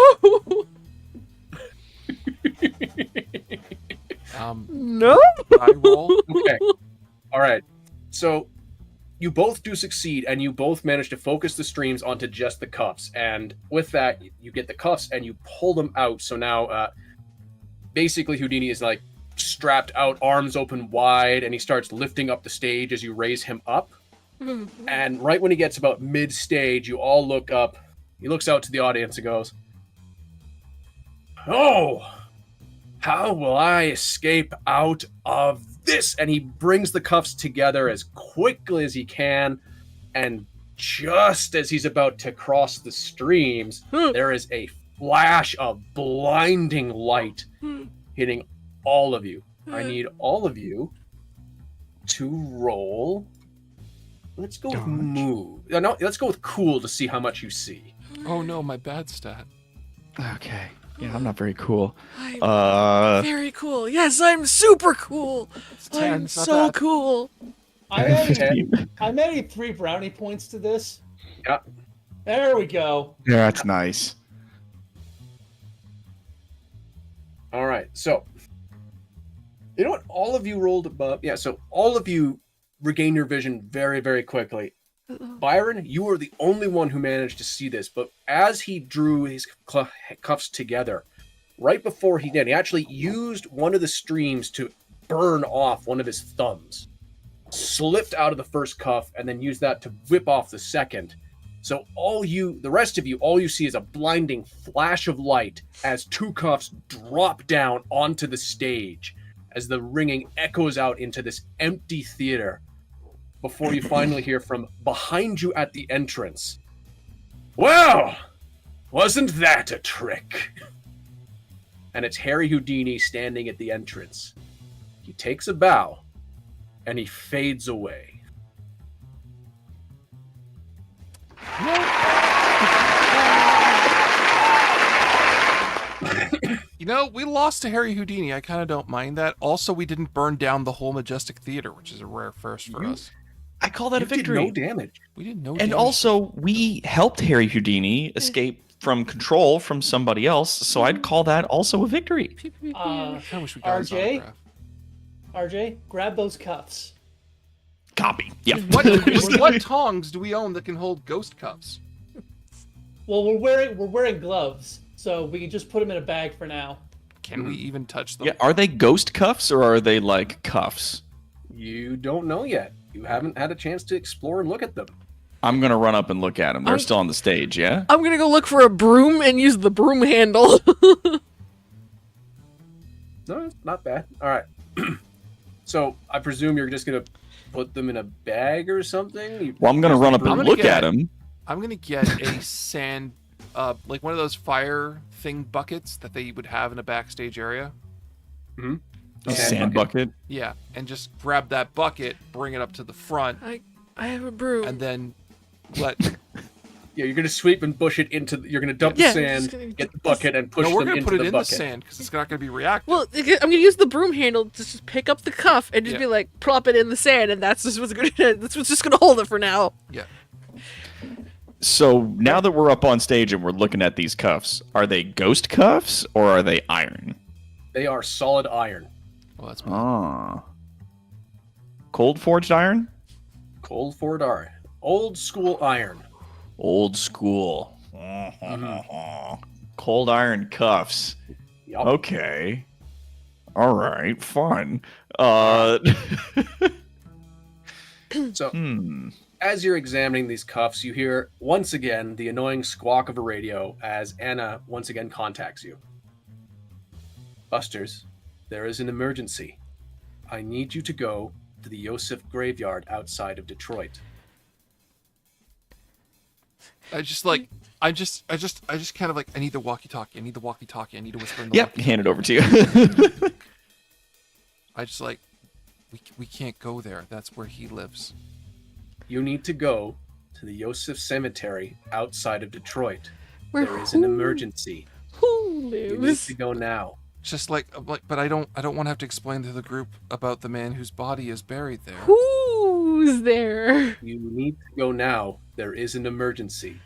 no. I roll. Okay. All right. So you both do succeed, and you both manage to focus the streams onto just the cuffs. And with that, you get the cuffs and you pull them out. So now, basically, Houdini is like strapped out, arms open wide, and he starts lifting up the stage as you raise him up. And right when he gets about mid-stage, you all look up. He looks out to the audience and goes, "Oh, how will I escape out of this?" And he brings the cuffs together as quickly as he can. And just as he's about to cross the streams, there is a flash of blinding light hitting all of you. I need all of you to roll. Let's go with move. No, let's go with cool to see how much you see. Oh no, my bad stat. Okay. Yeah, I'm not very cool. I'm very cool. Yes, I'm super cool. It's 10, I'm it's not so bad. cool. I'm adding, 15. I'm adding 3 brownie points to this. Yeah. There we go. Yeah, that's nice. All right. So, you know what? All of you rolled above. Yeah, so all of you regain your vision very, very quickly. Byron, you are the only one who managed to see this, but as he drew his cuffs together, right before he did, he actually used one of the streams to burn off one of his thumbs. Slipped out of the first cuff and then used that to whip off the second. So the rest of you, all you see is a blinding flash of light as 2 cuffs drop down onto the stage as the ringing echoes out into this empty theater before you finally hear from behind you at the entrance. "Well, wasn't that a trick?" And it's Harry Houdini standing at the entrance. He takes a bow and he fades away. You know, we lost to Harry Houdini. I kind of don't mind that. Also, we didn't burn down the whole Majestic Theater, which is a rare first for us. I call that You a victory. did no damage. We didn't know. And damage. also, we helped Harry Houdini escape from control from somebody else, so I'd call that also a victory. I kinda wish we got his RJ? autograph. RJ, grab those cuffs. Copy. Yep. What tongs do we own that can hold ghost cuffs? Well, we're wearing gloves, so we can just put them in a bag for now. Can we even touch them? Yeah, are they ghost cuffs or are they like cuffs? You don't know yet. You haven't had a chance to explore and look at them. I'm gonna run up and look at them. They're still on the stage, yeah? I'm gonna go look for a broom and use the broom handle. No, it's not bad. All right. So I presume you're just gonna put them in a bag or something. Well, I'm gonna run up and look at them. I'm gonna get a sand, like one of those fire thing buckets that they would have in a backstage area. Mm-hmm. A sand bucket. Yeah, and just grab that bucket, bring it up to the front. I have a broom. And then let. Yeah, you're gonna sweep and bush it into. You're gonna dump the sand, get the bucket, and push no, we're them gonna into put it the in bucket. the sand because it's not gonna be reactive. Well, I'm gonna use the broom handle to just pick up the cuff and just be like, plop it in the sand, and that's just what's just gonna hold it for now. Yeah. So now that we're up on stage and we're looking at these cuffs, are they ghost cuffs or are they iron? They are solid iron. Well, that's cold forged iron. Cold forged iron. Old school iron. Old school. Cold iron cuffs. Yep. Okay. All right. Fun. So, as you're examining these cuffs, you hear once again the annoying squawk of a radio as Anna once again contacts you. Busters, there is an emergency. I need you to go to the Yosef graveyard outside of Detroit. I just kind of like, I need the walkie-talkie. I need the walkie-talkie. I need to whisper in the Yep. walkie-talkie. Hand it over to you. I just like, we can't go there. That's where he lives. You need to go to the Yosef Cemetery outside of Detroit. Where there is an emergency. Who You need lives? to go now. Just like, but I don't want to have to explain to the group about the man whose body is buried there. Who's there? You need to go now. There is an emergency.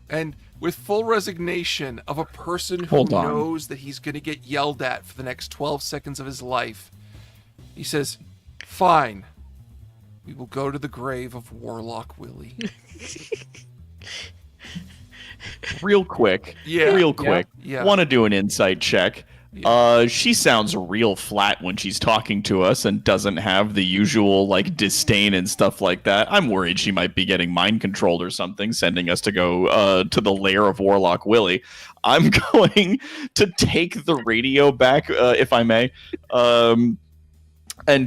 And with full resignation of a person who Hold on. knows that he's going to get yelled at for the next 12 seconds of his life, he says, "Fine. We will go to the grave of Warlock Willie." Real quick. Yeah. Real quick. Yeah. Want to do an insight check. She sounds real flat when she's talking to us and doesn't have the usual like disdain and stuff like that. I'm worried she might be getting mind controlled or something, sending us to go to the lair of Warlock Willie. I'm going to take the radio back, if I may, and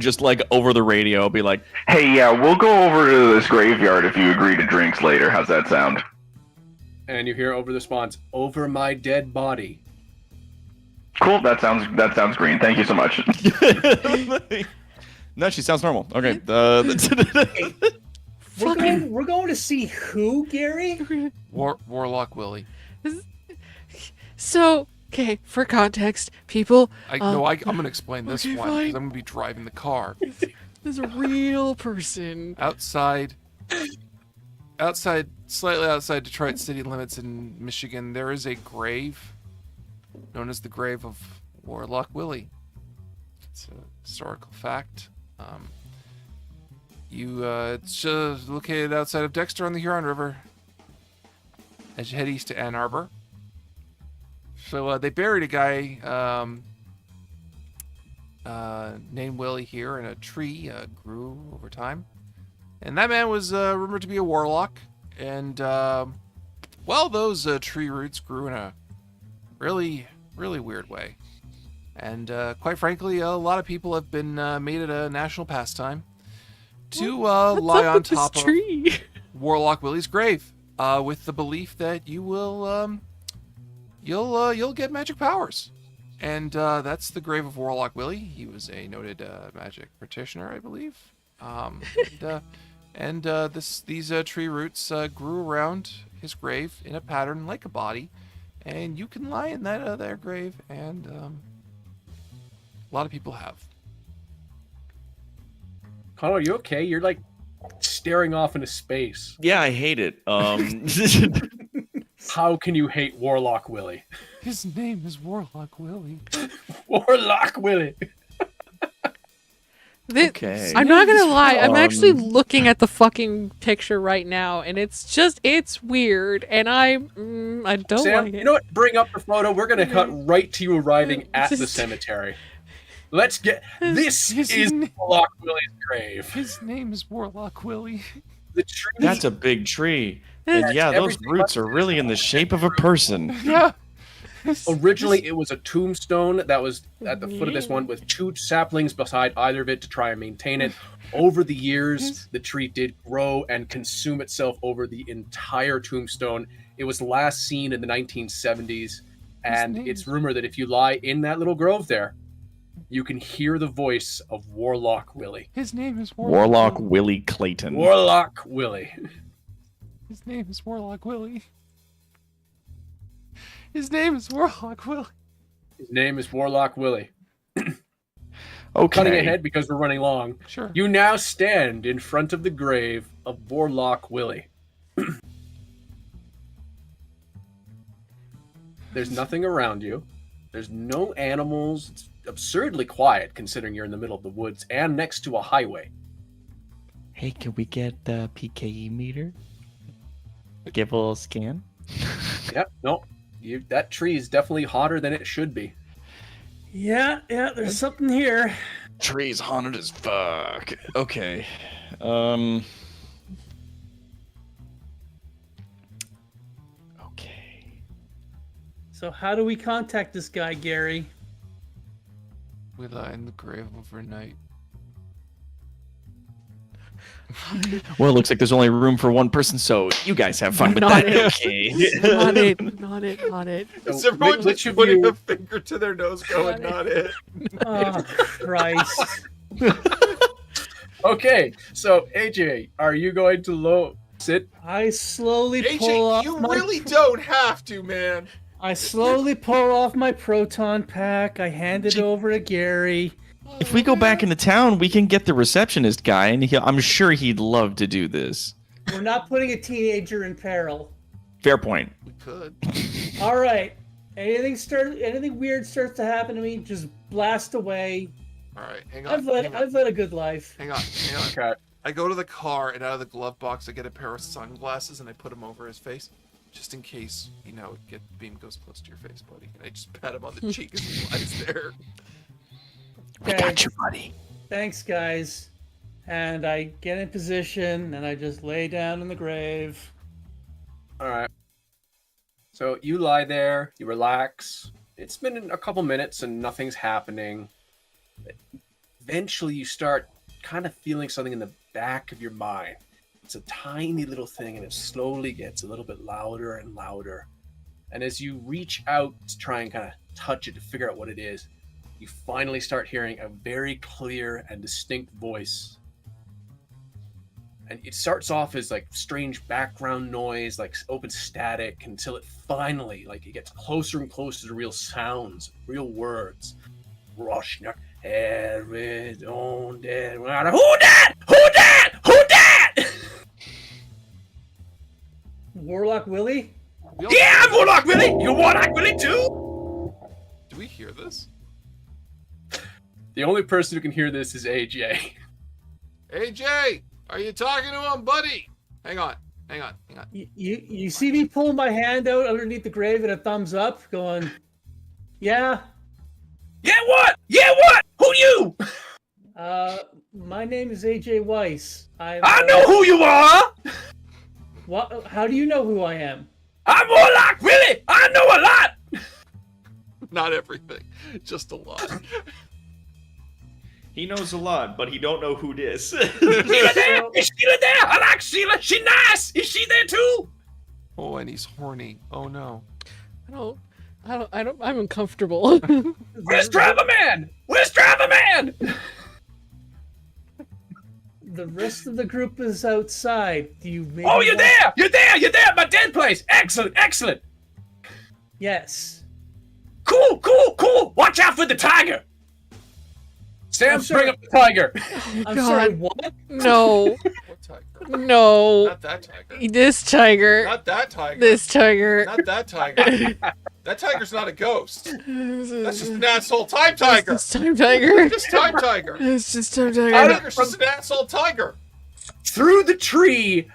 just like over the radio, be like, Hey, yeah, we'll go over to this graveyard if you agree to drinks later. How's that sound? And you hear over the response, "Over my dead body." Cool. That sounds green. Thank you so much. No, she sounds normal. Okay. We're going to see who, Gary? Warlock Willie. So, okay, for context, people. I'm going to explain this okay, one fine. because I'm going to be driving the car. There's a real person. Outside, slightly outside Detroit city limits in Michigan, there is a grave known as the grave of Warlock Willie. It's a historical fact. It's just located outside of Dexter on the Huron River as you head east to Ann Arbor. So they buried a guy named Willie here, and a tree grew over time. And that man was rumored to be a warlock. And, those tree roots grew in a really, really weird way. And quite frankly, a lot of people have been made it a national pastime to lie on top of Warlock Willie's grave with the belief that you will you'll get magic powers. And that's the grave of Warlock Willie. He was a noted magic practitioner, I believe. These tree roots grew around his grave in a pattern like a body, and you can lie in that their grave, and a lot of people have. Connor, are you okay? You're like staring off into space. Yeah, I hate it. How can you hate Warlock Willie? His name is Warlock Willie. Warlock Willie. Okay. I'm not gonna lie. I'm actually Um, looking at the fucking picture right now, and it's weird, and I don't Sam, like it. you know what? Bring up the photo. We're gonna cut right to you arriving at the cemetery. Let's get. This is Warlock Willie's grave. His name is Warlock Willie. The tree. That's a big tree. And yeah, those roots are really in the shape of a person. Yeah. Originally, it was a tombstone that was at the foot of this one with 2 saplings beside either of it to try and maintain it. Over the years, the tree did grow and consume itself over the entire tombstone. It was last seen in the 1970s, and it's rumored that if you lie in that little grove there, you can hear the voice of Warlock Willie. His name is Warlock Willie Clayton. Warlock Willie. His name is Warlock Willie. His name is Warlock Willie. His name is Warlock Willie. Okay. Cutting ahead because we're running long. Sure. You now stand in front of the grave of Warlock Willie. There's nothing around you. There's no animals. It's absurdly quiet considering you're in the middle of the woods and next to a highway. Hey, can we get the PKE meter? Give a little scan. Yep, no. That tree is definitely hotter than it should be. Yeah, there's something here. Tree's haunted as fuck. Okay. Okay. So how do we contact this guy, Gary? We lie in the grave overnight. Well, it looks like there's only room for one person, so you guys have fun with Not that. it. Okay. Not it. Is everyone which just of putting you- a finger to their nose going, not it? Oh, Christ. Okay, so AJ, are you going to sit? I slowly pull AJ, off you my... really don't have to, man. I slowly pull off my proton pack. I hand it over to Gary. If we go back into town, we can get the receptionist guy, and I'm sure he'd love to do this. We're not putting a teenager in peril. Fair point. We could. All right. Anything weird starts to happen to me, just blast away. All right, hang on. I've led a good life. Hang on. Okay. I go to the car, and out of the glove box, I get a pair of sunglasses, and I put them over his face, just in case, beam goes close to your face, buddy. And I just pat him on the cheek as he lies there. We got you, buddy. Thanks, guys. And I get in position, and I just lay down in the grave. All right. So you lie there, you relax. It's been a couple minutes and nothing's happening. Eventually, you start kind of feeling something in the back of your mind. It's a tiny little thing, and it slowly gets a little bit louder and louder. And as you reach out to try and kind of touch it to figure out what it is, you finally start hearing a very clear and distinct voice. And it starts off as like strange background noise, like open static, until it finally, it gets closer and closer to real sounds, real words. Roshnak, who that? Who that? Who that? Warlock Willie? Yeah, I'm Warlock Willie. You Warlock Willie too? Do we hear this? The only person who can hear this is AJ. AJ, are you talking to him, buddy? Hang on. You see me pull my hand out underneath the grave and a thumbs up, going, yeah. Yeah, what? Yeah, what? Who you? My name is AJ Weiss. I know who you are. What? How do you know who I am? I'm Warlock Willie. I know a lot. Not everything, just a lot. He knows a lot, but he don't know who this. Sheila there? Is Sheila there? I like Sheila. She nice. Is she there too? Oh, and he's horny. Oh no. I'm uncomfortable. Where's Driver Man? Where's Driver Man? The rest of the group is outside. Do you maybe Oh, you're there! You're there! You're there at my dead place! Excellent, excellent! Yes. Cool, cool, cool! Watch out for the tiger! Sam, bring up the tiger! I'm sorry, what? No. What tiger? No. Not that tiger. This tiger. Not that tiger. This tiger. Not that tiger. That tiger's not a ghost. That's just an asshole time tiger. It's time tiger. Just time tiger. It's just time tiger. Tiger's just an asshole tiger. Through the tree,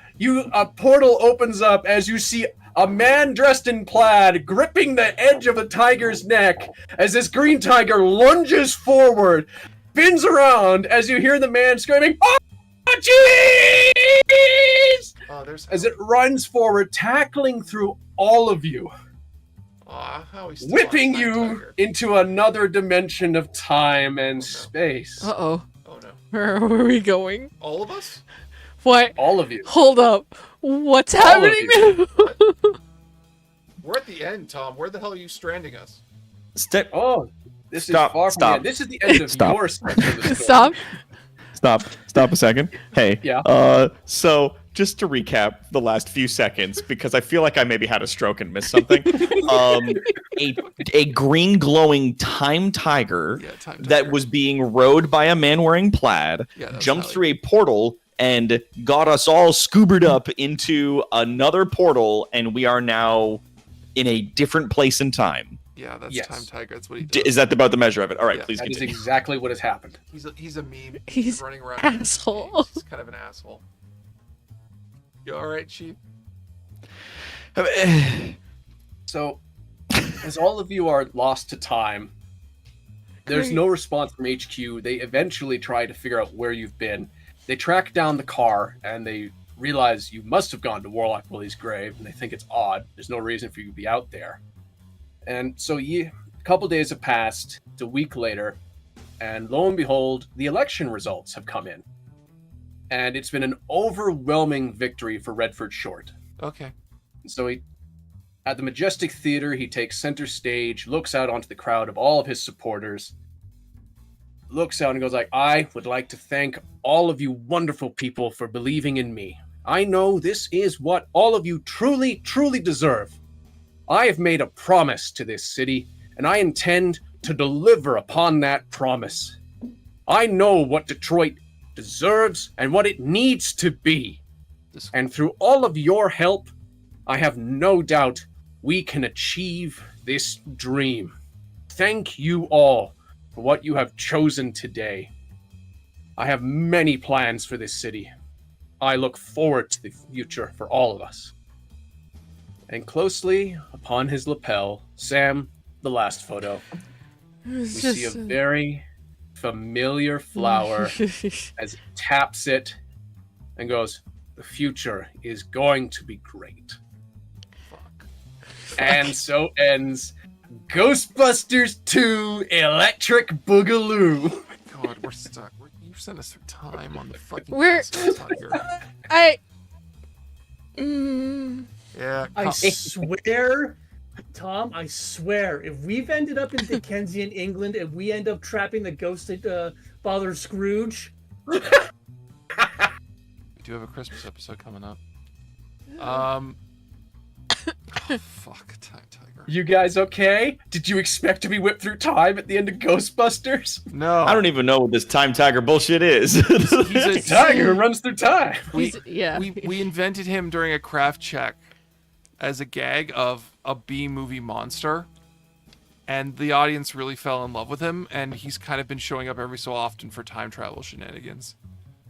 a portal opens up as you see a man dressed in plaid gripping the edge of a tiger's neck as this green tiger lunges forward, spins around as you hear the man screaming, "Oh, jeez!" As it runs forward, tackling through all of you, whipping you into another dimension of time and space. Uh-oh. Oh no. Where are we going? All of us? What? All of you. Hold up. What's All of happening now? We're at the end, Tom. Where the hell are you stranding us? Oh, this Stop, is far from stop. the end. This is the end of Stop. your section of the story. Stop. Stop a second. Hey. Yeah. So just to recap the last few seconds, because I feel like I maybe had a stroke and missed something. A green glowing time tiger that was being rode by a man wearing plaid jumped through a portal and got us all scubaed up into another portal, and we are now in a different place in time. Yeah, that's time tiger. That's what he does. Is that about the measure of it? All right, please That is continue. exactly what has happened. He's a meme. He's running around. asshole. He's kind of an asshole. You all right, Chief? So, as all of you are lost to time, there's no response from HQ. They eventually try to figure out where you've been. They track down the car, and they realize you must have gone to Warlock Willie's grave, and they think it's odd. There's no reason for you to be out there. And so a couple days have passed, it's a week later, and lo and behold, the election results have come in. And it's been an overwhelming victory for Redford Short. Okay. So at the Majestic Theater, he takes center stage, looks out onto the crowd of all of his supporters, looks out and goes like, "I would like to thank all of you wonderful people for believing in me. I know this is what all of you truly, truly deserve. I have made a promise to this city, and I intend to deliver upon that promise. I know what Detroit deserves and what it needs to be. And through all of your help, I have no doubt we can achieve this dream. Thank you all for what you have chosen today. I have many plans for this city. I look forward to the future for all of us." And closely upon his lapel, Sam, the last photo, we see a very familiar flower as it taps it and goes, "The future is going to be great." And so ends Ghostbusters 2 Electric Boogaloo. Oh my God, we're stuck. You sent us through time on the fucking tiger. Yeah. I swear, Tom, I swear, if we've ended up in Dickensian England and we end up trapping the ghost of Father Scrooge. We do have a Christmas episode coming up. Oh, fuck, time tiger. You guys okay? Did you expect to be whipped through time at the end of Ghostbusters? No. I don't even know what this time tiger bullshit is. He's a tiger who runs through time. We invented him during a craft check as a gag of a B-movie monster, and the audience really fell in love with him, and he's kind of been showing up every so often for time travel shenanigans.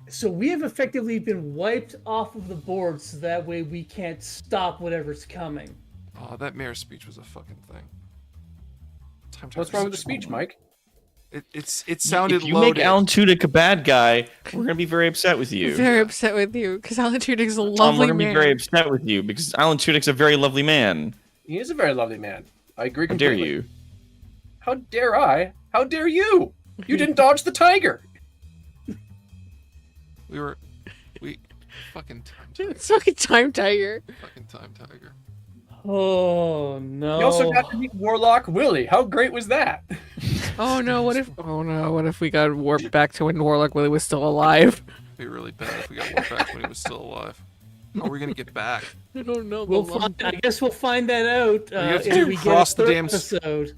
So we have effectively been wiped off of the board, so that way we can't stop whatever's coming. Oh, that mayor's speech was a fucking thing. What's wrong with the speech, Mike? It sounded If you loaded. make Alan Tudyk a bad guy, we're gonna be very upset with you. Very upset with you because Alan Tudyk's a Tom, we're lovely gonna man. be very upset with you because Alan Tudyk's a very lovely man. He is a very lovely man. I agree How dare completely. you? How dare I? How dare you? You didn't dodge the tiger. Fucking time tiger. It's fucking time tiger. Fucking time tiger. Oh no. You also got to meet Warlock Willie. How great was that? Oh no, what if we got warped back to when Warlock Willie was still alive? It'd be really bad if we got warped back when he was still alive. How are we gonna get back? I don't know. I guess we'll find that out You have to if we cross get a the third damn episode.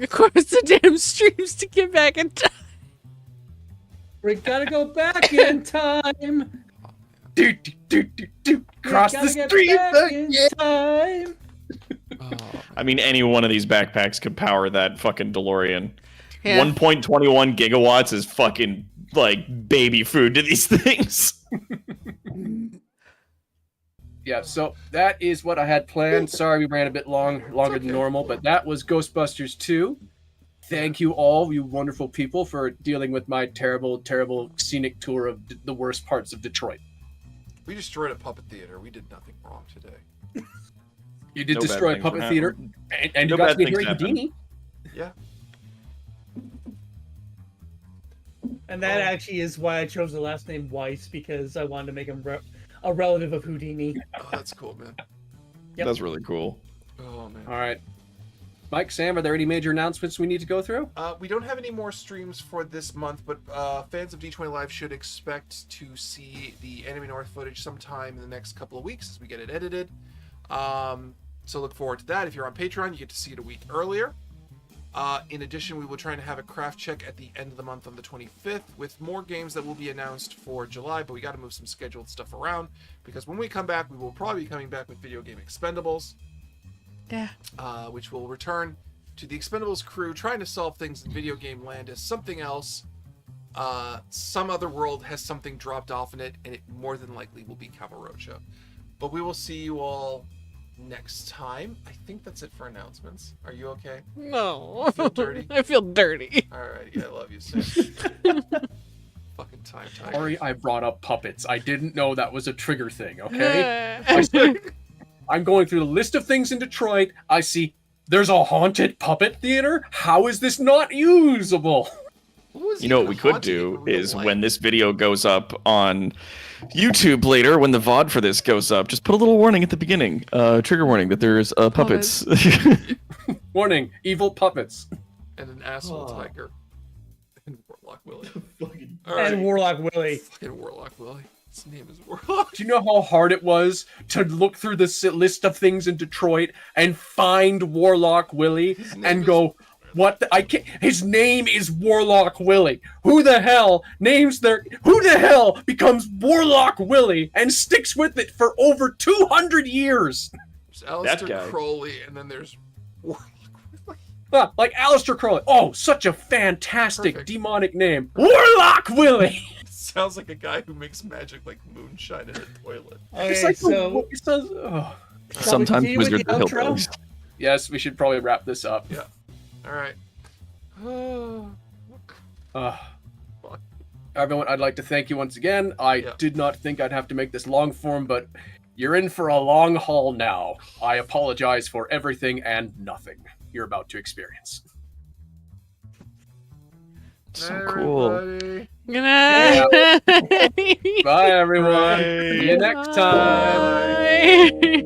Across the damn streams to get back in time. We gotta go back in time. Cross gotta the get street back in time. I mean, any one of these backpacks could power that fucking DeLorean. Yeah. 1.21 gigawatts is fucking like baby food to these things. Yeah, so that is what I had planned. Sorry we ran a bit longer than normal, but that was Ghostbusters 2. Thank you all, you wonderful people, for dealing with my terrible, terrible scenic tour of the worst parts of Detroit. We destroyed a puppet theater. We did nothing wrong today. You did No bad destroy a things puppet were theater, happening. and No you got to bad be things Harry happen. Houdini. Yeah. And that actually is why I chose the last name Weiss, because I wanted to make him a relative of Houdini. Oh, that's cool, man. Yep. That's really cool. Oh, man. All right. Mike, Sam, are there any major announcements we need to go through? We don't have any more streams for this month, but fans of D20 Live should expect to see the Enemy North footage sometime in the next couple of weeks as we get it edited. So look forward to that. If you're on Patreon, you get to see it a week earlier. In addition, we will try to have a craft check at the end of the month on the 25th with more games that will be announced for July, but we got to move some scheduled stuff around because when we come back, we will probably be coming back with Video Game Expendables. Yeah. Which will return to the Expendables crew trying to solve things in video game land as something else. Some other world has something dropped off in it, and it more than likely will be Camarocha. But we will see you all next time. I think that's it for announcements. Are you okay? No. Feel dirty? I feel dirty. Alright, yeah, I love you, Sam. Fucking time tiger. Sorry, I brought up puppets. I didn't know that was a trigger thing, okay? I'm going through the list of things in Detroit. I see there's a haunted puppet theater. How is this not usable? You know what we could do is when this video goes up on YouTube later, when the VOD for this goes up, just put a little warning at the beginning. Trigger warning that there's puppets. Warning, evil puppets. And an asshole tiger. And Warlock Willie. And Warlock Willie. Fucking Warlock Willie. His name is Warlock. Do you know how hard it was to look through this list of things in Detroit and find Warlock Willie and go, what? I can't. His name is Warlock Willie. Who the hell becomes Warlock Willie and sticks with it for over 200 years? There's Aleister Crowley, and then there's Warlock Willie. Like Aleister Crowley. Oh, such a fantastic demonic name. Warlock Willie! Sounds like a guy who makes magic like moonshine in a toilet. It's like Sometimes wizards are outro? hillbillies. Yes, we should probably wrap this up. Yeah. Alright. Everyone, I'd like to thank you once again. I did not think I'd have to make this long form, but you're in for a long haul now. I apologize for everything and nothing you're about to experience. So cool. Everybody. Good night. Bye, everyone. See you next time. Bye.